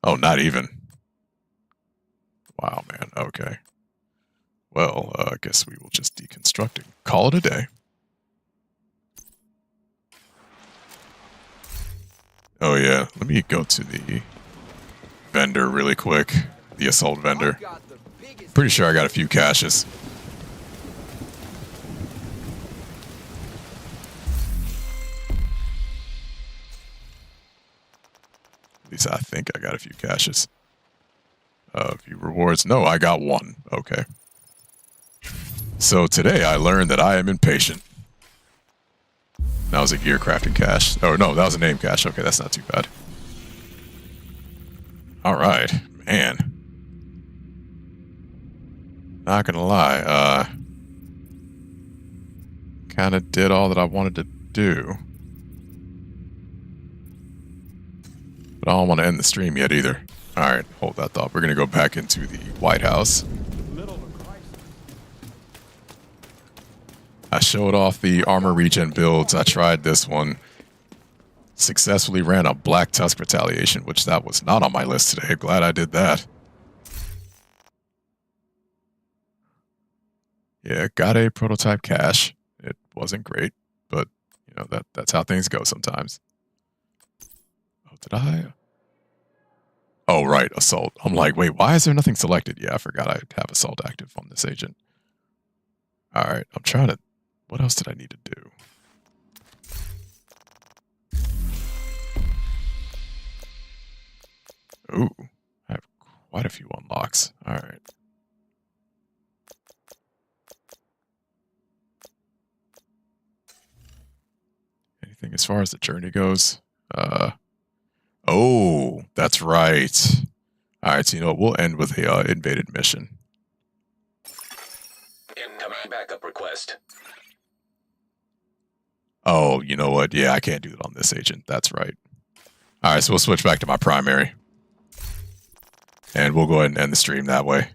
Oh, not even. Wow, man. Okay. Well, I guess we will just deconstruct and call it a day. Oh, yeah. Let me go to the vendor really quick. The assault vendor. Pretty sure I got a few caches. At least I think I got a few caches. Few rewards. No, I got one. Okay. So today I learned that I am impatient. That was a gear crafting cache. Oh no, that was a name cache. Okay, that's not too bad. Alright, man. Not gonna lie, kinda did all that I wanted to do. But I don't want to end the stream yet either. Alright, hold that thought. We're gonna go back into the White House. I showed off the armor regen builds. I tried this one. Successfully ran a Black Tusk retaliation, which that was not on my list today. Glad I did that. Yeah, got a prototype cache. It wasn't great, but you know that's how things go sometimes. Oh, did I? Oh, right, assault. I'm like, wait, why is there nothing selected? Yeah, I forgot I have assault active on this agent. All right, I'm trying to. What else did I need to do? Ooh, I have quite a few unlocks. All right. Anything as far as the journey goes? Oh, that's right. All right, so you know what? We'll end with a invaded mission. Incoming backup request. Oh, you know what? Yeah, I can't do that on this agent. That's right. All right, so we'll switch back to my primary. And we'll go ahead and end the stream that way.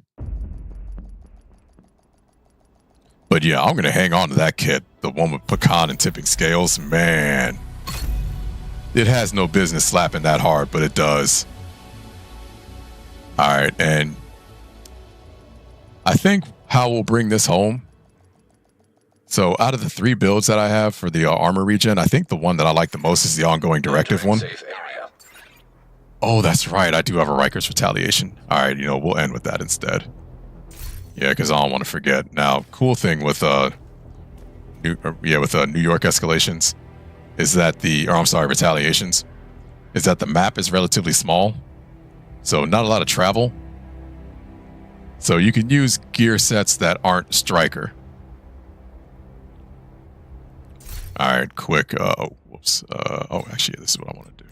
But yeah, I'm going to hang on to that kit. The one with pecan and tipping scales. Man. It has no business slapping that hard, but it does. All right, and I think how we'll bring this home. So out of the 3 builds that I have for the armor regen, I think the one that I like the most is the ongoing directive one. Safe area. Oh, that's right. I do have a Riker's Retaliation. All right, you know, we'll end with that instead. Yeah, because I don't want to forget. Now, cool thing with New York escalations is that retaliations, is that the map is relatively small, so not a lot of travel. So you can use gear sets that aren't striker. All right, quick. Actually, this is what I want to do.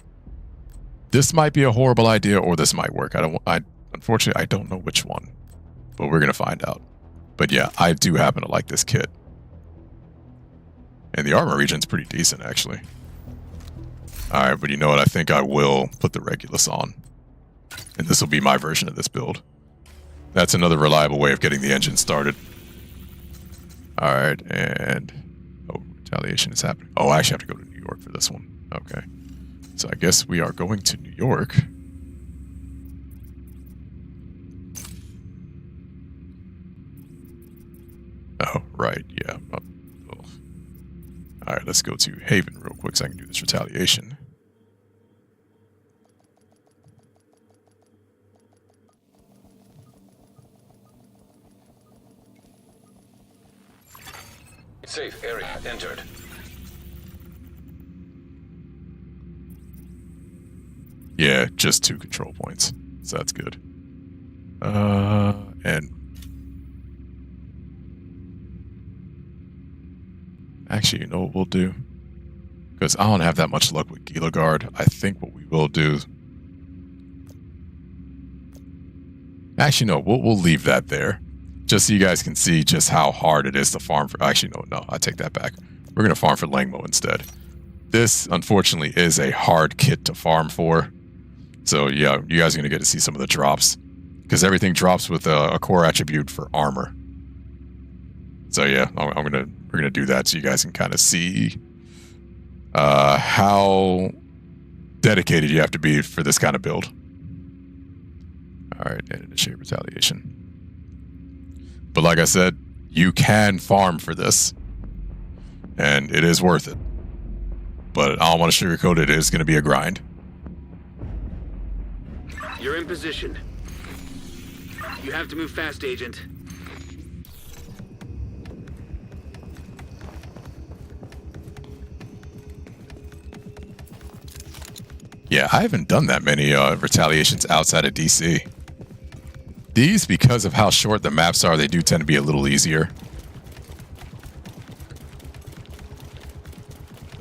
This might be a horrible idea, or this might work. Unfortunately, I don't know which one, but we're gonna find out. But yeah, I do happen to like this kit, and the armor regen's pretty decent, actually. All right, but you know what? I think I will put the Regulus on, and this will be my version of this build. That's another reliable way of getting the engine started. All right, and retaliation is happening. Oh, I actually have to go to New York for this one. Okay. So I guess we are going to New York. Oh, right. Yeah. All right, let's go to Haven real quick so I can do this retaliation. Safe area entered. Yeah, just 2 control points. So that's good. And actually, you know what we'll do? Because I don't have that much luck with Gila Guard. I think what we will do... Actually, no, we'll leave that there. Just so you guys can see just how hard it is to farm for... Actually, no, I take that back. We're going to farm for Langmo instead. This, unfortunately, is a hard kit to farm for. So, yeah, you guys are going to get to see some of the drops. Because everything drops with a core attribute for armor. So, yeah, we're going to do that so you guys can kind of see how dedicated you have to be for this kind of build. All right, and initiate retaliation. But like I said, you can farm for this, and it is worth it. But I don't want to sugarcoat it. It is going to be a grind. You're in position. You have to move fast, Agent. Yeah, I haven't done that many retaliations outside of DC. These, because of how short the maps are, they do tend to be a little easier.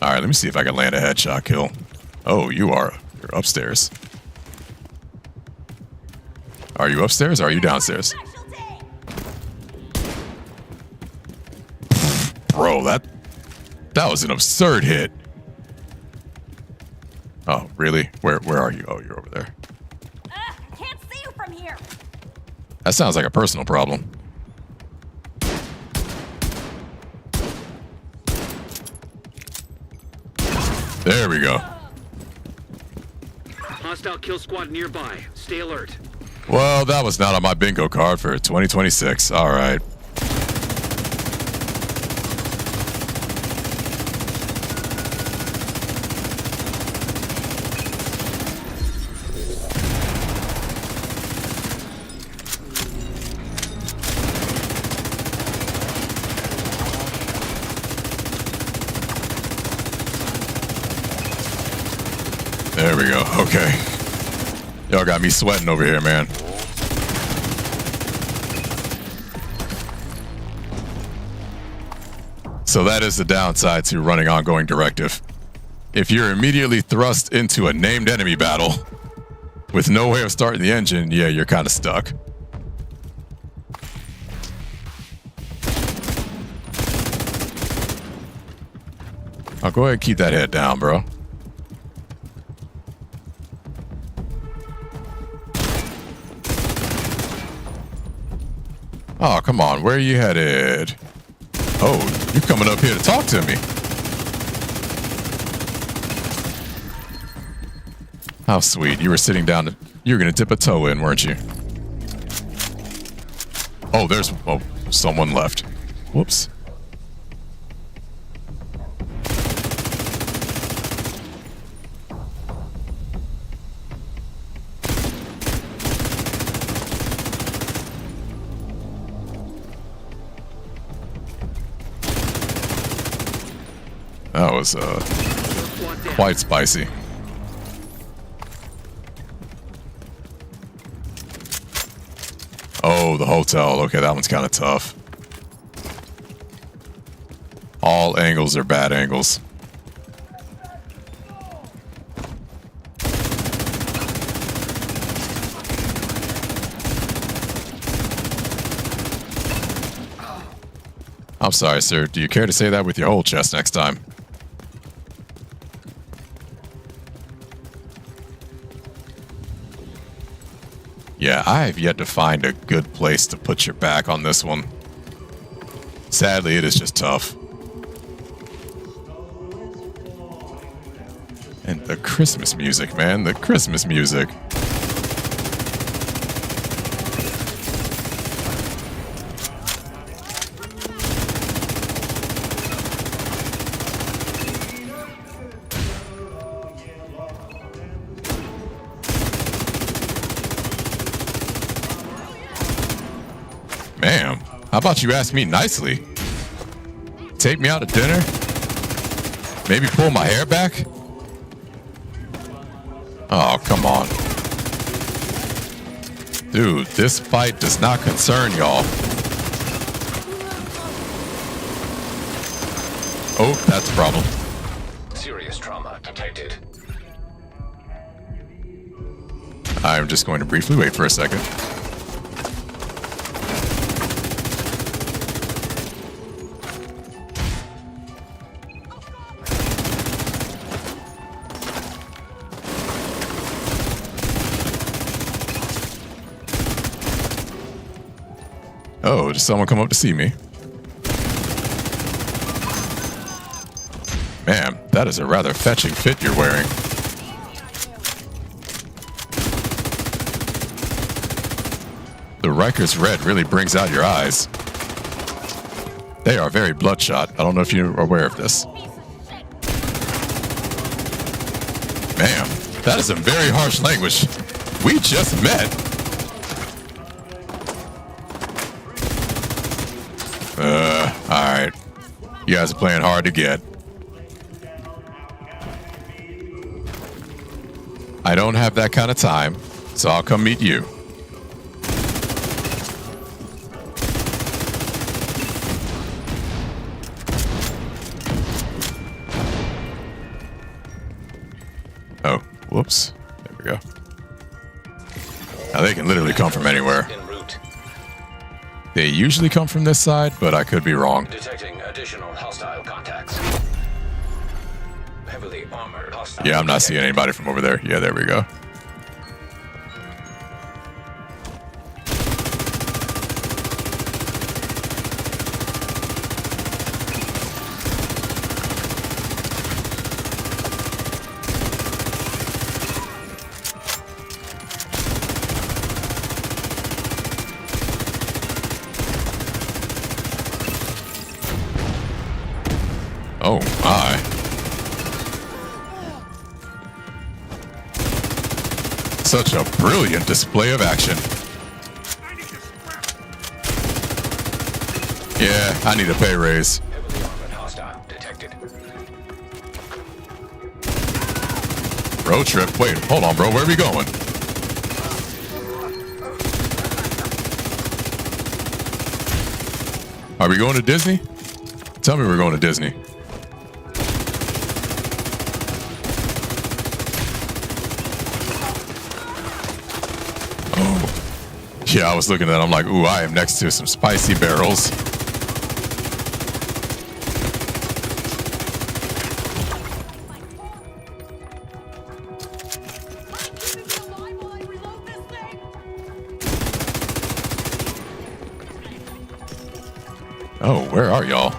All right, let me see if I can land a headshot kill. Oh, you're upstairs. Are you upstairs or are you downstairs? Bro, that was an absurd hit. Oh, really? Where are you? Oh, you're over there. Can't see you from here. That sounds like a personal problem. There we go. Hostile kill squad nearby. Stay alert. Well, that was not on my bingo card for 2026. All right. There we go. Okay. Y'all got me sweating over here, man. So that is the downside to running ongoing directive. If you're immediately thrust into a named enemy battle with no way of starting the engine, yeah, you're kind of stuck. I'll go ahead and keep that head down, bro. Oh, come on. Where are you headed? Oh, you're coming up here to talk to me. How sweet. You were sitting down. You were going to dip a toe in, weren't you? Oh, there's... Oh, someone left. Whoops. That was quite spicy. Oh, the hotel. Okay, that one's kind of tough. All angles are bad angles. I'm sorry, sir. Do you care to say that with your whole chest next time? Yeah, I have yet to find a good place to put your back on this one. Sadly, it is just tough. And the Christmas music, man. The Christmas music. Ma'am, how about you ask me nicely? Take me out to dinner? Maybe pull my hair back? Oh, come on. Dude, this fight does not concern y'all. Oh, that's a problem. Serious trauma detected. I'm just going to briefly wait for a second. Oh, did someone come up to see me? Ma'am, that is a rather fetching fit you're wearing. The Rikers Red really brings out your eyes. They are very bloodshot. I don't know if you're aware of this. Ma'am, that is some very harsh language. We just met. Alright. You guys are playing hard to get. I don't have that kind of time, so I'll come meet you. Oh, whoops. There we go. Now they can literally come from anywhere. En route. They usually come from this side, but I could be wrong. Detecting additional hostile contacts. Heavily armored hostile. Yeah, I'm not seeing anybody from over there. Yeah, there we go. Oh my. Such a brilliant display of action. Yeah, I need a pay raise. Heavily armored hostile detected. Road trip? Wait, hold on, bro. Where are we going? Are we going to Disney? Tell me we're going to Disney. Yeah, I was looking at it. I'm like, ooh, I am next to some spicy barrels. Oh, where are y'all?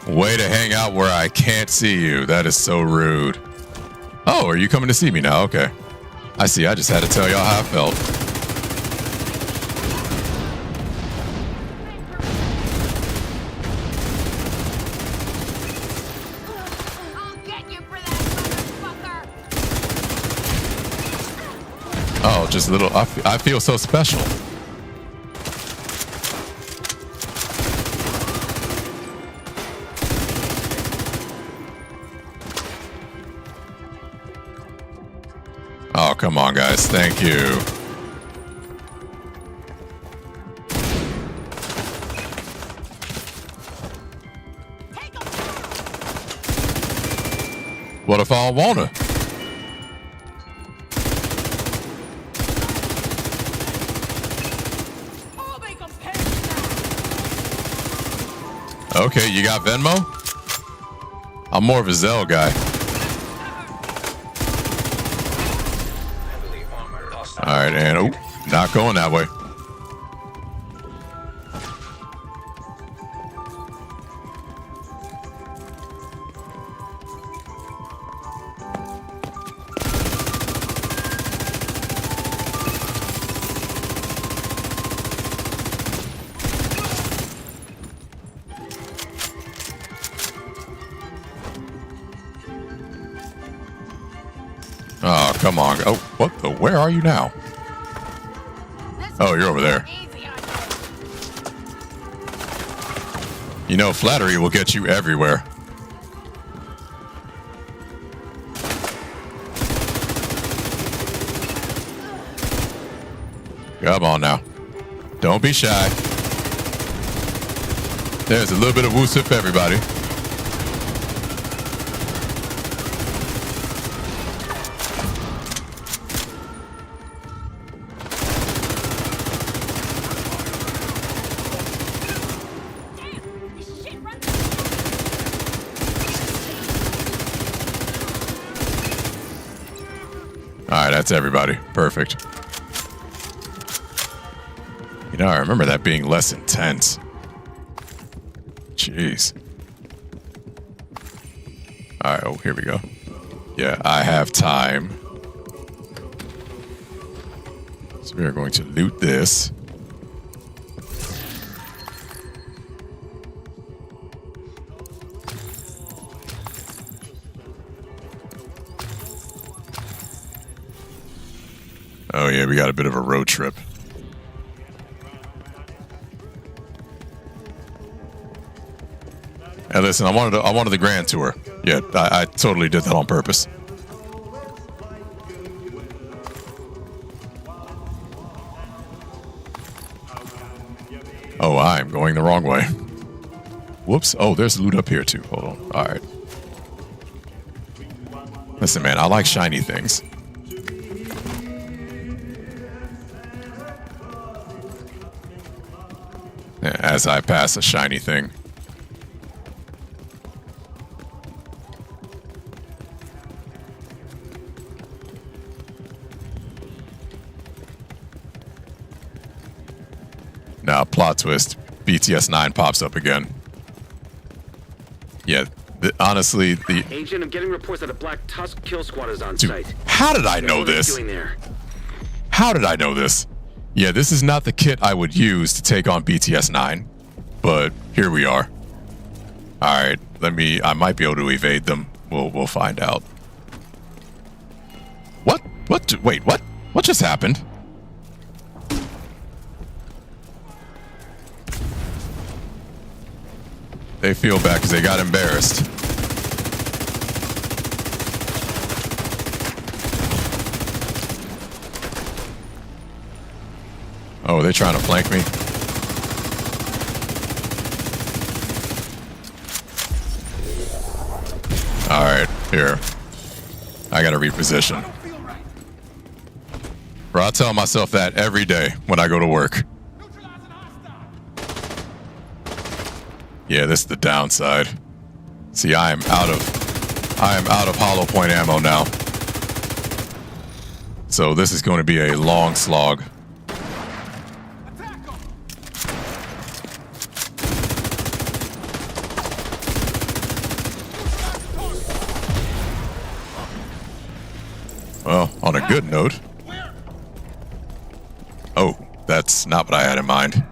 Way to hang out where I can't see you. That is so rude. Oh, are you coming to see me now? Okay. I see. I just had to tell y'all how I felt. I'll get you for that, motherfucker! Oh, just a little. I feel so special. Oh, come on, guys. Thank you. What if I don't wanna? I'll make 'em pay. Okay, you got Venmo? I'm more of a Zelle guy. Heavily armored hostile. All right, and oh, not going that way. Oh, come on. Oh, what the? Where are you now? Oh, you're over there. Easy on you. You know, flattery will get you everywhere. Come on now. Don't be shy. There's a little bit of woosip for everybody. This shit runs. All right, that's everybody. Perfect. You know, I remember that being less intense. Jeez. All right, oh, here we go. Yeah, I have time. So we are going to loot this. Oh yeah, we got a bit of a road trip. Hey, listen, I wanted the grand tour. Yeah, I totally did that on purpose. Oh, I'm going the wrong way. Whoops. Oh, there's loot up here too. Hold on. All right. Listen, man, I like shiny things. As I pass a shiny thing. Now, plot twist. BTS 9 pops up again. Yeah, honestly, the... Agent, I'm getting reports that a Black Tusk kill squad is on Dude, site. how did I know What are they this? doing there? How did I know this? Yeah, this is not the kit I would use to take on BTS 9, but here we are. All right, I might be able to evade them. We'll find out. What? Wait, what? What just happened? They feel bad because they got embarrassed. Oh, are they trying to flank me? All right, here. I gotta reposition. Bro, I tell myself that every day when I go to work. Yeah, this is the downside. See, I am out of hollow point ammo now. So this is going to be a long slog. Well, on a good note, That's not what I had in mind.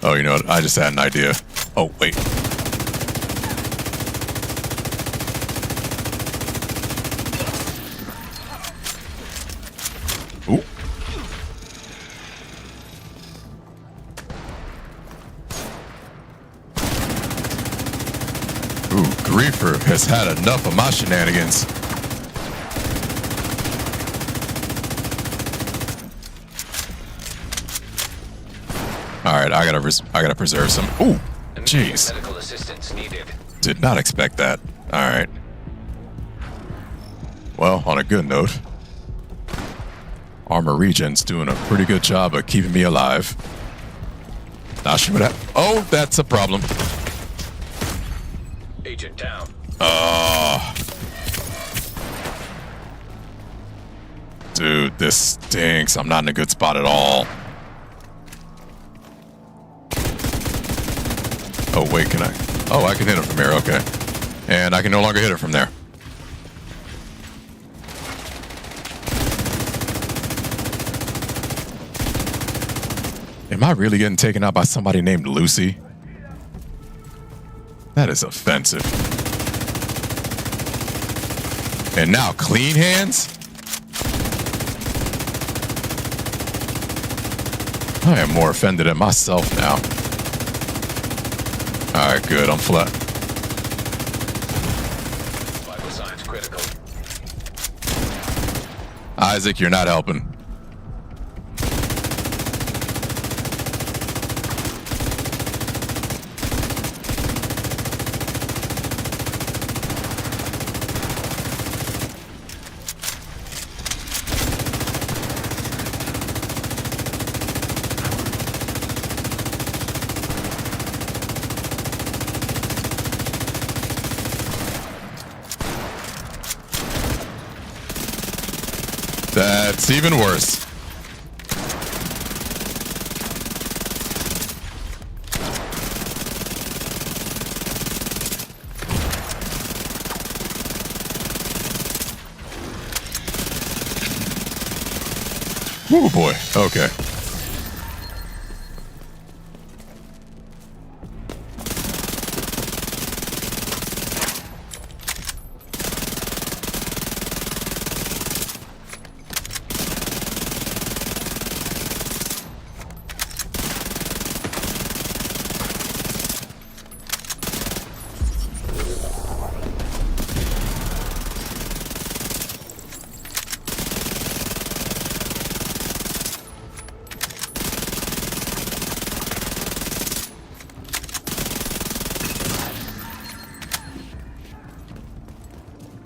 Oh, you know what? I just had an idea. Oh, wait. Ooh. Ooh, Griefer has had enough of my shenanigans. All right, I gotta preserve some. Ooh, jeez. Medical assistance needed. Did not expect that. All right. Well, on a good note, Armor Regen's doing a pretty good job of keeping me alive. Not sure what happened. Oh, that's a problem. Agent down. Dude, this stinks. I'm not in a good spot at all. Oh, wait, can I? Oh, I can hit him from here, okay. And I can no longer hit him from there. Am I really getting taken out by somebody named Lucy? That is offensive. And now clean hands? I am more offended at myself now. Alright, good. I'm flat. Vital signs critical. Isaac, you're not helping. That's even worse. Oh boy. Okay.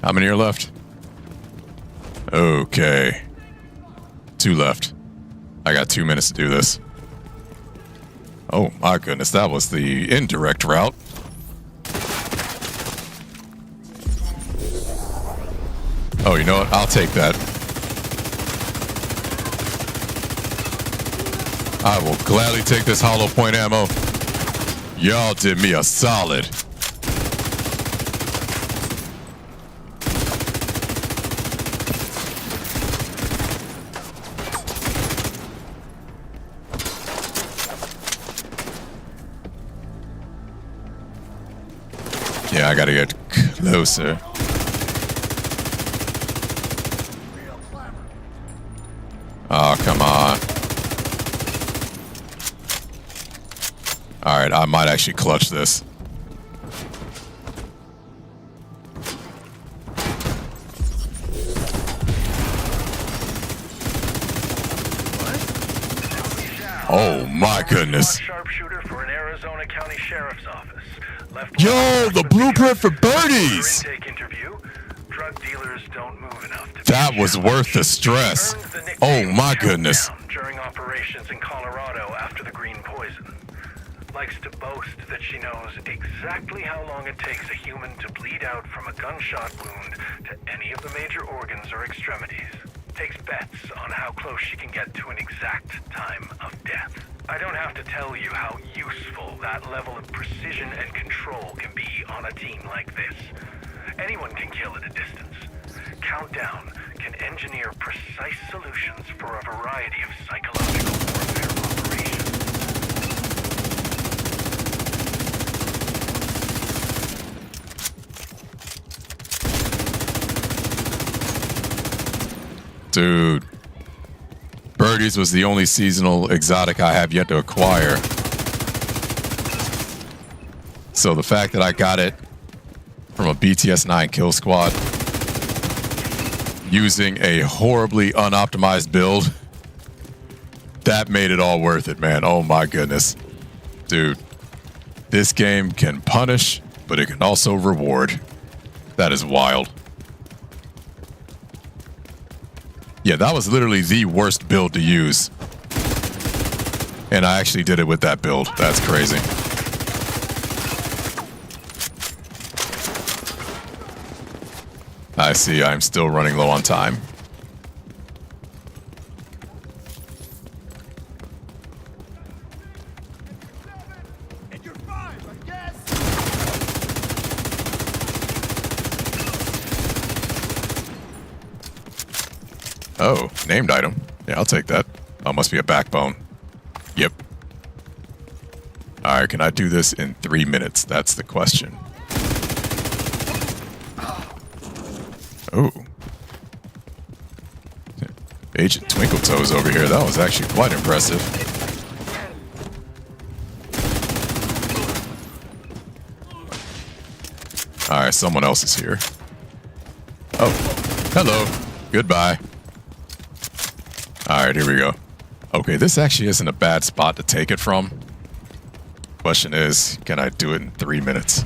How many are left? Okay. 2 left. I got 2 minutes to do this. Oh my goodness, that was the indirect route. Oh, you know what? I'll take that. I will gladly take this hollow point ammo. Y'all did me a solid. Yeah, I gotta get closer. Oh, come on. Alright, I might actually clutch this. Oh my goodness. Sharpshooter for an Arizona County Sheriff's Office. Yo, the blueprint for birdies! Drug dealers don't move enough to that was worth the stress. Oh my goodness. During operations in Colorado after the green poison. Likes to boast that she knows exactly how long it takes a human to bleed out from a gunshot wound to any of the major organs or extremities. takes bets on how close she can get to an exact time of death. I don't have to tell you how useful that level of precision and control can be on a team like this. Anyone can kill at a distance. Countdown can engineer precise solutions for a variety of psychological warfare operations. Dude, Birdies was the only seasonal exotic I have yet to acquire. So the fact that I got it from a BTS 9 kill squad using a horribly unoptimized build, that made it all worth it, man. Oh my goodness. Dude, this game can punish, but it can also reward. That is wild. Yeah, that was literally the worst build to use. And I actually did it with that build. That's crazy. I see, I'm still running low on time. Oh, named item. Yeah, I'll take that. Oh, must be a backbone. Yep. Alright, can I do this in 3 minutes? That's the question. Oh. Agent Twinkle Toes over here. That was actually quite impressive. Alright, someone else is here. Oh, hello. Goodbye. Alright, here we go. Okay, this actually isn't a bad spot to take it from. Question is, can I do it in 3 minutes?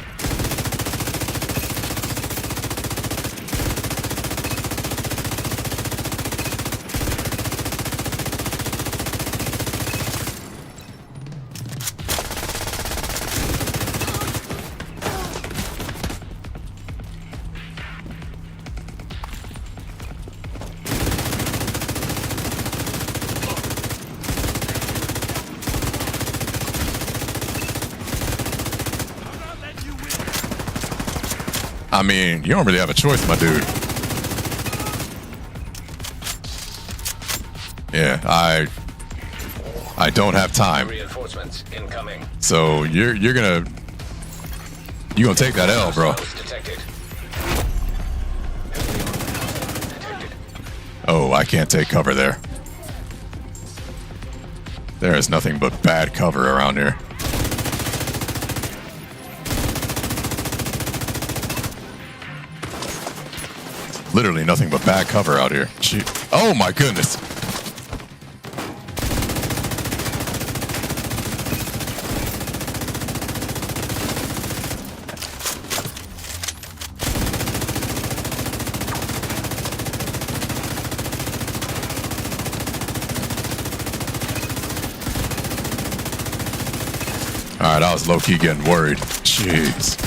I mean, you don't really have a choice, my dude. Yeah, I don't have time. Reinforcements incoming. So you're gonna take that L, bro. Detected. Oh, I can't take cover there. There is nothing but bad cover around here. Literally nothing but bad cover out here. Shoot. Oh my goodness. Alright, I was low-key getting worried. Jeez.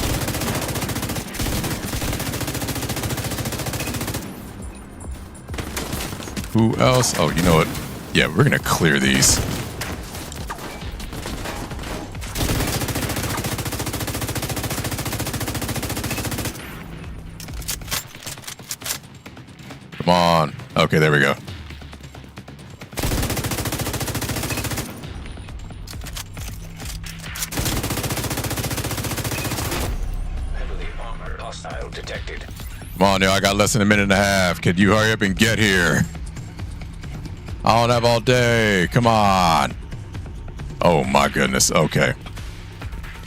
Who else? Oh, you know what? Yeah, we're gonna clear these. Come on. Okay, there we go. Heavily armored hostile detected. Come on, yo, I got less than a minute and a half. Could you hurry up and get here? I don't have all day. Come on. Oh my goodness. Okay.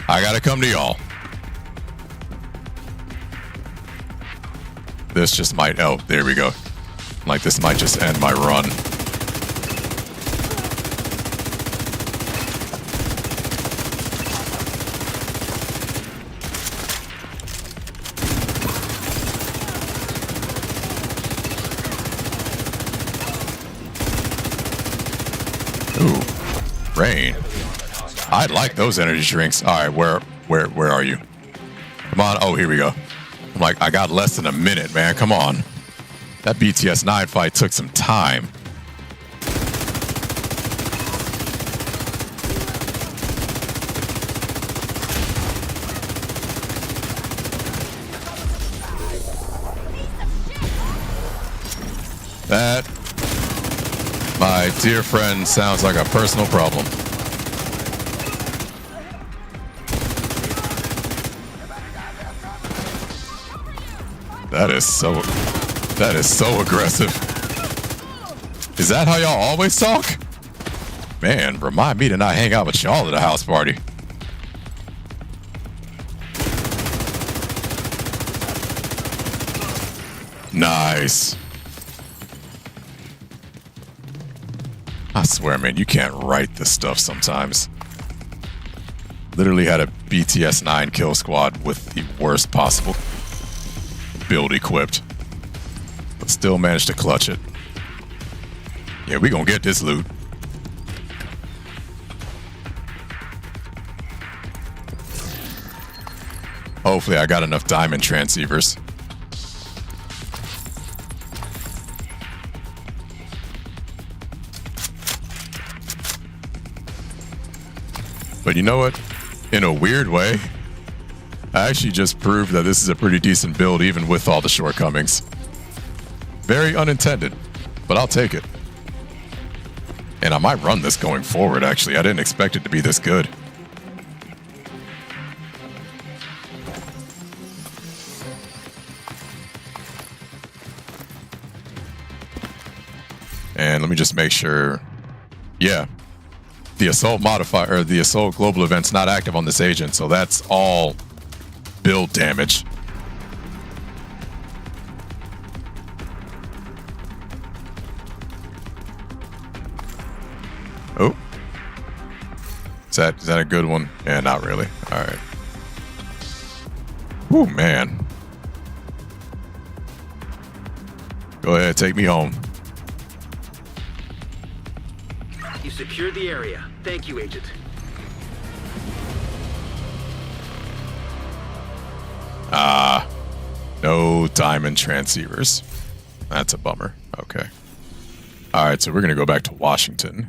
I gotta come to y'all. This just might. Oh, there we go. Like, this might just end my run. Ooh, rain. I like those energy drinks. All right, where are you? Come on. Oh, here we go. I'm like, I got less than a minute, man. Come on. That BTS-9 fight took some time. That, my dear friend, sounds like a personal problem. That is so aggressive. Is that how y'all always talk? Man, remind me to not hang out with y'all at a house party. Nice. I swear, man, you can't write this stuff sometimes. Literally had a BTS-9 kill squad with the worst possible build equipped, but still managed to clutch it. Yeah, we gonna get this loot. Hopefully I got enough diamond transceivers. But you know what? In a weird way, I actually just proved that this is a pretty decent build even with all the shortcomings. Very unintended, but I'll take it. And I might run this going forward, actually. I didn't expect it to be this good. And let me just make sure. Yeah. The assault modifier, or the assault global event's not active on this agent, so that's all build damage. Oh. Is that a good one? Yeah, not really. All right. Oh, man. Go ahead, take me home. You secured the area. Thank you, Agent. No diamond transceivers. That's a bummer. Okay. All right, so we're going to go back to Washington.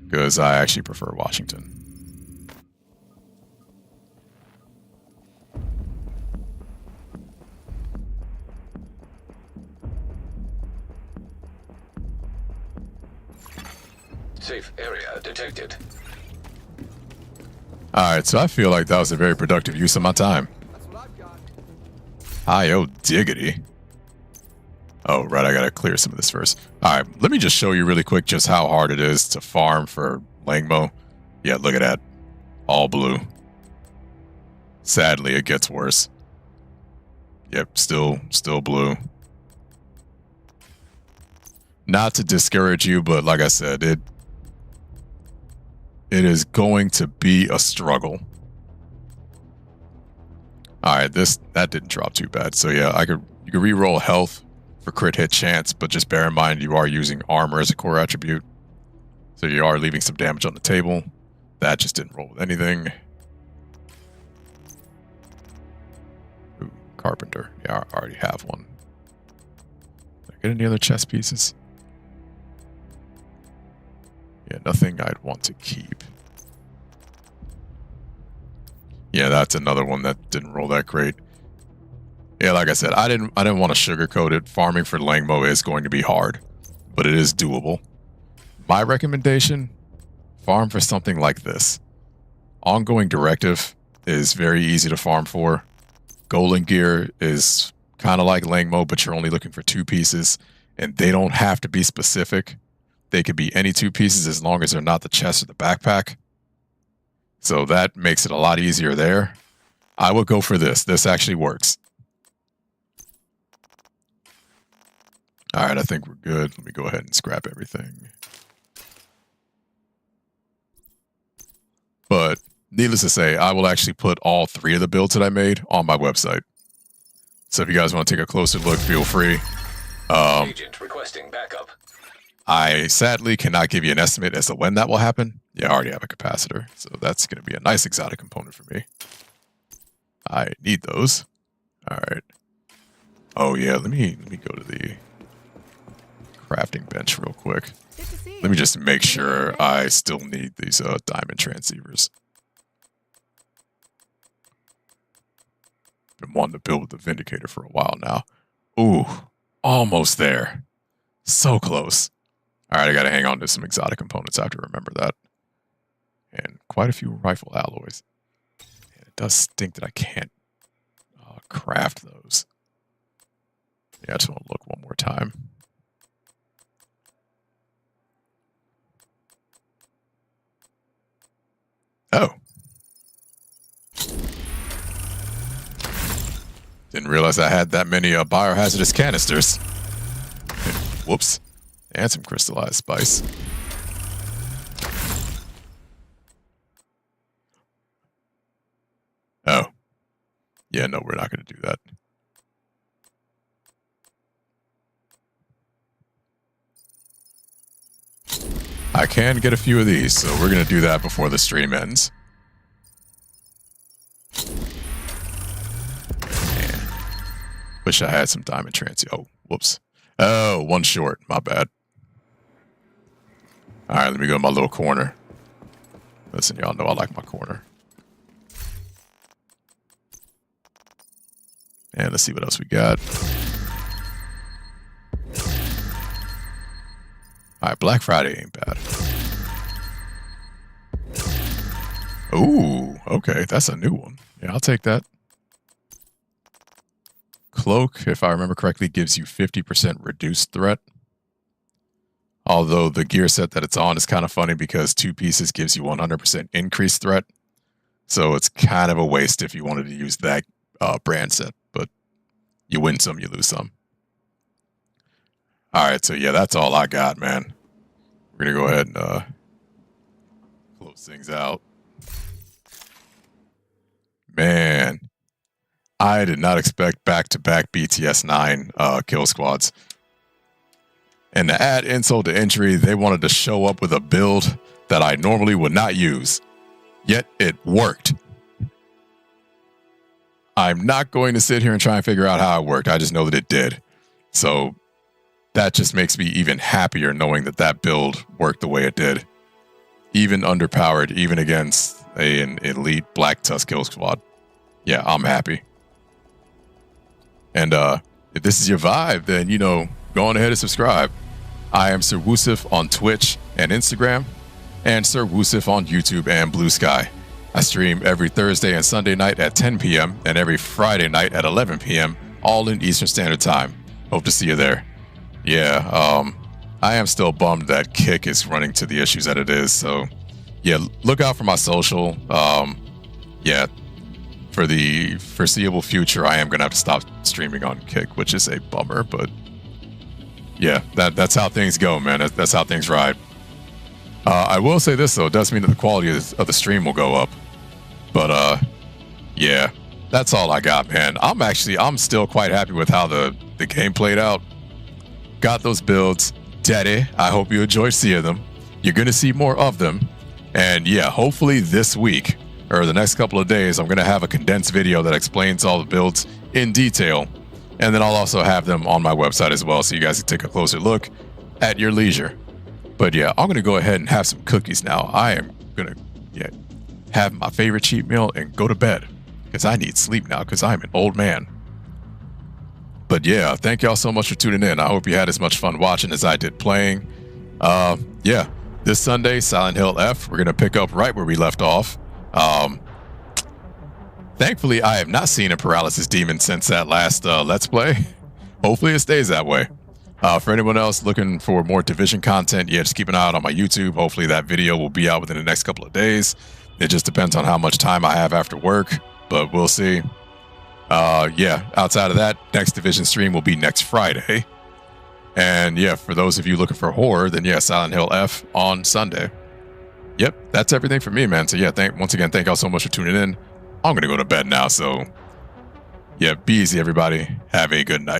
Because I actually prefer Washington. Safe area detected. Alright, so I feel like that was a very productive use of my time. Hi-oh diggity. Oh, right, I gotta clear some of this first. Alright, let me just show you really quick just how hard it is to farm for Langmo. Yeah, look at that. All blue. Sadly, it gets worse. Yep, still blue. Not to discourage you, but like I said, it is going to be a struggle. All right, that didn't drop too bad. So yeah, you could re-roll health for crit hit chance, but just bear in mind you are using armor as a core attribute. So you are leaving some damage on the table. That just didn't roll with anything. Ooh, carpenter. Yeah, I already have one. Did I get any other chest pieces? Yeah, nothing I'd want to keep. Yeah, that's another one that didn't roll that great. Yeah, like I said, I didn't want to sugarcoat it. Farming for Langmo is going to be hard, but it is doable. My recommendation, farm for something like this. Ongoing Directive is very easy to farm for. Golden Gear is kind of like Langmo, but you're only looking for 2 pieces, and they don't have to be specific. They could be any 2 pieces as long as they're not the chest or the backpack. So that makes it a lot easier there. I would go for this. This actually works. All right, I think we're good. Let me go ahead and scrap everything. But needless to say, I will actually put all 3 of the builds that I made on my website. So if you guys want to take a closer look, feel free. Agent requesting backup. I sadly cannot give you an estimate as to when that will happen. Yeah, I already have a capacitor, so that's going to be a nice exotic component for me. I need those. All right. Oh yeah, let me go to the crafting bench real quick. Good to see you. Let me just make sure I still need these diamond transceivers. Been wanting to build with the Vindicator for a while now. Ooh, almost there. So close. All right, I got to hang on to some exotic components. I have to remember that. And quite a few rifle alloys. And it does stink that I can't craft those. Yeah, I just want to look one more time. Oh. Didn't realize I had that many biohazardous canisters. Whoops. And some crystallized spice. Oh. Yeah, no, we're not going to do that. I can get a few of these, so we're going to do that before the stream ends. Man. Wish I had some diamond transy. Oh, whoops. Oh, one short. My bad. All right, let me go to my little corner. Listen, y'all know I like my corner. And let's see what else we got. All right, Black Friday ain't bad. Ooh, okay, that's a new one. Yeah, I'll take that. Cloak, if I remember correctly, gives you 50% reduced threat. Although the gear set that it's on is kind of funny because 2 pieces gives you 100% increased threat. So it's kind of a waste if you wanted to use that brand set. But you win some, you lose some. All right, so yeah, that's all I got, man. We're going to go ahead and close things out. Man, I did not expect back-to-back BTS 9 kill squads. And to add insult to injury, they wanted to show up with a build that I normally would not use. Yet it worked. I'm not going to sit here and try and figure out how it worked. I just know that it did. So that just makes me even happier knowing that that build worked the way it did. Even underpowered, even against an elite Black Tusk kill squad. Yeah, I'm happy. And if this is your vibe, then, you know, go on ahead and subscribe. I am Sir Woosif on Twitch and Instagram, and Sir Woosif on YouTube and Blue Sky. I stream every Thursday and Sunday night at 10 p.m. and every Friday night at 11 p.m., all in Eastern Standard Time. Hope to see you there. Yeah, I am still bummed that Kick is running to the issues that it is, so yeah, look out for my social. Yeah, for the foreseeable future, I am going to have to stop streaming on Kick, which is a bummer, but yeah, that's how things go, man. That's how things ride. I will say this, though. It does mean that the quality of the stream will go up. But, yeah, that's all I got, man. I'm still quite happy with how the game played out. Got those builds. Deddy, I hope you enjoyed seeing them. You're going to see more of them. And, yeah, hopefully this week, or the next couple of days, I'm going to have a condensed video that explains all the builds in detail. And then I'll also have them on my website as well, so you guys can take a closer look at your leisure. But yeah, I'm going to go ahead and have some cookies now. I am going to have my favorite cheat meal and go to bed, because I need sleep now, because I'm an old man. But yeah, thank y'all so much for tuning in. I hope you had as much fun watching as I did playing. Yeah, this Sunday, Silent Hill F, we're going to pick up right where we left off. Thankfully, I have not seen a paralysis demon since that last Let's Play. Hopefully it stays that way. For anyone else looking for more Division content, yeah, just keep an eye out on my YouTube. Hopefully that video will be out within the next couple of days. It just depends on how much time I have after work, but we'll see. Yeah, outside of that, next Division stream will be next Friday. And yeah, for those of you looking for horror, then yeah, Silent Hill F on Sunday. Yep, that's everything for me, man. So yeah, once again, thank y'all so much for tuning in. I'm going to go to bed now, so yeah, be easy, everybody. Have a good night.